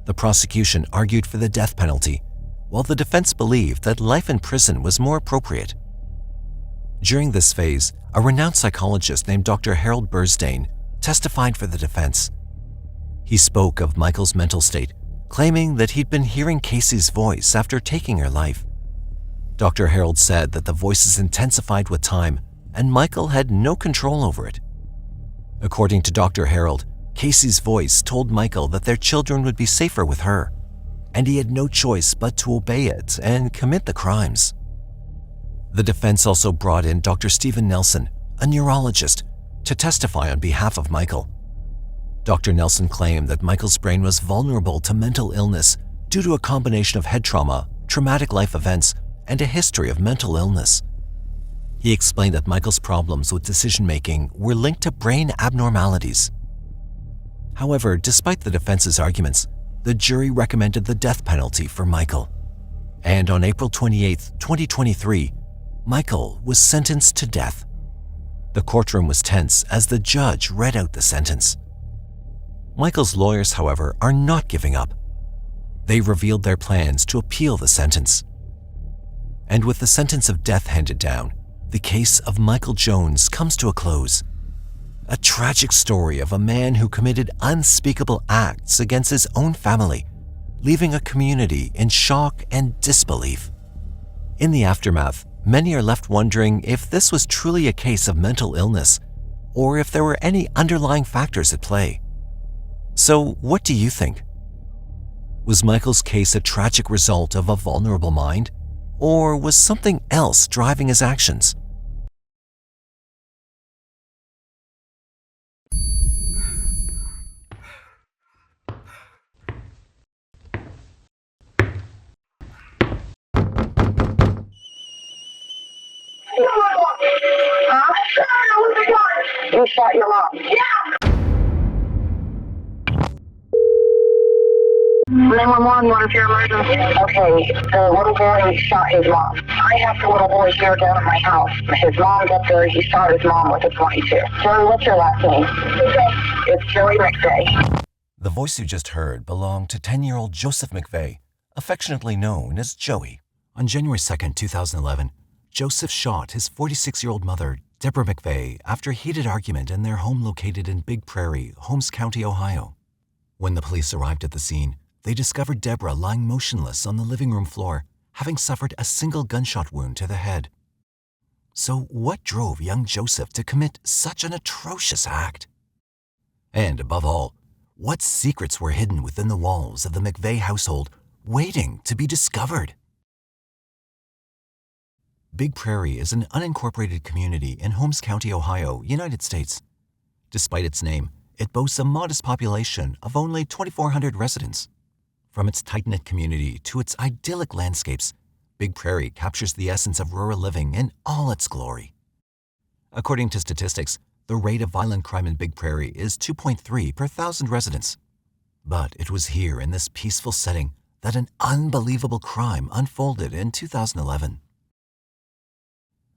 The prosecution argued for the death penalty, while the defense believed that life in prison was more appropriate. During this phase, a renowned psychologist named Dr. Harold Bursdane testified for the defense. He spoke of Michael's mental state, claiming that he'd been hearing Casey's voice after taking her life. Dr. Harold said that the voices intensified with time, and Michael had no control over it. According to Dr. Harold, Casey's voice told Michael that their children would be safer with her, and he had no choice but to obey it and commit the crimes. The defense also brought in Dr. Stephen Nelson, a neurologist, to testify on behalf of Michael. Dr. Nelson claimed that Michael's brain was vulnerable to mental illness due to a combination of head trauma, traumatic life events, and a history of mental illness. He explained that Michael's problems with decision-making were linked to brain abnormalities. However, despite the defense's arguments, the jury recommended the death penalty for Michael. And on April 28, 2023, Michael was sentenced to death. The courtroom was tense as the judge read out the sentence. Michael's lawyers, however, are not giving up. They revealed their plans to appeal the sentence. And with the sentence of death handed down, the case of Michael Jones comes to a close. A tragic story of a man who committed unspeakable acts against his own family, leaving a community in shock and disbelief. In the aftermath, many are left wondering if this was truly a case of mental illness, or if there were any underlying factors at play. So, what do you think? Was Michael's case a tragic result of a vulnerable mind, or was something else driving his actions? You shot your mom. Yeah. 911, what is your emergency? Okay, the little boy shot his mom. I have the little boy here down at my house. His mom's up there. He shot his mom with a .22. Joey, what's your last name? It's Joey McVay. The voice you just heard belonged to 10-year-old Joseph McVay, affectionately known as Joey. On January 2, 2011, Joseph shot his 46-year-old mother, Deborah McVay, after a heated argument in their home located in Big Prairie, Holmes County, Ohio. When the police arrived at the scene, they discovered Deborah lying motionless on the living room floor, having suffered a single gunshot wound to the head. So what drove young Joseph to commit such an atrocious act? And above all, what secrets were hidden within the walls of the McVay household, waiting to be discovered? Big Prairie is an unincorporated community in Holmes County, Ohio, United States. Despite its name, it boasts a modest population of only 2,400 residents. From its tight-knit community to its idyllic landscapes, Big Prairie captures the essence of rural living in all its glory. According to statistics, the rate of violent crime in Big Prairie is 2.3 per 1,000 residents. But it was here in this peaceful setting that an unbelievable crime unfolded in 2011.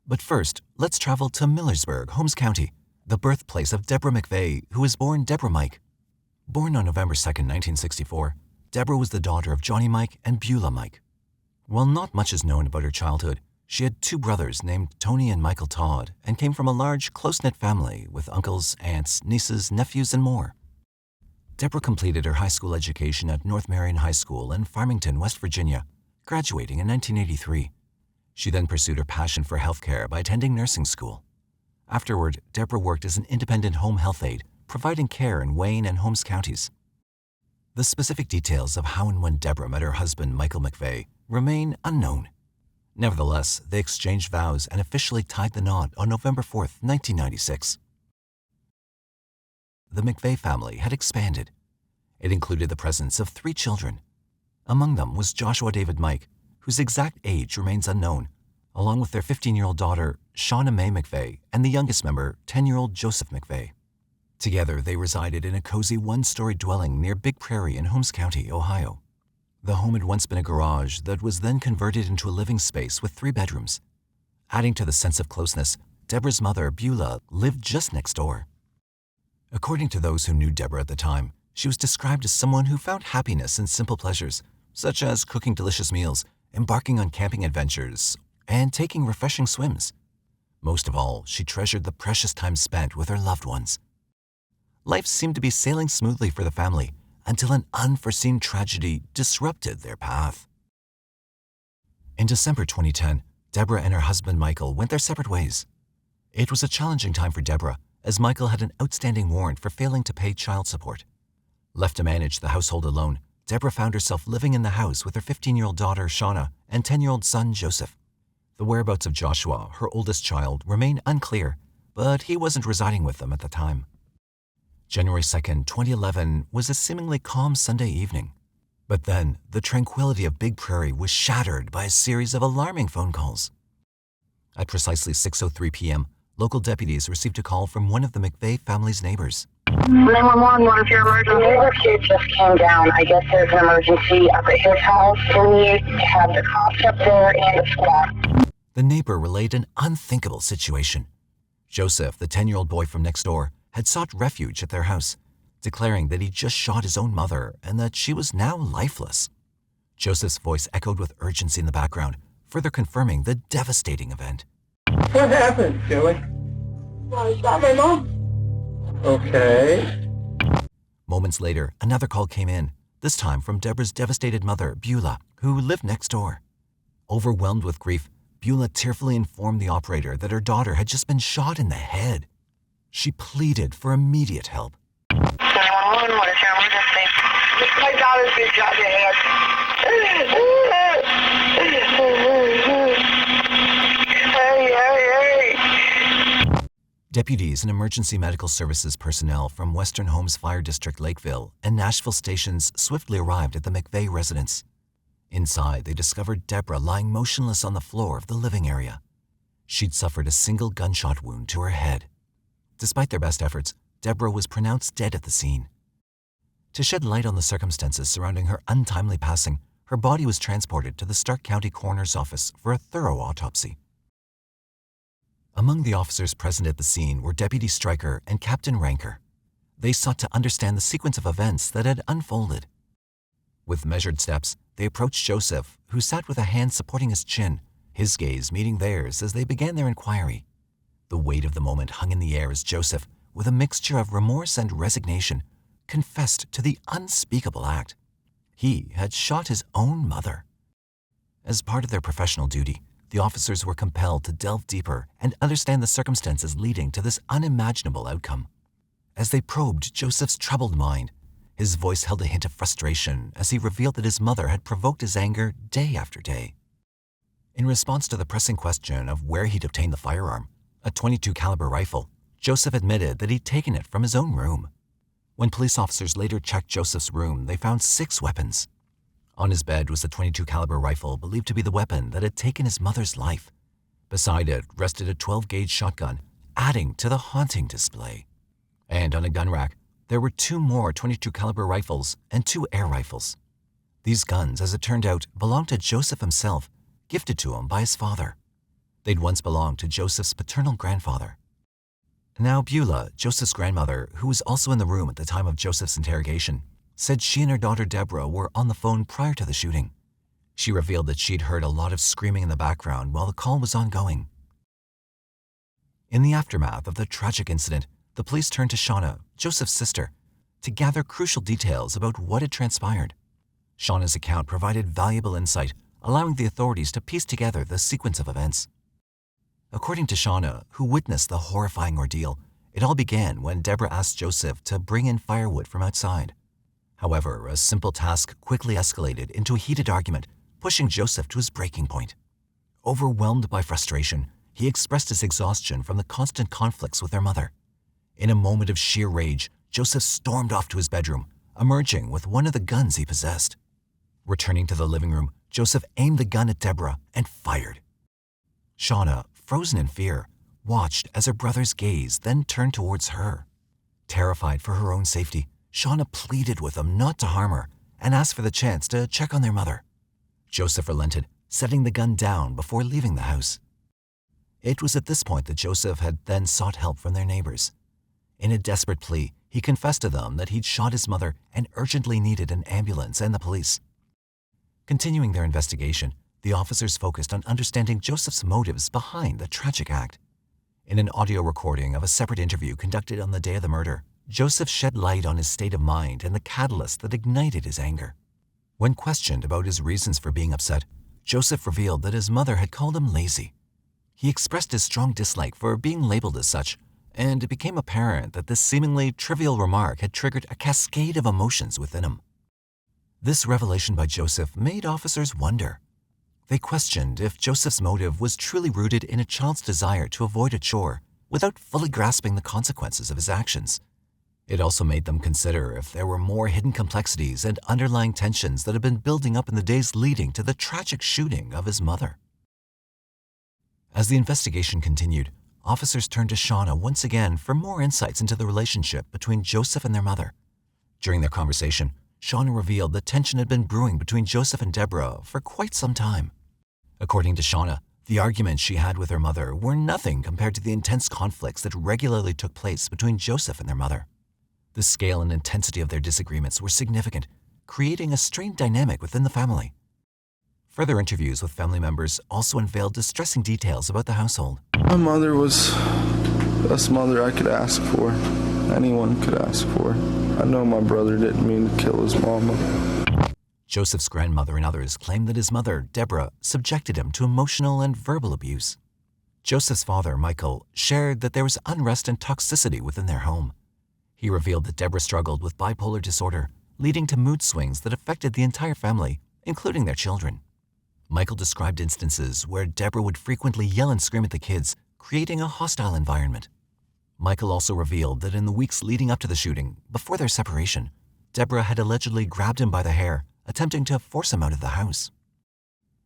But first, let's travel to Millersburg, Holmes County, the birthplace of Deborah McVay, who was born Deborah Mike. Born on November 2, 1964, Deborah was the daughter of Johnny Mike and Beulah Mike. While not much is known about her childhood, she had two brothers named Tony and Michael Todd and came from a large, close-knit family with uncles, aunts, nieces, nephews, and more. Deborah completed her high school education at North Marion High School in Farmington, West Virginia, graduating in 1983. She then pursued her passion for healthcare by attending nursing school. Afterward, Deborah worked as an independent home health aide, providing care in Wayne and Holmes counties. The specific details of how and when Deborah met her husband, Michael McVay, remain unknown. Nevertheless, they exchanged vows and officially tied the knot on November 4, 1996. The McVay family had expanded. It included the presence of 3 children. Among them was Joshua David Mike, whose exact age remains unknown, along with their 15-year-old daughter, Shauna Mae McVay, and the youngest member, 10-year-old Joseph McVay. Together, they resided in a cozy one-story dwelling near Big Prairie in Holmes County, Ohio. The home had once been a garage that was then converted into a living space with 3 bedrooms. Adding to the sense of closeness, Deborah's mother, Beulah, lived just next door. According to those who knew Deborah at the time, she was described as someone who found happiness in simple pleasures, such as cooking delicious meals, embarking on camping adventures, and taking refreshing swims. Most of all, she treasured the precious time spent with her loved ones. Life seemed to be sailing smoothly for the family until an unforeseen tragedy disrupted their path. In December 2010, Deborah and her husband Michael went their separate ways. It was a challenging time for Deborah, as Michael had an outstanding warrant for failing to pay child support. Left to manage the household alone, Deborah found herself living in the house with her 15-year-old daughter, Shauna, and 10-year-old son, Joseph. The whereabouts of Joshua, her oldest child, remained unclear, but he wasn't residing with them at the time. January 2, 2011 was a seemingly calm Sunday evening. But then, the tranquility of Big Prairie was shattered by a series of alarming phone calls. At precisely 6:03 p.m., local deputies received a call from one of the McVay family's neighbors. 911, what is your emergency? The neighbor kid just came down. I guess there's an emergency up at his house. We have the cops up there and the squad. The neighbor relayed an unthinkable situation. Joseph, the 10-year-old boy from next door, had sought refuge at their house, declaring that he just shot his own mother and that she was now lifeless. Joseph's voice echoed with urgency in the background, further confirming the devastating event. What happened, Joey? I shot my mom. Okay. Moments later, another call came in, this time from Deborah's devastated mother, Beulah, who lived next door. Overwhelmed with grief, Beulah tearfully informed the operator that her daughter had just been shot in the head. She pleaded for immediate help. 911, what is your emergency? My daughter's been shot in the head. Deputies and emergency medical services personnel from Western Homes Fire District Lakeville and Nashville stations swiftly arrived at the McVay residence. Inside, they discovered Deborah lying motionless on the floor of the living area. She'd suffered a single gunshot wound to her head. Despite their best efforts, Deborah was pronounced dead at the scene. To shed light on the circumstances surrounding her untimely passing, her body was transported to the Stark County Coroner's Office for a thorough autopsy. Among the officers present at the scene were Deputy Stryker and Captain Ranker. They sought to understand the sequence of events that had unfolded. With measured steps, they approached Joseph, who sat with a hand supporting his chin, his gaze meeting theirs as they began their inquiry. The weight of the moment hung in the air as Joseph, with a mixture of remorse and resignation, confessed to the unspeakable act. He had shot his own mother. As part of their professional duty, the officers were compelled to delve deeper and understand the circumstances leading to this unimaginable outcome. As they probed Joseph's troubled mind, his voice held a hint of frustration as he revealed that his mother had provoked his anger day after day. In response to the pressing question of where he'd obtained the firearm, a .22 caliber rifle, Joseph admitted that he'd taken it from his own room. When police officers later checked Joseph's room, they found 6 weapons. On his bed was the .22 caliber rifle believed to be the weapon that had taken his mother's life. Beside it rested a 12-gauge shotgun, adding to the haunting display. And on a gun rack, there were 2 more .22 caliber rifles and 2 air rifles. These guns, as it turned out, belonged to Joseph himself, gifted to him by his father. They'd once belonged to Joseph's paternal grandfather. Now Beulah, Joseph's grandmother, who was also in the room at the time of Joseph's interrogation, said she and her daughter Deborah were on the phone prior to the shooting. She revealed that she'd heard a lot of screaming in the background while the call was ongoing. In the aftermath of the tragic incident, the police turned to Shauna, Joseph's sister, to gather crucial details about what had transpired. Shauna's account provided valuable insight, allowing the authorities to piece together the sequence of events. According to Shauna, who witnessed the horrifying ordeal, it all began when Deborah asked Joseph to bring in firewood from outside. However, a simple task quickly escalated into a heated argument, pushing Joseph to his breaking point. Overwhelmed by frustration, he expressed his exhaustion from the constant conflicts with their mother. In a moment of sheer rage, Joseph stormed off to his bedroom, emerging with one of the guns he possessed. Returning to the living room, Joseph aimed the gun at Deborah and fired. Shauna, frozen in fear, watched as her brother's gaze then turned towards her. Terrified for her own safety, Shauna pleaded with him not to harm her and asked for the chance to check on their mother. Joseph relented, setting the gun down before leaving the house. It was at this point that Joseph had then sought help from their neighbors. In a desperate plea, he confessed to them that he'd shot his mother and urgently needed an ambulance and the police. Continuing their investigation, the officers focused on understanding Joseph's motives behind the tragic act. In an audio recording of a separate interview conducted on the day of the murder, Joseph shed light on his state of mind and the catalyst that ignited his anger. When questioned about his reasons for being upset, Joseph revealed that his mother had called him lazy. He expressed his strong dislike for being labeled as such, and it became apparent that this seemingly trivial remark had triggered a cascade of emotions within him. This revelation by Joseph made officers wonder. They questioned if Joseph's motive was truly rooted in a child's desire to avoid a chore without fully grasping the consequences of his actions. It also made them consider if there were more hidden complexities and underlying tensions that had been building up in the days leading to the tragic shooting of his mother. As the investigation continued, officers turned to Shauna once again for more insights into the relationship between Joseph and their mother. During their conversation, Shauna revealed that tension had been brewing between Joseph and Deborah for quite some time. According to Shauna, the arguments she had with her mother were nothing compared to the intense conflicts that regularly took place between Joseph and their mother. The scale and intensity of their disagreements were significant, creating a strained dynamic within the family. Further interviews with family members also unveiled distressing details about the household. My mother was the best mother I could ask for. Anyone could ask for. I know my brother didn't mean to kill his mama. Joseph's grandmother and others claimed that his mother, Deborah, subjected him to emotional and verbal abuse. Joseph's father, Michael, shared that there was unrest and toxicity within their home. He revealed that Deborah struggled with bipolar disorder, leading to mood swings that affected the entire family, including their children. Michael described instances where Deborah would frequently yell and scream at the kids, creating a hostile environment. Michael also revealed that in the weeks leading up to the shooting, before their separation, Deborah had allegedly grabbed him by the hair, attempting to force him out of the house.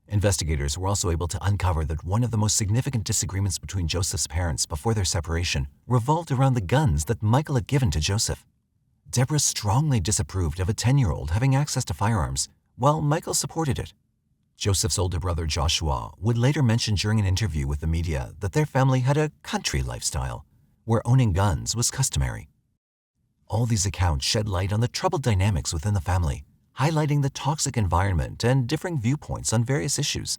Investigators were also able to uncover that one of the most significant disagreements between Joseph's parents before their separation revolved around the guns that Michael had given to Joseph. Deborah strongly disapproved of a 10-year-old having access to firearms, while Michael supported it. Joseph's older brother Joshua would later mention during an interview with the media that their family had a country lifestyle, where owning guns was customary. All these accounts shed light on the troubled dynamics within the family, highlighting the toxic environment and differing viewpoints on various issues.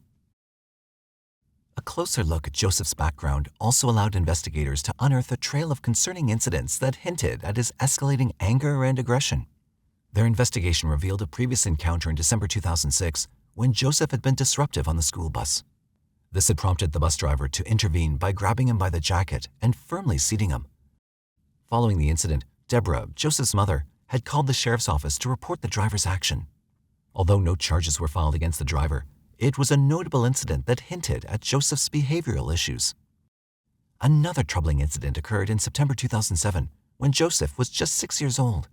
A closer look at Joseph's background also allowed investigators to unearth a trail of concerning incidents that hinted at his escalating anger and aggression. Their investigation revealed a previous encounter in December 2006 when Joseph had been disruptive on the school bus. This had prompted the bus driver to intervene by grabbing him by the jacket and firmly seating him. Following the incident, Deborah, Joseph's mother, had called the sheriff's office to report the driver's action. Although no charges were filed against the driver, it was a notable incident that hinted at Joseph's behavioral issues. Another troubling incident occurred in September 2007 when Joseph was just 6 years old.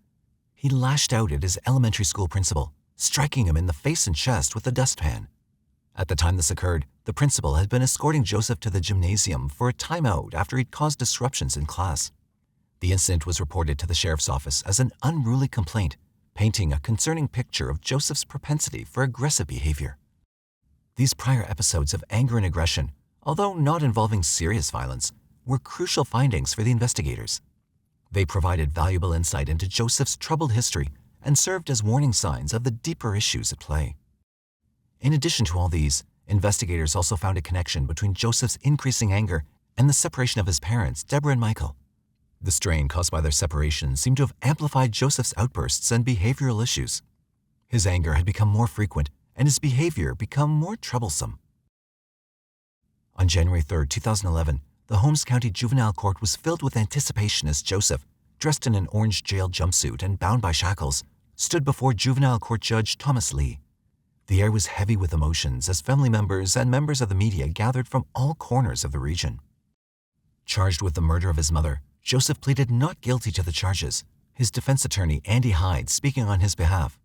He lashed out at his elementary school principal, striking him in the face and chest with a dustpan. At the time this occurred, the principal had been escorting Joseph to the gymnasium for a timeout after he'd caused disruptions in class. The incident was reported to the sheriff's office as an unruly complaint, painting a concerning picture of Joseph's propensity for aggressive behavior. These prior episodes of anger and aggression, although not involving serious violence, were crucial findings for the investigators. They provided valuable insight into Joseph's troubled history and served as warning signs of the deeper issues at play. In addition to all these, investigators also found a connection between Joseph's increasing anger and the separation of his parents, Deborah and Michael. The strain caused by their separation seemed to have amplified Joseph's outbursts and behavioral issues. His anger had become more frequent and his behavior become more troublesome. On January 3, 2011, the Holmes County Juvenile Court was filled with anticipation as Joseph, dressed in an orange jail jumpsuit and bound by shackles, stood before Juvenile Court Judge Thomas Lee. The air was heavy with emotions as family members and members of the media gathered from all corners of the region. Charged with the murder of his mother, Joseph pleaded not guilty to the charges, his defense attorney Andy Hyde speaking on his behalf.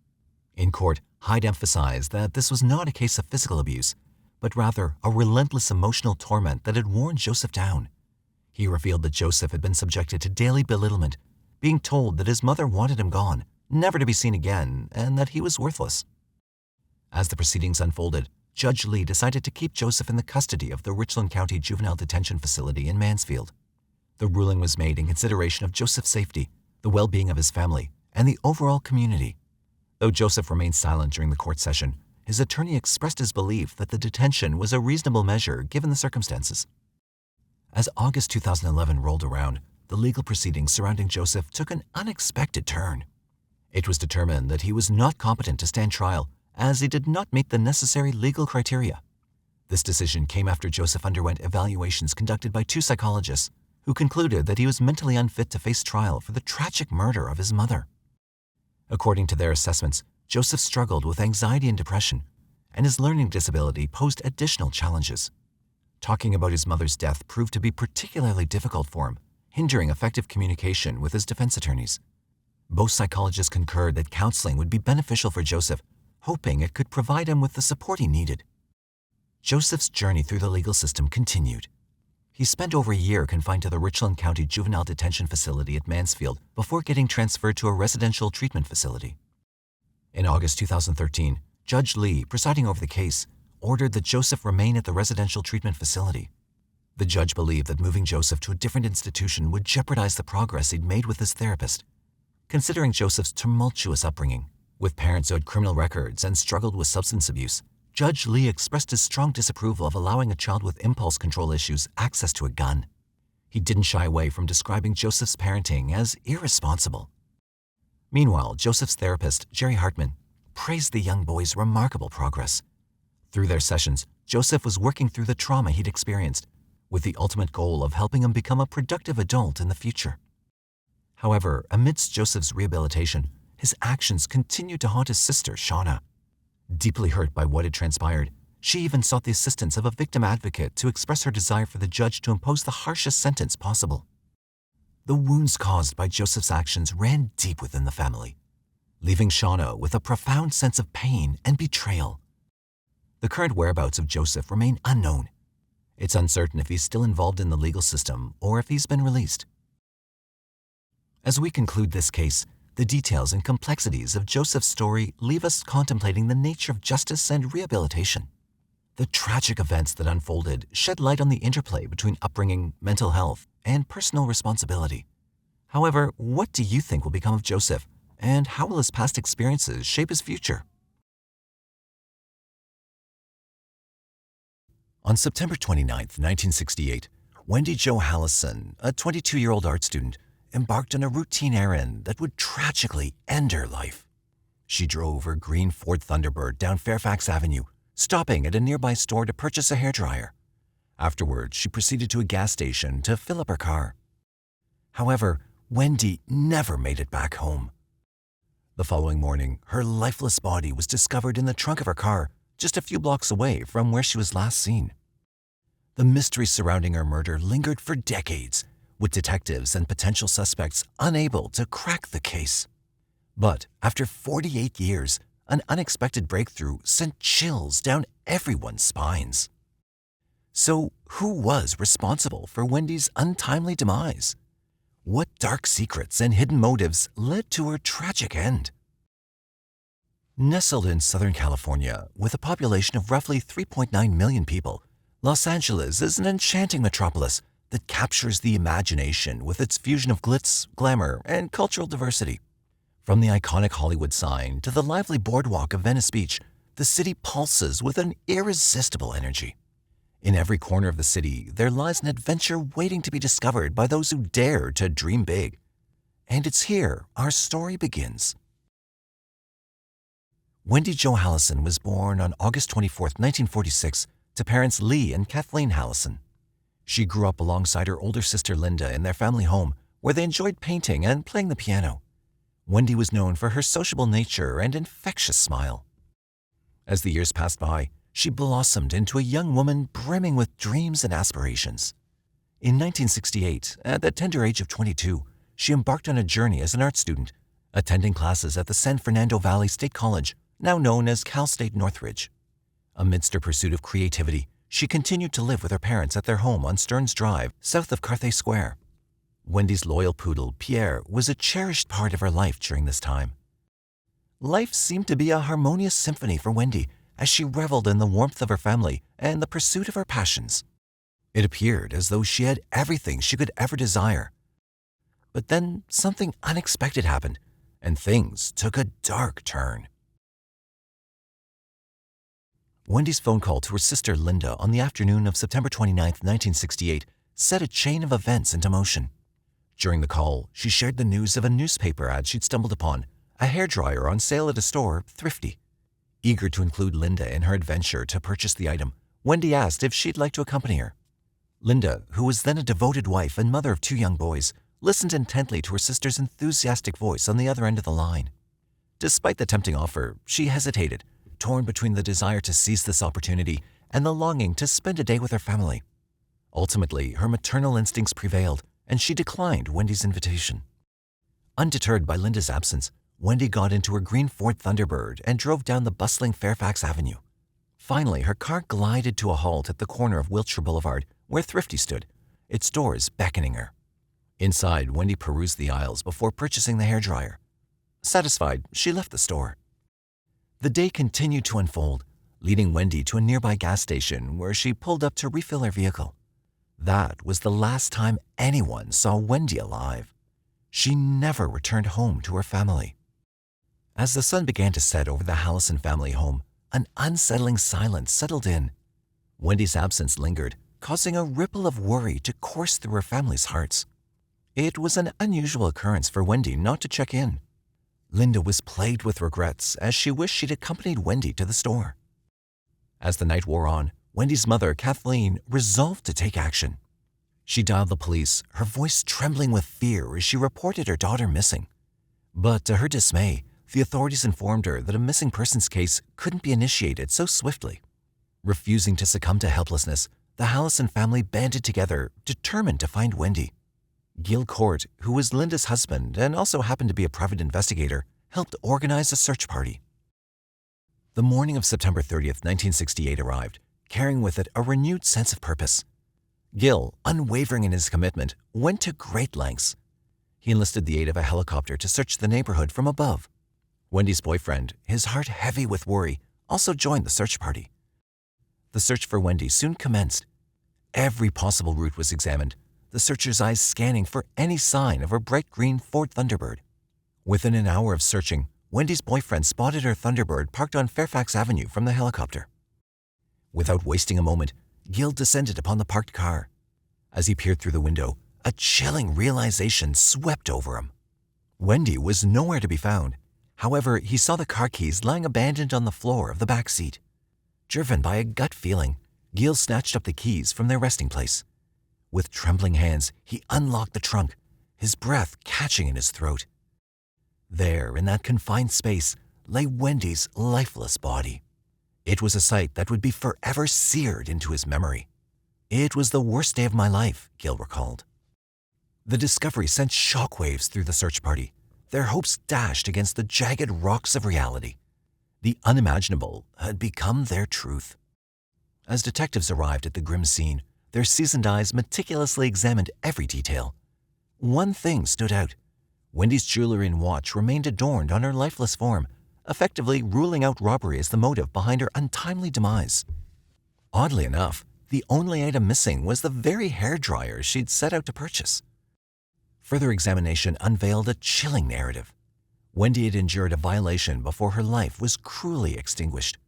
In court, Hyde emphasized that this was not a case of physical abuse, but rather a relentless emotional torment that had worn Joseph down. He revealed that Joseph had been subjected to daily belittlement, being told that his mother wanted him gone, never to be seen again, and that he was worthless. As the proceedings unfolded, Judge Lee decided to keep Joseph in the custody of the Richland County Juvenile Detention Facility in Mansfield. The ruling was made in consideration of Joseph's safety, the well-being of his family, and the overall community. Though Joseph remained silent during the court session, his attorney expressed his belief that the detention was a reasonable measure given the circumstances. As August 2011 rolled around, the legal proceedings surrounding Joseph took an unexpected turn. It was determined that he was not competent to stand trial as he did not meet the necessary legal criteria. This decision came after Joseph underwent evaluations conducted by 2 psychologists who concluded that he was mentally unfit to face trial for the tragic murder of his mother. According to their assessments, Joseph struggled with anxiety and depression, and his learning disability posed additional challenges. Talking about his mother's death proved to be particularly difficult for him, hindering effective communication with his defense attorneys. Both psychologists concurred that counseling would be beneficial for Joseph, hoping it could provide him with the support he needed. Joseph's journey through the legal system continued. He spent over a year confined to the Richland County Juvenile Detention Facility at Mansfield before getting transferred to a residential treatment facility. In August 2013, Judge Lee, presiding over the case, ordered that Joseph remain at the residential treatment facility. The judge believed that moving Joseph to a different institution would jeopardize the progress he'd made with his therapist. Considering Joseph's tumultuous upbringing, with parents who had criminal records and struggled with substance abuse, Judge Lee expressed his strong disapproval of allowing a child with impulse control issues access to a gun. He didn't shy away from describing Joseph's parenting as irresponsible. Meanwhile, Joseph's therapist, Jerry Hartman, praised the young boy's remarkable progress. Through their sessions, Joseph was working through the trauma he'd experienced, with the ultimate goal of helping him become a productive adult in the future. However, amidst Joseph's rehabilitation, his actions continued to haunt his sister, Shauna. Deeply hurt by what had transpired, she even sought the assistance of a victim advocate to express her desire for the judge to impose the harshest sentence possible. The wounds caused by Joseph's actions ran deep within the family, leaving Shauna with a profound sense of pain and betrayal. The current whereabouts of Joseph remain unknown. It's uncertain if he's still involved in the legal system or if he's been released. As we conclude this case, the details and complexities of Joseph's story leave us contemplating the nature of justice and rehabilitation. The tragic events that unfolded shed light on the interplay between upbringing, mental health, and personal responsibility. However, what do you think will become of Joseph, and how will his past experiences shape his future? On September 29, 1968, Wendy Jo Halison, a 22-year-old art student, embarked on a routine errand that would tragically end her life. She drove her green Ford Thunderbird down Fairfax Avenue, stopping at a nearby store to purchase a hairdryer. Afterwards, she proceeded to a gas station to fill up her car. However, Wendy never made it back home. The following morning, her lifeless body was discovered in the trunk of her car, just a few blocks away from where she was last seen. The mystery surrounding her murder lingered for decades, with detectives and potential suspects unable to crack the case. But after 48 years, an unexpected breakthrough sent chills down everyone's spines. So, who was responsible for Wendy's untimely demise? What dark secrets and hidden motives led to her tragic end? Nestled in Southern California, with a population of roughly 3.9 million people, Los Angeles is an enchanting metropolis that captures the imagination with its fusion of glitz, glamour, and cultural diversity. From the iconic Hollywood sign to the lively boardwalk of Venice Beach, the city pulses with an irresistible energy. In every corner of the city, there lies an adventure waiting to be discovered by those who dare to dream big. And it's here our story begins. Wendy Jo Halison was born on August 24, 1946, to parents Lee and Kathleen Halison. She grew up alongside her older sister Linda in their family home, where they enjoyed painting and playing the piano. Wendy was known for her sociable nature and infectious smile. As the years passed by, she blossomed into a young woman brimming with dreams and aspirations. In 1968, at the tender age of 22, she embarked on a journey as an art student, attending classes at the San Fernando Valley State College, now known as Cal State Northridge. Amidst her pursuit of creativity, she continued to live with her parents at their home on Stearns Drive, south of Carthay Square. Wendy's loyal poodle, Pierre, was a cherished part of her life during this time. Life seemed to be a harmonious symphony for Wendy as she reveled in the warmth of her family and the pursuit of her passions. It appeared as though she had everything she could ever desire. But then something unexpected happened, and things took a dark turn. Wendy's phone call to her sister Linda on the afternoon of September 29, 1968, set a chain of events into motion. During the call, she shared the news of a newspaper ad she'd stumbled upon, a hairdryer on sale at a store, Thrifty. Eager to include Linda in her adventure to purchase the item, Wendy asked if she'd like to accompany her. Linda, who was then a devoted wife and mother of 2 young boys, listened intently to her sister's enthusiastic voice on the other end of the line. Despite the tempting offer, she hesitated, torn between the desire to seize this opportunity and the longing to spend a day with her family. Ultimately, her maternal instincts prevailed, and she declined Wendy's invitation. Undeterred by Linda's absence, Wendy got into her green Ford Thunderbird and drove down the bustling Fairfax Avenue. Finally, her car glided to a halt at the corner of Wilshire Boulevard, where Thrifty stood, its doors beckoning her. Inside, Wendy perused the aisles before purchasing the hairdryer. Satisfied, she left the store. The day continued to unfold, leading Wendy to a nearby gas station where she pulled up to refill her vehicle. That was the last time anyone saw Wendy alive. She never returned home to her family. As the sun began to set over the Halison family home, an unsettling silence settled in. Wendy's absence lingered, causing a ripple of worry to course through her family's hearts. It was an unusual occurrence for Wendy not to check in. Linda was plagued with regrets as she wished she'd accompanied Wendy to the store. As the night wore on, Wendy's mother, Kathleen, resolved to take action. She dialed the police, her voice trembling with fear as she reported her daughter missing. But to her dismay, the authorities informed her that a missing persons case couldn't be initiated so swiftly. Refusing to succumb to helplessness, the Halison family banded together, determined to find Wendy. Gil Court, who was Linda's husband and also happened to be a private investigator, helped organize a search party. The morning of September 30th, 1968 arrived, carrying with it a renewed sense of purpose. Gil, unwavering in his commitment, went to great lengths. He enlisted the aid of a helicopter to search the neighborhood from above. Wendy's boyfriend, his heart heavy with worry, also joined the search party. The search for Wendy soon commenced. Every possible route was examined, the searchers' eyes scanning for any sign of her bright green Ford Thunderbird. Within an hour of searching, Wendy's boyfriend spotted her Thunderbird parked on Fairfax Avenue from the helicopter. Without wasting a moment, Gil descended upon the parked car. As he peered through the window, a chilling realization swept over him. Wendy was nowhere to be found. However, he saw the car keys lying abandoned on the floor of the back seat. Driven by a gut feeling, Gil snatched up the keys from their resting place. With trembling hands, he unlocked the trunk, his breath catching in his throat. There, in that confined space, lay Wendy's lifeless body. It was a sight that would be forever seared into his memory. It was the worst day of my life, Gil recalled. The discovery sent shockwaves through the search party, their hopes dashed against the jagged rocks of reality. The unimaginable had become their truth. As detectives arrived at the grim scene, their seasoned eyes meticulously examined every detail. One thing stood out. Wendy's jewelry and watch remained adorned on her lifeless form, effectively ruling out robbery as the motive behind her untimely demise. Oddly enough, the only item missing was the very hairdryer she'd set out to purchase. Further examination unveiled a chilling narrative. Wendy had endured a violation before her life was cruelly extinguished.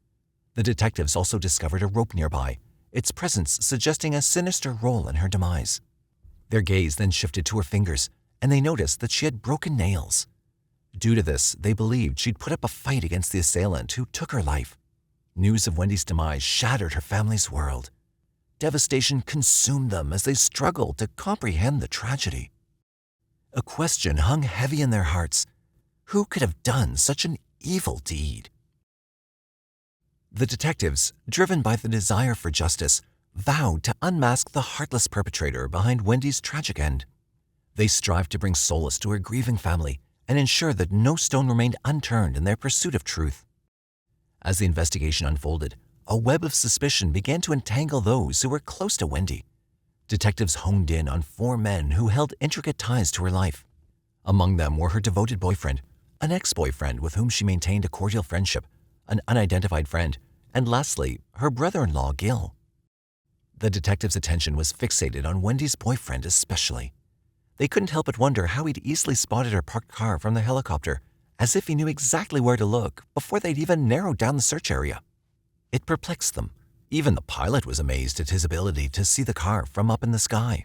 The detectives also discovered a rope nearby, its presence suggesting a sinister role in her demise. Their gaze then shifted to her fingers, and they noticed that she had broken nails. Due to this, they believed she'd put up a fight against the assailant who took her life. News of Wendy's demise shattered her family's world. Devastation consumed them as they struggled to comprehend the tragedy. A question hung heavy in their hearts. Who could have done such an evil deed? The detectives, driven by the desire for justice, vowed to unmask the heartless perpetrator behind Wendy's tragic end. They strived to bring solace to her grieving family and ensure that no stone remained unturned in their pursuit of truth. As the investigation unfolded, a web of suspicion began to entangle those who were close to Wendy. Detectives honed in on 4 men who held intricate ties to her life. Among them were her devoted boyfriend, an ex-boyfriend with whom she maintained a cordial friendship, an unidentified friend, and lastly, her brother-in-law, Gil. The detectives' attention was fixated on Wendy's boyfriend especially. They couldn't help but wonder how he'd easily spotted her parked car from the helicopter, as if he knew exactly where to look before they'd even narrowed down the search area. It perplexed them. Even the pilot was amazed at his ability to see the car from up in the sky.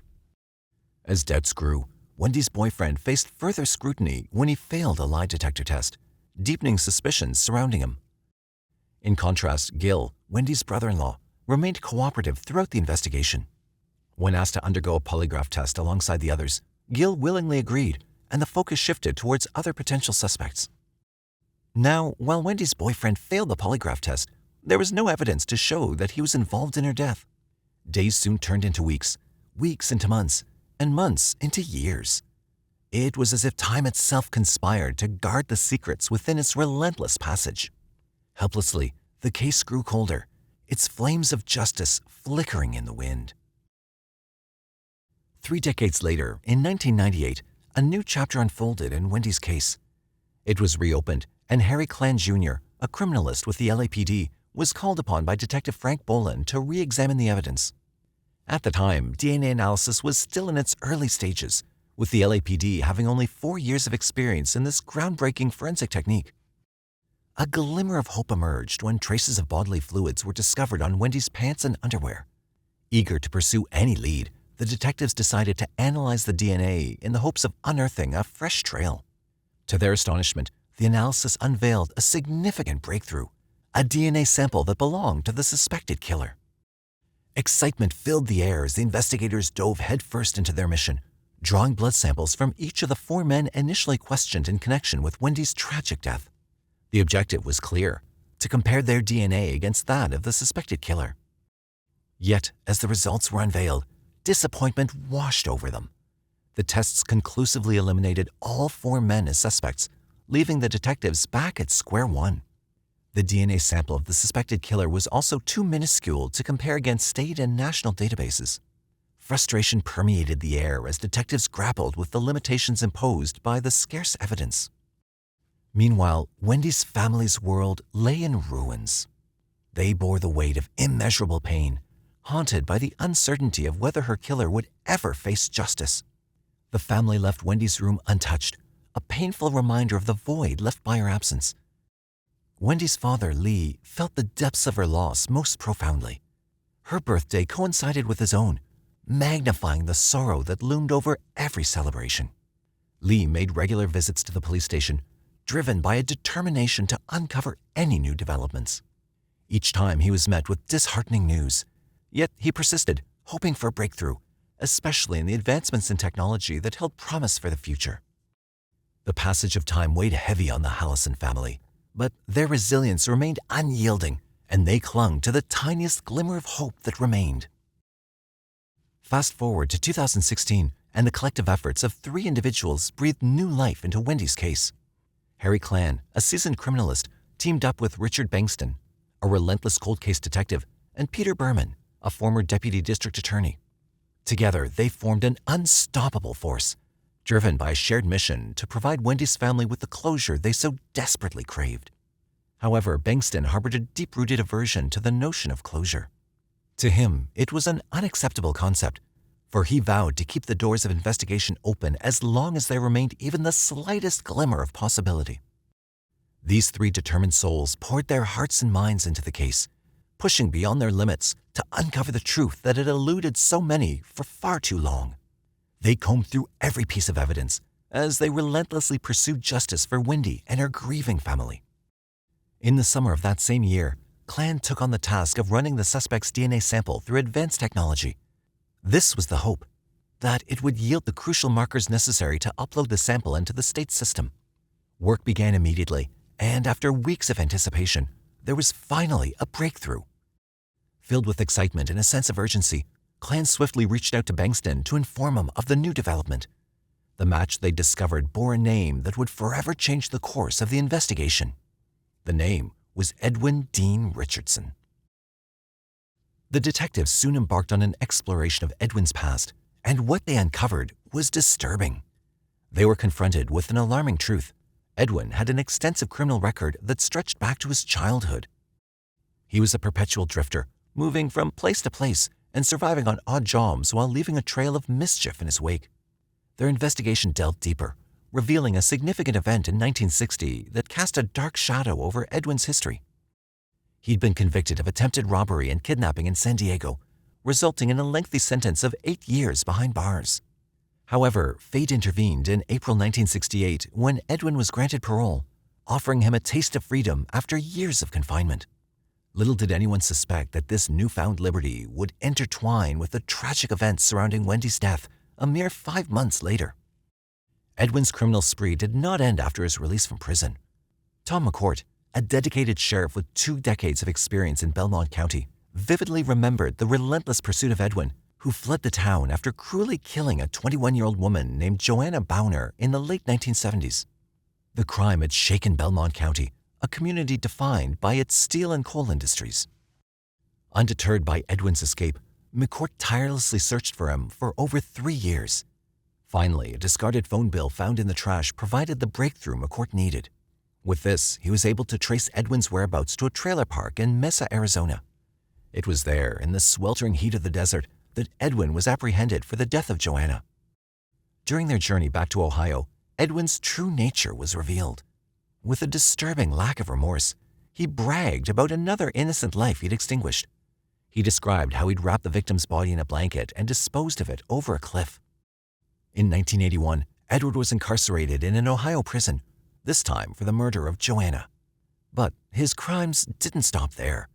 As doubts grew, Wendy's boyfriend faced further scrutiny when he failed a lie detector test, deepening suspicions surrounding him. In contrast, Gil, Wendy's brother-in-law, remained cooperative throughout the investigation. When asked to undergo a polygraph test alongside the others, Gil willingly agreed, and the focus shifted towards other potential suspects. Now, while Wendy's boyfriend failed the polygraph test, there was no evidence to show that he was involved in her death. Days soon turned into weeks, weeks into months, and months into years. It was as if time itself conspired to guard the secrets within its relentless passage. Helplessly, the case grew colder, its flames of justice flickering in the wind. 3 decades later, in 1998, a new chapter unfolded in Wendy's case. It was reopened, and Harry Klan Jr., a criminalist with the LAPD, was called upon by Detective Frank Boland to re-examine the evidence. At the time, DNA analysis was still in its early stages, with the LAPD having only 4 years of experience in this groundbreaking forensic technique. A glimmer of hope emerged when traces of bodily fluids were discovered on Wendy's pants and underwear. Eager to pursue any lead, the detectives decided to analyze the DNA in the hopes of unearthing a fresh trail. To their astonishment, the analysis unveiled a significant breakthrough, a DNA sample that belonged to the suspected killer. Excitement filled the air as the investigators dove headfirst into their mission, drawing blood samples from each of the 4 men initially questioned in connection with Wendy's tragic death. The objective was clear: to compare their DNA against that of the suspected killer. Yet, as the results were unveiled, disappointment washed over them. The tests conclusively eliminated all 4 men as suspects, leaving the detectives back at square one. The DNA sample of the suspected killer was also too minuscule to compare against state and national databases. Frustration permeated the air as detectives grappled with the limitations imposed by the scarce evidence. Meanwhile, Wendy's family's world lay in ruins. They bore the weight of immeasurable pain, haunted by the uncertainty of whether her killer would ever face justice. The family left Wendy's room untouched, a painful reminder of the void left by her absence. Wendy's father, Lee, felt the depths of her loss most profoundly. Her birthday coincided with his own, magnifying the sorrow that loomed over every celebration. Lee made regular visits to the police station, driven by a determination to uncover any new developments. Each time he was met with disheartening news, yet he persisted, hoping for a breakthrough, especially in the advancements in technology that held promise for the future. The passage of time weighed heavy on the Halison family, but their resilience remained unyielding, and they clung to the tiniest glimmer of hope that remained. Fast forward to 2016, and the collective efforts of 3 individuals breathed new life into Wendy's case. Harry Klan, a seasoned criminalist, teamed up with Richard Bankston, a relentless cold case detective, and Peter Berman, a former deputy district attorney. Together, they formed an unstoppable force, driven by a shared mission to provide Wendy's family with the closure they so desperately craved. However, Bankston harbored a deep-rooted aversion to the notion of closure. To him, it was an unacceptable concept, for he vowed to keep the doors of investigation open as long as there remained even the slightest glimmer of possibility. These 3 determined souls poured their hearts and minds into the case, pushing beyond their limits to uncover the truth that had eluded so many for far too long. They combed through every piece of evidence as they relentlessly pursued justice for Wendy and her grieving family. In the summer of that same year, Klan took on the task of running the suspect's DNA sample through advanced technology. This was the hope, that it would yield the crucial markers necessary to upload the sample into the state system. Work began immediately, and after weeks of anticipation, there was finally a breakthrough. Filled with excitement and a sense of urgency, Klan swiftly reached out to Bankston to inform him of the new development. The match they discovered bore a name that would forever change the course of the investigation. The name was Edwin Dean Richardson. The detectives soon embarked on an exploration of Edwin's past, and what they uncovered was disturbing. They were confronted with an alarming truth. Edwin had an extensive criminal record that stretched back to his childhood. He was a perpetual drifter, moving from place to place and surviving on odd jobs while leaving a trail of mischief in his wake. Their investigation delved deeper, revealing a significant event in 1960 that cast a dark shadow over Edwin's history. He'd been convicted of attempted robbery and kidnapping in San Diego, resulting in a lengthy sentence of 8 years behind bars. However, fate intervened in April 1968 when Edwin was granted parole, offering him a taste of freedom after years of confinement. Little did anyone suspect that this newfound liberty would intertwine with the tragic events surrounding Wendy's death a mere 5 months later. Edwin's criminal spree did not end after his release from prison. Tom McCourt, a dedicated sheriff with 2 decades of experience in Belmont County, vividly remembered the relentless pursuit of Edwin, who fled the town after cruelly killing a 21-year-old woman named Joanna Bowner in the late 1970s. The crime had shaken Belmont County, a community defined by its steel and coal industries. Undeterred by Edwin's escape, McCourt tirelessly searched for him for over 3 years. Finally, a discarded phone bill found in the trash provided the breakthrough McCourt needed. With this, he was able to trace Edwin's whereabouts to a trailer park in Mesa, Arizona. It was there, in the sweltering heat of the desert, that Edwin was apprehended for the death of Joanna. During their journey back to Ohio, Edwin's true nature was revealed. With a disturbing lack of remorse, he bragged about another innocent life he'd extinguished. He described how he'd wrapped the victim's body in a blanket and disposed of it over a cliff. In 1981, Edward was incarcerated in an Ohio prison, this time for the murder of Joanna. But his crimes didn't stop there.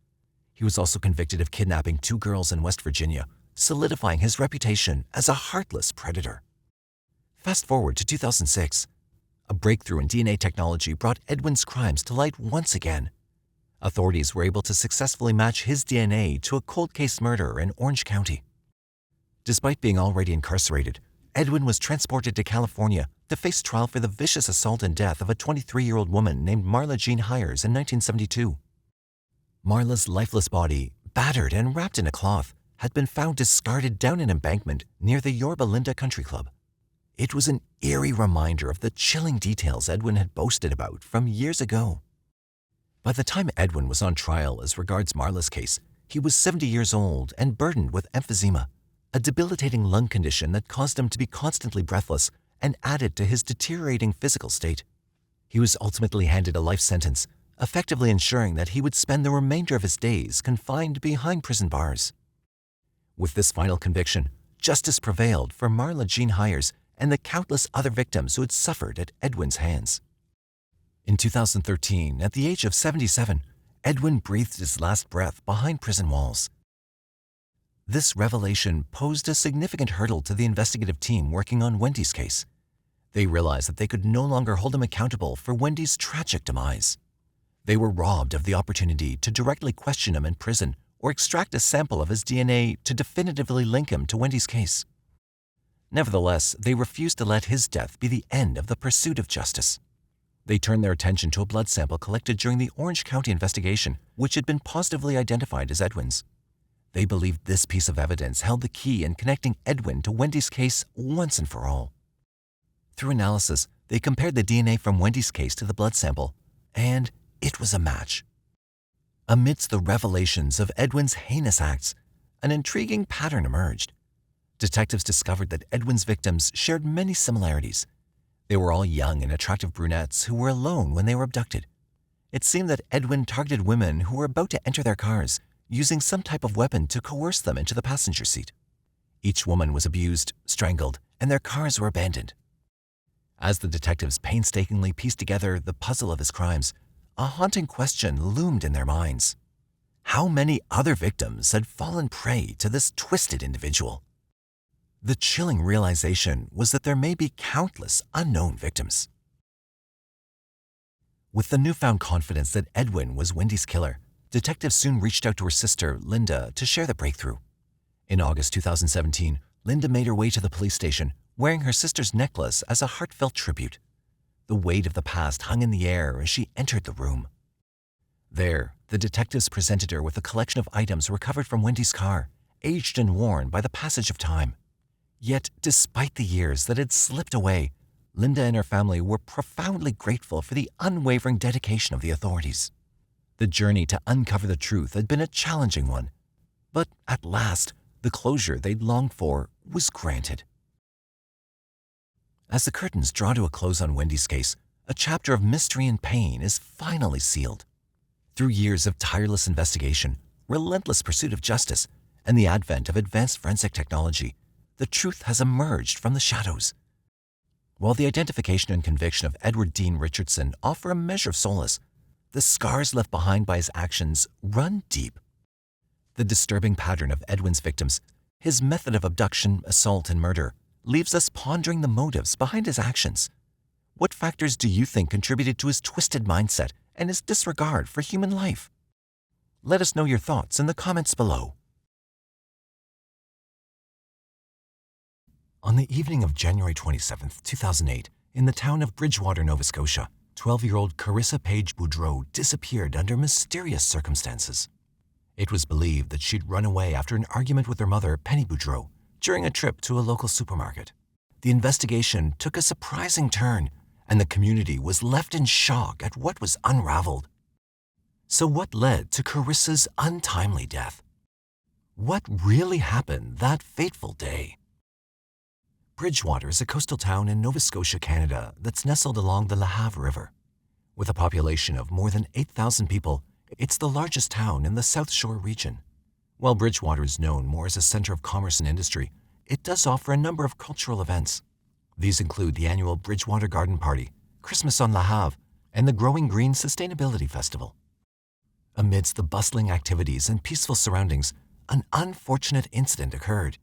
He was also convicted of kidnapping 2 girls in West Virginia, solidifying his reputation as a heartless predator. Fast forward to 2006. A breakthrough in DNA technology brought Edwin's crimes to light once again. Authorities were able to successfully match his DNA to a cold case murder in Orange County. Despite being already incarcerated, Edwin was transported to California to face trial for the vicious assault and death of a 23-year-old woman named Marla Jean Hires in 1972. Marla's lifeless body, battered and wrapped in a cloth, had been found discarded down an embankment near the Yorba Linda Country Club. It was an eerie reminder of the chilling details Edwin had boasted about from years ago. By the time Edwin was on trial as regards Marla's case, he was 70 years old and burdened with emphysema, a debilitating lung condition that caused him to be constantly breathless and added to his deteriorating physical state. He was ultimately handed a life sentence, effectively ensuring that he would spend the remainder of his days confined behind prison bars. With this final conviction, justice prevailed for Marla Jean Hires and the countless other victims who had suffered at Edwin's hands. In 2013, at the age of 77, Edwin breathed his last breath behind prison walls. This revelation posed a significant hurdle to the investigative team working on Wendy's case. They realized that they could no longer hold him accountable for Wendy's tragic demise. They were robbed of the opportunity to directly question him in prison or extract a sample of his DNA to definitively link him to Wendy's case. Nevertheless, they refused to let his death be the end of the pursuit of justice. They turned their attention to a blood sample collected during the Orange County investigation, which had been positively identified as Edwin's. They believed this piece of evidence held the key in connecting Edwin to Wendy's case once and for all. Through analysis, they compared the DNA from Wendy's case to the blood sample, and it was a match. Amidst the revelations of Edwin's heinous acts, an intriguing pattern emerged. Detectives discovered that Edwin's victims shared many similarities. They were all young and attractive brunettes who were alone when they were abducted. It seemed that Edwin targeted women who were about to enter their cars, using some type of weapon to coerce them into the passenger seat. Each woman was abused, strangled, and their cars were abandoned. As the detectives painstakingly pieced together the puzzle of his crimes, a haunting question loomed in their minds. How many other victims had fallen prey to this twisted individual? The chilling realization was that there may be countless unknown victims. With the newfound confidence that Edwin was Wendy's killer, detectives soon reached out to her sister, Linda, to share the breakthrough. In August 2017, Linda made her way to the police station, wearing her sister's necklace as a heartfelt tribute. The weight of the past hung in the air as she entered the room. There, the detectives presented her with a collection of items recovered from Wendy's car, aged and worn by the passage of time. Yet, despite the years that had slipped away, Linda and her family were profoundly grateful for the unwavering dedication of the authorities. The journey to uncover the truth had been a challenging one, but at last, the closure they'd longed for was granted. As the curtains draw to a close on Wendy's case, a chapter of mystery and pain is finally sealed. Through years of tireless investigation, relentless pursuit of justice, and the advent of advanced forensic technology, the truth has emerged from the shadows. While the identification and conviction of Edward Dean Richardson offer a measure of solace, the scars left behind by his actions run deep. The disturbing pattern of Edwin's victims, his method of abduction, assault, and murder, leaves us pondering the motives behind his actions. What factors do you think contributed to his twisted mindset and his disregard for human life? Let us know your thoughts in the comments below. On the evening of January 27, 2008, in the town of Bridgewater, Nova Scotia, 12-year-old Karissa Boudreau disappeared under mysterious circumstances. It was believed that she'd run away after an argument with her mother, Penny Boudreau, during a trip to a local supermarket. The investigation took a surprising turn, and the community was left in shock at what was unraveled. So what led to Karissa's untimely death? What really happened that fateful day? Bridgewater is a coastal town in Nova Scotia, Canada that's nestled along the La Have River. With a population of more than 8,000 people, it's the largest town in the South Shore region. While Bridgewater is known more as a center of commerce and industry, it does offer a number of cultural events. These include the annual Bridgewater Garden Party, Christmas on La Have, and the Growing Green Sustainability Festival. Amidst the bustling activities and peaceful surroundings, an unfortunate incident occurred,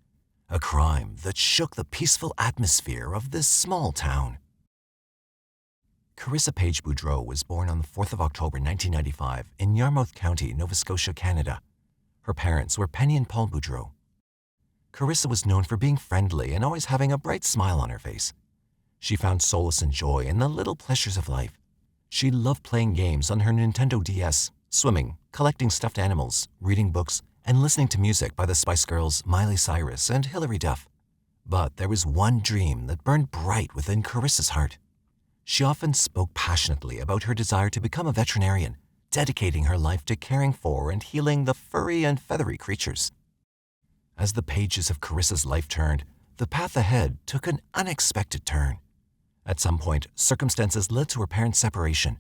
a crime that shook the peaceful atmosphere of this small town. Karissa Paige Boudreau was born on the 4th of October 1995 in Yarmouth County, Nova Scotia, Canada. Her parents were Penny and Paul Boudreau. Karissa was known for being friendly and always having a bright smile on her face. She found solace and joy in the little pleasures of life. She loved playing games on her Nintendo DS, swimming, collecting stuffed animals, reading books, and listening to music by the Spice Girls, Miley Cyrus, and Hilary Duff. But there was one dream that burned bright within Karissa's heart. She often spoke passionately about her desire to become a veterinarian, dedicating her life to caring for and healing the furry and feathery creatures. As the pages of Karissa's life turned, the path ahead took an unexpected turn. At some point, circumstances led to her parents' separation.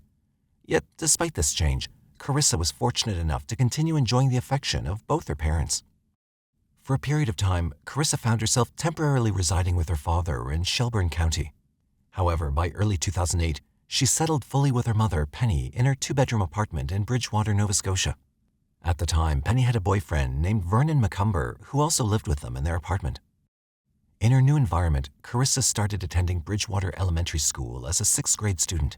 Yet, despite this change, Karissa was fortunate enough to continue enjoying the affection of both her parents. For a period of time, Karissa found herself temporarily residing with her father in Shelburne County. However, by early 2008, she settled fully with her mother, Penny, in her two-bedroom apartment in Bridgewater, Nova Scotia. At the time, Penny had a boyfriend named Vernon McCumber who also lived with them in their apartment. In her new environment, Karissa started attending Bridgewater Elementary School as a 6th grade student.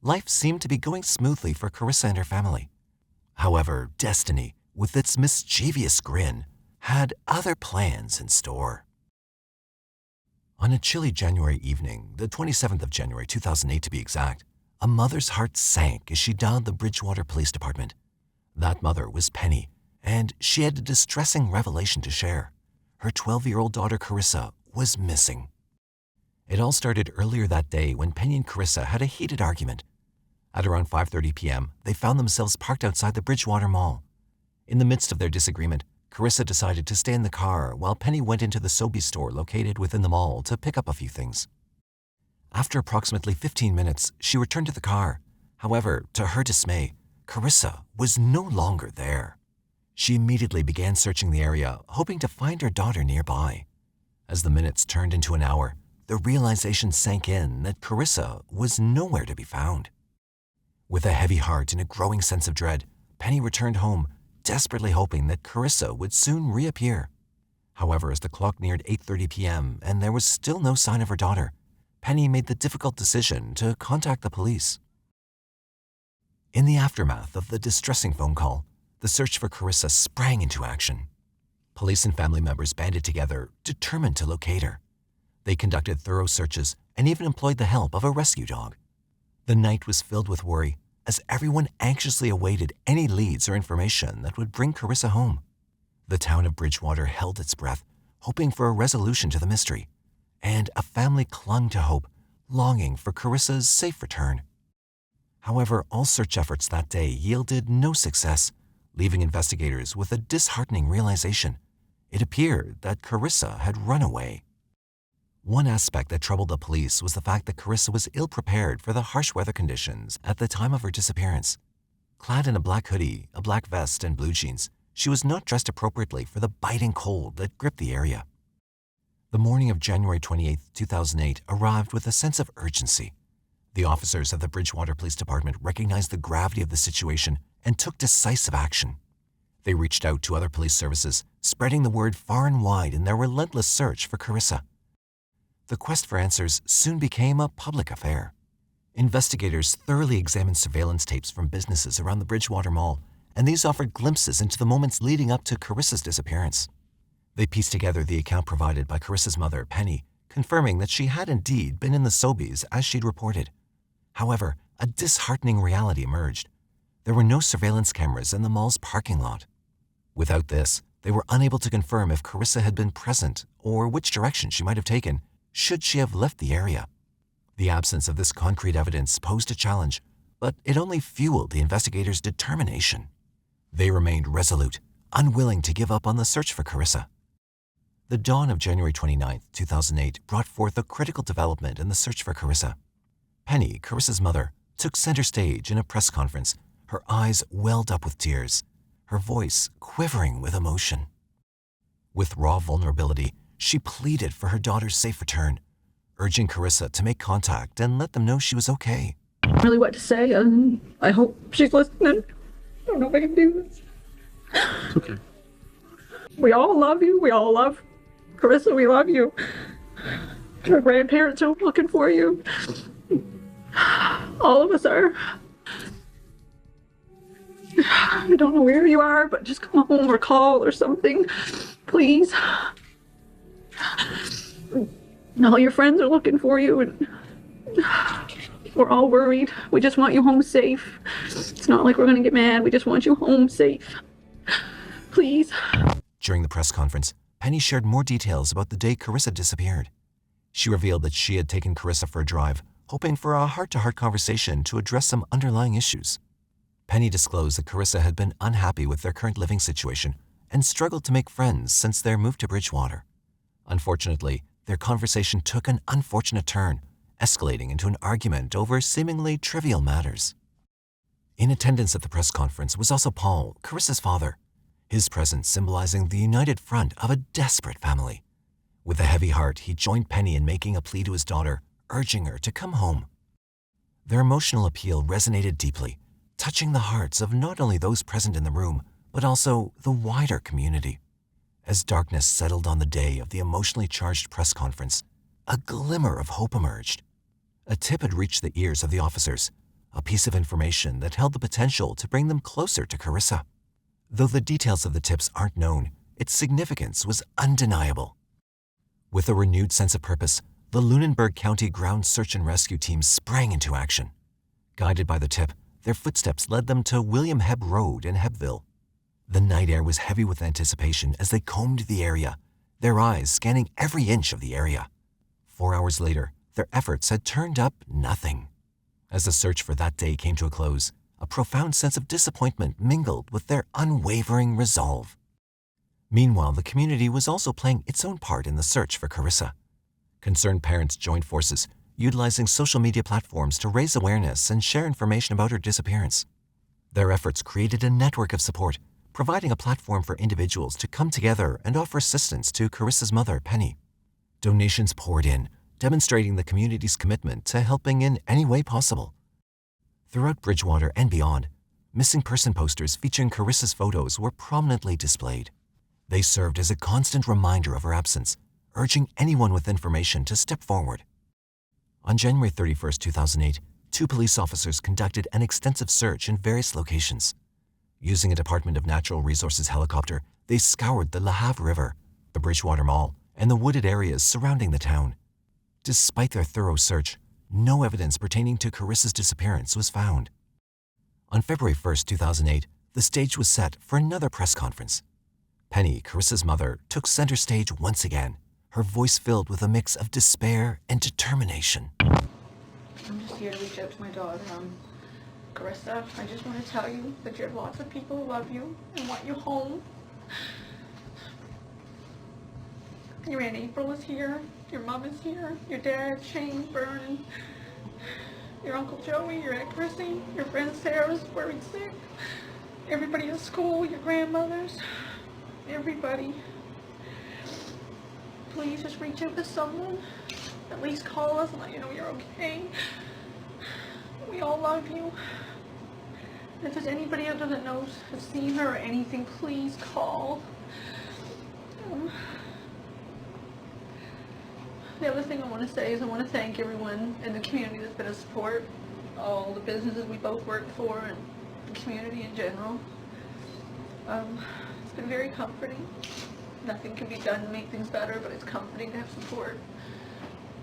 Life seemed to be going smoothly for Karissa and her family. However, destiny, with its mischievous grin, had other plans in store. On a chilly January evening, the 27th of January 2008 to be exact, a mother's heart sank as she dialed the Bridgewater Police Department. That mother was Penny, and she had a distressing revelation to share. Her 12-year-old daughter Karissa was missing. It all started earlier that day when Penny and Karissa had a heated argument. At around 5:30 p.m., they found themselves parked outside the Bridgewater Mall. In the midst of their disagreement, Karissa decided to stay in the car while Penny went into the Sobeys store located within the mall to pick up a few things. After approximately 15 minutes, she returned to the car. However, to her dismay, Karissa was no longer there. She immediately began searching the area, hoping to find her daughter nearby. As the minutes turned into an hour, the realization sank in that Karissa was nowhere to be found. With a heavy heart and a growing sense of dread, Penny returned home, desperately hoping that Karissa would soon reappear. However, as the clock neared 8:30 p.m. and there was still no sign of her daughter, Penny made the difficult decision to contact the police. In the aftermath of the distressing phone call, the search for Karissa sprang into action. Police and family members banded together, determined to locate her. They conducted thorough searches and even employed the help of a rescue dog. The night was filled with worry as everyone anxiously awaited any leads or information that would bring Karissa home. The town of Bridgewater held its breath, hoping for a resolution to the mystery, and a family clung to hope, longing for Karissa's safe return. However, all search efforts that day yielded no success, leaving investigators with a disheartening realization. It appeared that Karissa had run away. One aspect that troubled the police was the fact that Karissa was ill-prepared for the harsh weather conditions at the time of her disappearance. Clad in a black hoodie, a black vest, and blue jeans, she was not dressed appropriately for the biting cold that gripped the area. The morning of January 28, 2008 arrived with a sense of urgency. The officers of the Bridgewater Police Department recognized the gravity of the situation and took decisive action. They reached out to other police services, spreading the word far and wide in their relentless search for Karissa. The quest for answers soon became a public affair. Investigators thoroughly examined surveillance tapes from businesses around the Bridgewater Mall, and these offered glimpses into the moments leading up to Karissa's disappearance. They pieced together the account provided by Karissa's mother, Penny, confirming that she had indeed been in the Sobeys as she'd reported. However, a disheartening reality emerged. There were no surveillance cameras in the mall's parking lot. Without this, they were unable to confirm if Karissa had been present or which direction she might have taken should she have left the area. The absence of this concrete evidence posed a challenge, but it only fueled the investigators' determination. They remained resolute, unwilling to give up on the search for Karissa. The dawn of January 29, 2008 brought forth a critical development in the search for Karissa. Penny, Karissa's mother, took center stage in a press conference, her eyes welled up with tears, her voice quivering with emotion. With raw vulnerability, she pleaded for her daughter's safe return, urging Karissa to make contact and let them know she was okay. I don't really what to say, and I hope she's listening. I don't know if I can do this. It's okay. We all love you. We all love Karissa. We love you. Her grandparents are looking for you. All of us are. I don't know where you are, but just come home or call or something, please. All your friends are looking for you, and we're all worried. We just want you home safe. It's not like we're going to get mad. We just want you home safe. Please. During the press conference, Penny shared more details about the day Karissa disappeared. She revealed that she had taken Karissa for a drive, hoping for a heart-to-heart conversation to address some underlying issues. Penny disclosed that Karissa had been unhappy with their current living situation and struggled to make friends since their move to Bridgewater. Unfortunately, their conversation took an unfortunate turn, escalating into an argument over seemingly trivial matters. In attendance at the press conference was also Paul, Karissa's father, his presence symbolizing the united front of a desperate family. With a heavy heart, he joined Penny in making a plea to his daughter, urging her to come home. Their emotional appeal resonated deeply, touching the hearts of not only those present in the room, but also the wider community. As darkness settled on the day of the emotionally charged press conference, a glimmer of hope emerged. A tip had reached the ears of the officers, a piece of information that held the potential to bring them closer to Karissa. Though the details of the tips aren't known, its significance was undeniable. With a renewed sense of purpose, the Lunenburg County Ground Search and Rescue Team sprang into action. Guided by the tip, their footsteps led them to William Hebb Road in Hebbville. The night air was heavy with anticipation as they combed the area, their eyes scanning every inch of the area. 4 hours later, their efforts had turned up nothing. As the search for that day came to a close, a profound sense of disappointment mingled with their unwavering resolve. Meanwhile, the community was also playing its own part in the search for Karissa. Concerned parents joined forces, utilizing social media platforms to raise awareness and share information about her disappearance. Their efforts created a network of support, providing a platform for individuals to come together and offer assistance to Karissa's mother, Penny. Donations poured in, demonstrating the community's commitment to helping in any way possible. Throughout Bridgewater and beyond, missing person posters featuring Karissa's photos were prominently displayed. They served as a constant reminder of her absence, urging anyone with information to step forward. On January 31, 2008, 2 police officers conducted an extensive search in various locations. Using a Department of Natural Resources helicopter, they scoured the Le Havre River, the Bridgewater Mall, and the wooded areas surrounding the town. Despite their thorough search, no evidence pertaining to Karissa's disappearance was found. On February 1, 2008, the stage was set for another press conference. Penny, Karissa's mother, took center stage once again, her voice filled with a mix of despair and determination. I'm just here to reach out to my daughter. Karissa, I just want to tell you that you have lots of people who love you and want you home. Your Aunt April is here, your mom is here, your dad, Shane, Vernon, your Uncle Joey, your Aunt Chrissy, your friend Sarah's worried sick, everybody at school, your grandmothers, everybody. Please just reach out to someone. At least call us and let you know you're okay. We all love you. And if there's anybody out there that knows, has seen her or anything, please call. The other thing I want to say is I want to thank everyone in the community that's been a support, all the businesses we both work for, and the community in general. It's been very comforting. Nothing can be done to make things better, but it's comforting to have support.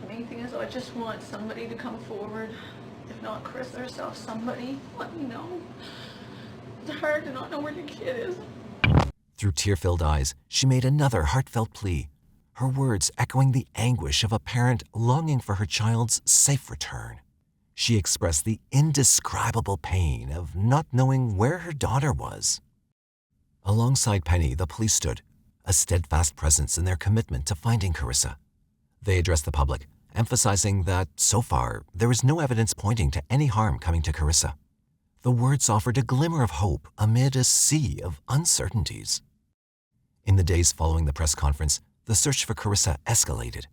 The main thing is I just want somebody to come forward. If not Karissa herself, somebody, let me know. It's hard to not know where your kid is. Through tear-filled eyes, she made another heartfelt plea, her words echoing the anguish of a parent longing for her child's safe return. She expressed the indescribable pain of not knowing where her daughter was. Alongside Penny, the police stood, a steadfast presence in their commitment to finding Karissa. They addressed the public, emphasizing that, so far, there is no evidence pointing to any harm coming to Karissa. The words offered a glimmer of hope amid a sea of uncertainties. In the days following the press conference, the search for Karissa escalated.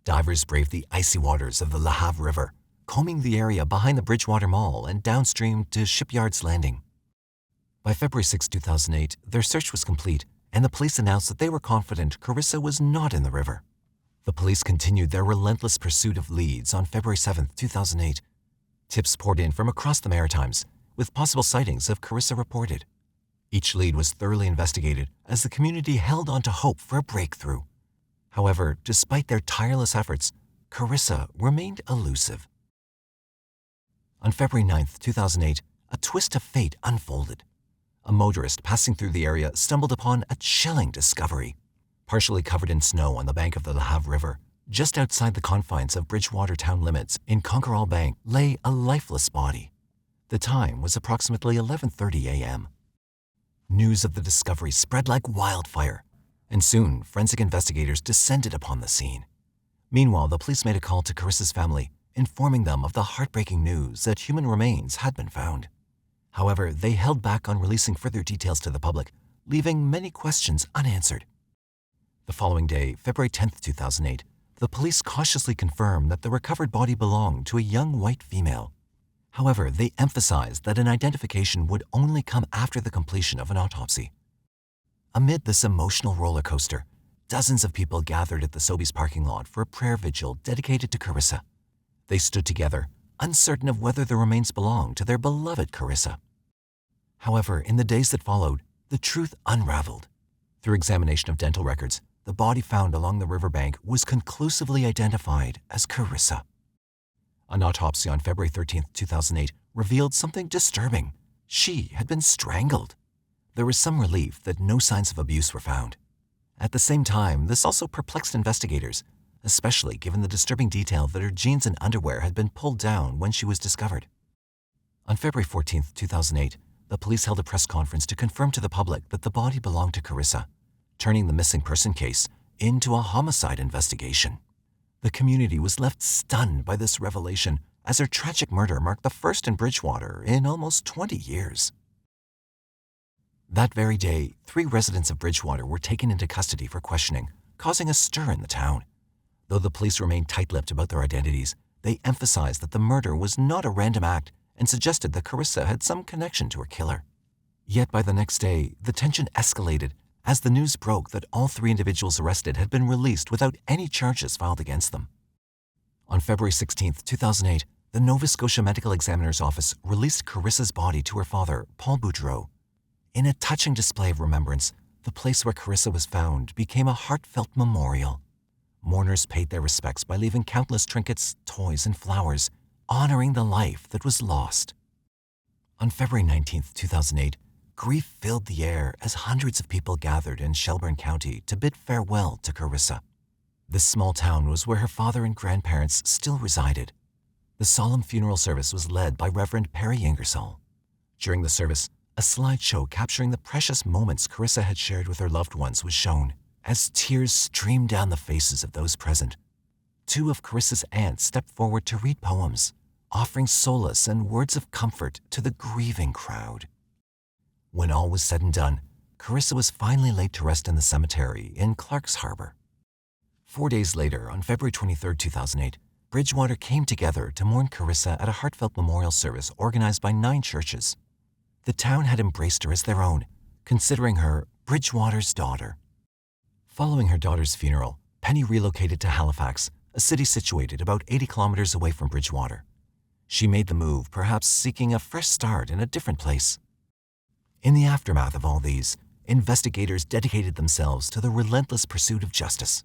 Divers braved the icy waters of the Le Havre River, combing the area behind the Bridgewater Mall and downstream to Shipyards Landing. By February 6, 2008, their search was complete, and the police announced that they were confident Karissa was not in the river. The police continued their relentless pursuit of leads on February 7, 2008. Tips poured in from across the Maritimes, with possible sightings of Karissa reported. Each lead was thoroughly investigated as the community held on to hope for a breakthrough. However, despite their tireless efforts, Karissa remained elusive. On February 9, 2008, a twist of fate unfolded. A motorist passing through the area stumbled upon a chilling discovery. Partially covered in snow on the bank of the Le Havre River, just outside the confines of Bridgewater town limits in Conquerall Bank, lay a lifeless body. The time was approximately 11:30 a.m. News of the discovery spread like wildfire, and soon forensic investigators descended upon the scene. Meanwhile, the police made a call to Karissa's family, informing them of the heartbreaking news that human remains had been found. However, they held back on releasing further details to the public, leaving many questions unanswered. The following day, February 10, 2008, the police cautiously confirmed that the recovered body belonged to a young white female. However, they emphasized that an identification would only come after the completion of an autopsy. Amid this emotional roller coaster, dozens of people gathered at the Sobeys parking lot for a prayer vigil dedicated to Karissa. They stood together, uncertain of whether the remains belonged to their beloved Karissa. However, in the days that followed, the truth unraveled. Through examination of dental records, the body found along the riverbank was conclusively identified as Karissa. An autopsy on February 13, 2008, revealed something disturbing. She had been strangled. There was some relief that no signs of abuse were found. At the same time, this also perplexed investigators, especially given the disturbing detail that her jeans and underwear had been pulled down when she was discovered. On February 14, 2008, the police held a press conference to confirm to the public that the body belonged to Karissa, turning the missing person case into a homicide investigation. The community was left stunned by this revelation, as her tragic murder marked the first in Bridgewater in almost 20 years. That very day, 3 residents of Bridgewater were taken into custody for questioning, causing a stir in the town. Though the police remained tight-lipped about their identities, they emphasized that the murder was not a random act and suggested that Karissa had some connection to her killer. Yet by the next day, the tension escalated as the news broke that all 3 individuals arrested had been released without any charges filed against them. On February 16, 2008, the Nova Scotia Medical Examiner's Office released Karissa's body to her father, Paul Boudreau. In a touching display of remembrance, the place where Karissa was found became a heartfelt memorial. Mourners paid their respects by leaving countless trinkets, toys, and flowers, honoring the life that was lost. On February 19, 2008, grief filled the air as hundreds of people gathered in Shelburne County to bid farewell to Karissa. This small town was where her father and grandparents still resided. The solemn funeral service was led by Reverend Perry Ingersoll. During the service, a slideshow capturing the precious moments Karissa had shared with her loved ones was shown, as tears streamed down the faces of those present. 2 of Karissa's aunts stepped forward to read poems, offering solace and words of comfort to the grieving crowd. When all was said and done, Karissa was finally laid to rest in the cemetery in Clark's Harbor. 4 days later, on February 23, 2008, Bridgewater came together to mourn Karissa at a heartfelt memorial service organized by 9 churches. The town had embraced her as their own, considering her Bridgewater's daughter. Following her daughter's funeral, Penny relocated to Halifax, a city situated about 80 kilometers away from Bridgewater. She made the move, perhaps seeking a fresh start in a different place. In the aftermath of all these, investigators dedicated themselves to the relentless pursuit of justice.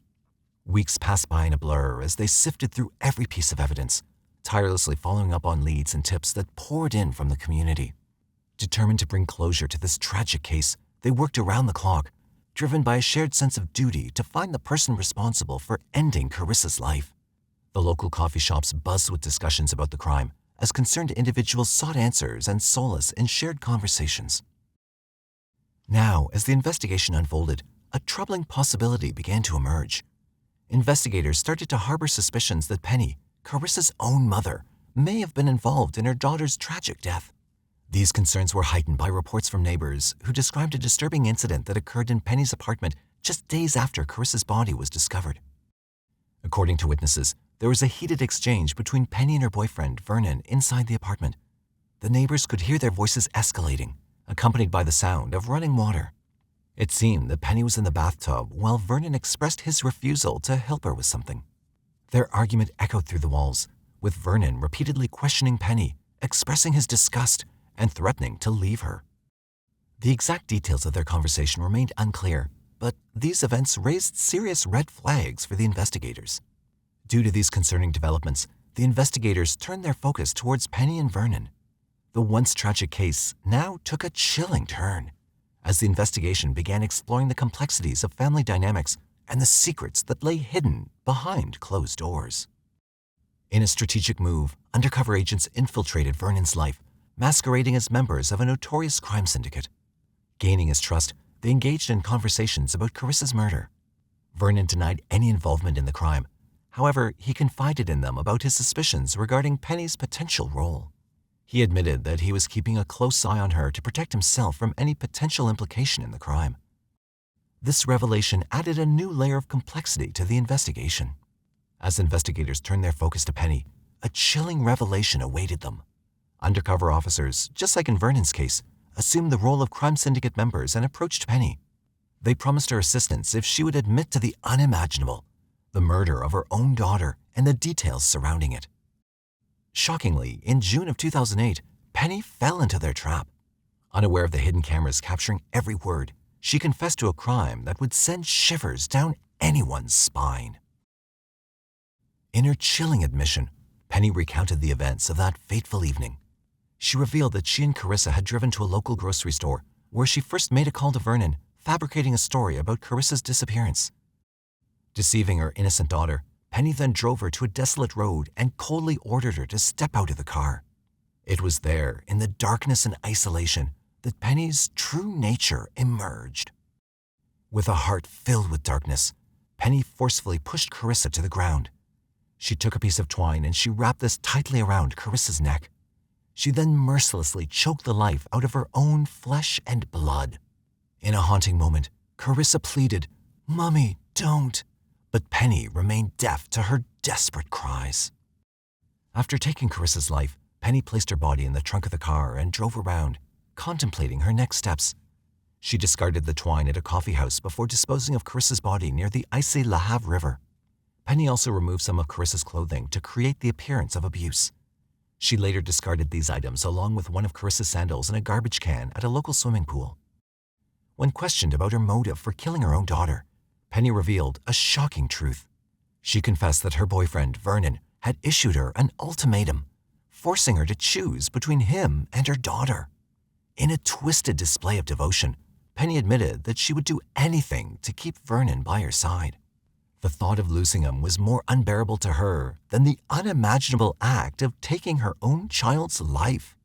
Weeks passed by in a blur as they sifted through every piece of evidence, tirelessly following up on leads and tips that poured in from the community. Determined to bring closure to this tragic case, They worked around the clock, driven by a shared sense of duty to find the person responsible for ending Karissa's life. The local coffee shops buzzed with discussions about the crime as concerned individuals sought answers and solace in shared conversations. Now, as the investigation unfolded, a troubling possibility began to emerge. Investigators started to harbor suspicions that Penny, Karissa's own mother, may have been involved in her daughter's tragic death. These concerns were heightened by reports from neighbors who described a disturbing incident that occurred in Penny's apartment just days after Karissa's body was discovered. According to witnesses, there was a heated exchange between Penny and her boyfriend, Vernon, inside the apartment. The neighbors could hear their voices escalating, accompanied by the sound of running water. It seemed that Penny was in the bathtub while Vernon expressed his refusal to help her with something. Their argument echoed through the walls, with Vernon repeatedly questioning Penny, expressing his disgust, and threatening to leave her. The exact details of their conversation remained unclear, but these events raised serious red flags for the investigators. Due to these concerning developments, the investigators turned their focus towards Penny and Vernon. The once tragic case now took a chilling turn, as the investigation began exploring the complexities of family dynamics and the secrets that lay hidden behind closed doors. In a strategic move, undercover agents infiltrated Vernon's life, masquerading as members of a notorious crime syndicate. Gaining his trust, they engaged in conversations about Karissa's murder. Vernon denied any involvement in the crime. However, he confided in them about his suspicions regarding Penny's potential role. He admitted that he was keeping a close eye on her to protect himself from any potential implication in the crime. This revelation added a new layer of complexity to the investigation. As investigators turned their focus to Penny, a chilling revelation awaited them. Undercover officers, just like in Vernon's case, assumed the role of crime syndicate members and approached Penny. They promised her assistance if she would admit to the unimaginable, the murder of her own daughter and the details surrounding it. Shockingly, in June of 2008, Penny fell into their trap. Unaware of the hidden cameras capturing every word, she confessed to a crime that would send shivers down anyone's spine. In her chilling admission, Penny recounted the events of that fateful evening. She revealed that she and Karissa had driven to a local grocery store where she first made a call to Vernon, fabricating a story about Karissa's disappearance. Deceiving her innocent daughter, Penny then drove her to a desolate road and coldly ordered her to step out of the car. It was there, in the darkness and isolation, that Penny's true nature emerged. With a heart filled with darkness, Penny forcefully pushed Karissa to the ground. She took a piece of twine and she wrapped this tightly around Karissa's neck. She then mercilessly choked the life out of her own flesh and blood. In a haunting moment, Karissa pleaded, "Mommy, don't." But Penny remained deaf to her desperate cries. After taking Karissa's life, Penny placed her body in the trunk of the car and drove around, contemplating her next steps. She discarded the twine at a coffee house before disposing of Karissa's body near the icy La Have River. Penny also removed some of Karissa's clothing to create the appearance of abuse. She later discarded these items along with one of Karissa's sandals in a garbage can at a local swimming pool. When questioned about her motive for killing her own daughter, Penny revealed a shocking truth. She confessed that her boyfriend, Vernon, had issued her an ultimatum, forcing her to choose between him and her daughter. In a twisted display of devotion, Penny admitted that she would do anything to keep Vernon by her side. The thought of losing him was more unbearable to her than the unimaginable act of taking her own child's life.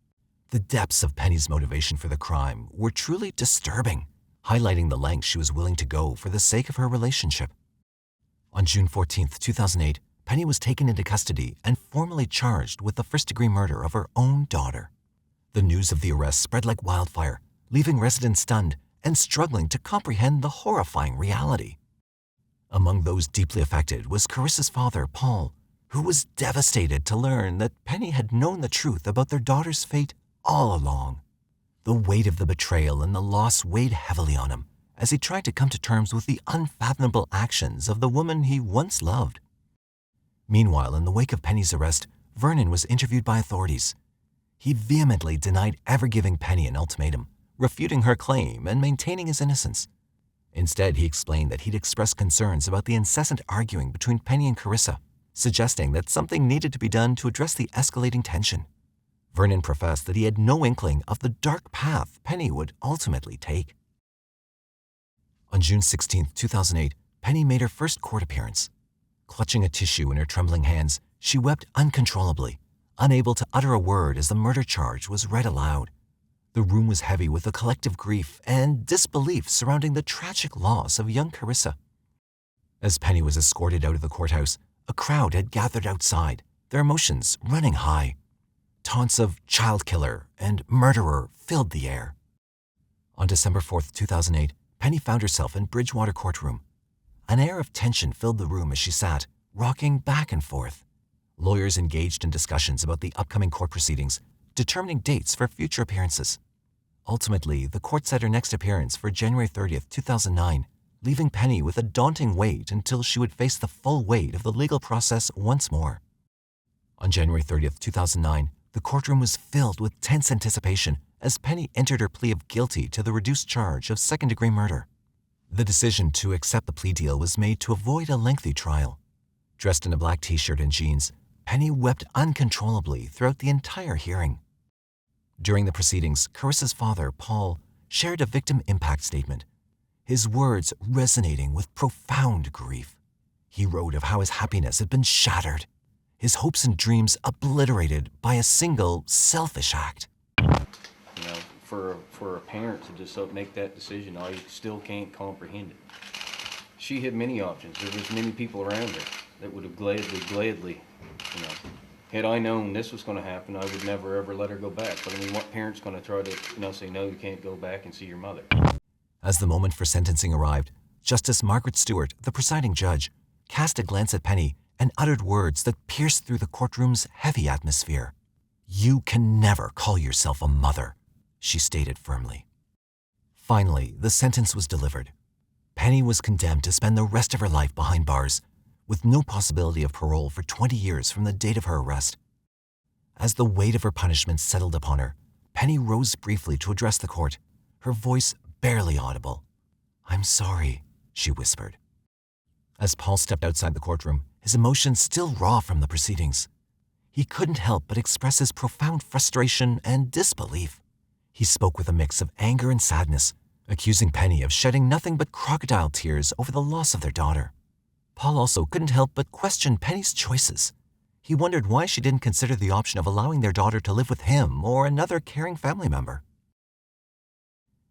The depths of Penny's motivation for the crime were truly disturbing, highlighting the lengths she was willing to go for the sake of her relationship. On June 14, 2008, Penny was taken into custody and formally charged with the first-degree murder of her own daughter. The news of the arrest spread like wildfire, leaving residents stunned and struggling to comprehend the horrifying reality. Among those deeply affected was Karissa's father, Paul, who was devastated to learn that Penny had known the truth about their daughter's fate all along. The weight of the betrayal and the loss weighed heavily on him as he tried to come to terms with the unfathomable actions of the woman he once loved. Meanwhile, in the wake of Penny's arrest, Vernon was interviewed by authorities. He vehemently denied ever giving Penny an ultimatum, refuting her claim and maintaining his innocence. Instead, he explained that he'd expressed concerns about the incessant arguing between Penny and Karissa, suggesting that something needed to be done to address the escalating tension. Vernon professed that he had no inkling of the dark path Penny would ultimately take. On June 16, 2008, Penny made her first court appearance. Clutching a tissue in her trembling hands, she wept uncontrollably, unable to utter a word as the murder charge was read aloud. The room was heavy with the collective grief and disbelief surrounding the tragic loss of young Karissa. As Penny was escorted out of the courthouse, a crowd had gathered outside, their emotions running high. Taunts of child killer and murderer filled the air. On December 4, 2008, Penny found herself in Bridgewater courtroom. An air of tension filled the room as she sat, rocking back and forth. Lawyers engaged in discussions about the upcoming court proceedings, determining dates for future appearances. Ultimately, the court set her next appearance for January 30, 2009, leaving Penny with a daunting wait until she would face the full weight of the legal process once more. On January 30, 2009, the courtroom was filled with tense anticipation as Penny entered her plea of guilty to the reduced charge of second-degree murder. The decision to accept the plea deal was made to avoid a lengthy trial. Dressed in a black t-shirt and jeans, Penny wept uncontrollably throughout the entire hearing. During the proceedings, Karissa's father, Paul, shared a victim impact statement, his words resonating with profound grief. He wrote of how his happiness had been shattered, his hopes and dreams obliterated by a single selfish act. You know, for a parent to just make that decision, I still can't comprehend it. She had many options. There was many people around her that would have gladly, you know, had I known this was going to happen, I would never ever let her go back. But I mean, what parent's going to try to, you know, say, no, you can't go back and see your mother? As the moment for sentencing arrived, Justice Margaret Stewart, the presiding judge, cast a glance at Penny and uttered words that pierced through the courtroom's heavy atmosphere. "You can never call yourself a mother," she stated firmly. Finally, the sentence was delivered. Penny was condemned to spend the rest of her life behind bars, with no possibility of parole for 20 years from the date of her arrest. As the weight of her punishment settled upon her, Penny rose briefly to address the court, her voice barely audible. "I'm sorry," she whispered. As Paul stepped outside the courtroom, his emotions still raw from the proceedings, he couldn't help but express his profound frustration and disbelief. He spoke with a mix of anger and sadness, accusing Penny of shedding nothing but crocodile tears over the loss of their daughter. Paul also couldn't help but question Penny's choices. He wondered why she didn't consider the option of allowing their daughter to live with him or another caring family member.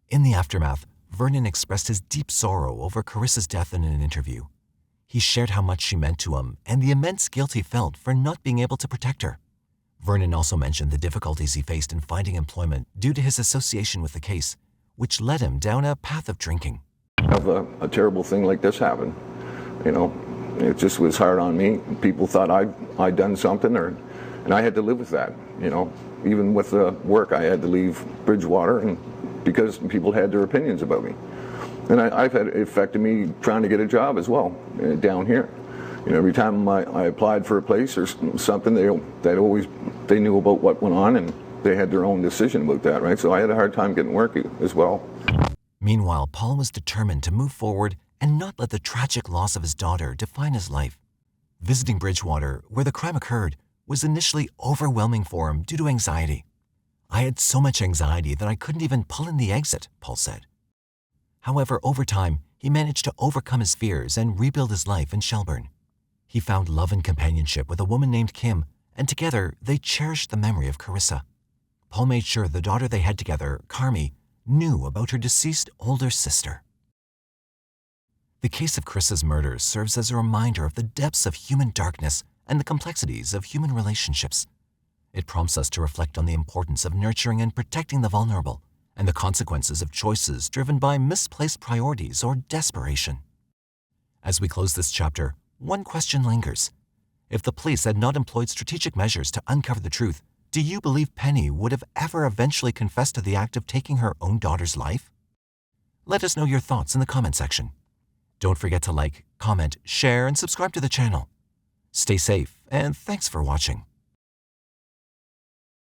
In the aftermath, Vernon expressed his deep sorrow over Karissa's death in an interview. He shared how much she meant to him and the immense guilt he felt for not being able to protect her. Vernon also mentioned the difficulties he faced in finding employment due to his association with the case, which led him down a path of drinking. Have a terrible thing like this happen, you know, it just was hard on me. People thought I'd done something, and I had to live with that, you know. Even with the work, I had to leave Bridgewater, and because people had their opinions about me. And I've had it affected me trying to get a job as well down here. You know, every time I applied for a place or something, they knew about what went on, and they had their own decision about that, right? So I had a hard time getting work as well. Meanwhile, Paul was determined to move forward and not let the tragic loss of his daughter define his life. Visiting Bridgewater, where the crime occurred, was initially overwhelming for him due to anxiety. "I had so much anxiety that I couldn't even pull in the exit," Paul said. However, over time, he managed to overcome his fears and rebuild his life in Shelburne. He found love and companionship with a woman named Kim, and together they cherished the memory of Karissa. Paul made sure the daughter they had together, Carmi, knew about her deceased older sister. The case of Karissa's murder serves as a reminder of the depths of human darkness and the complexities of human relationships. It prompts us to reflect on the importance of nurturing and protecting the vulnerable, and the consequences of choices driven by misplaced priorities or desperation. As we close this chapter, one question lingers. If the police had not employed strategic measures to uncover the truth, do you believe Penny would have ever eventually confessed to the act of taking her own daughter's life? Let us know your thoughts in the comment section. Don't forget to like, comment, share, and subscribe to the channel. Stay safe, and thanks for watching.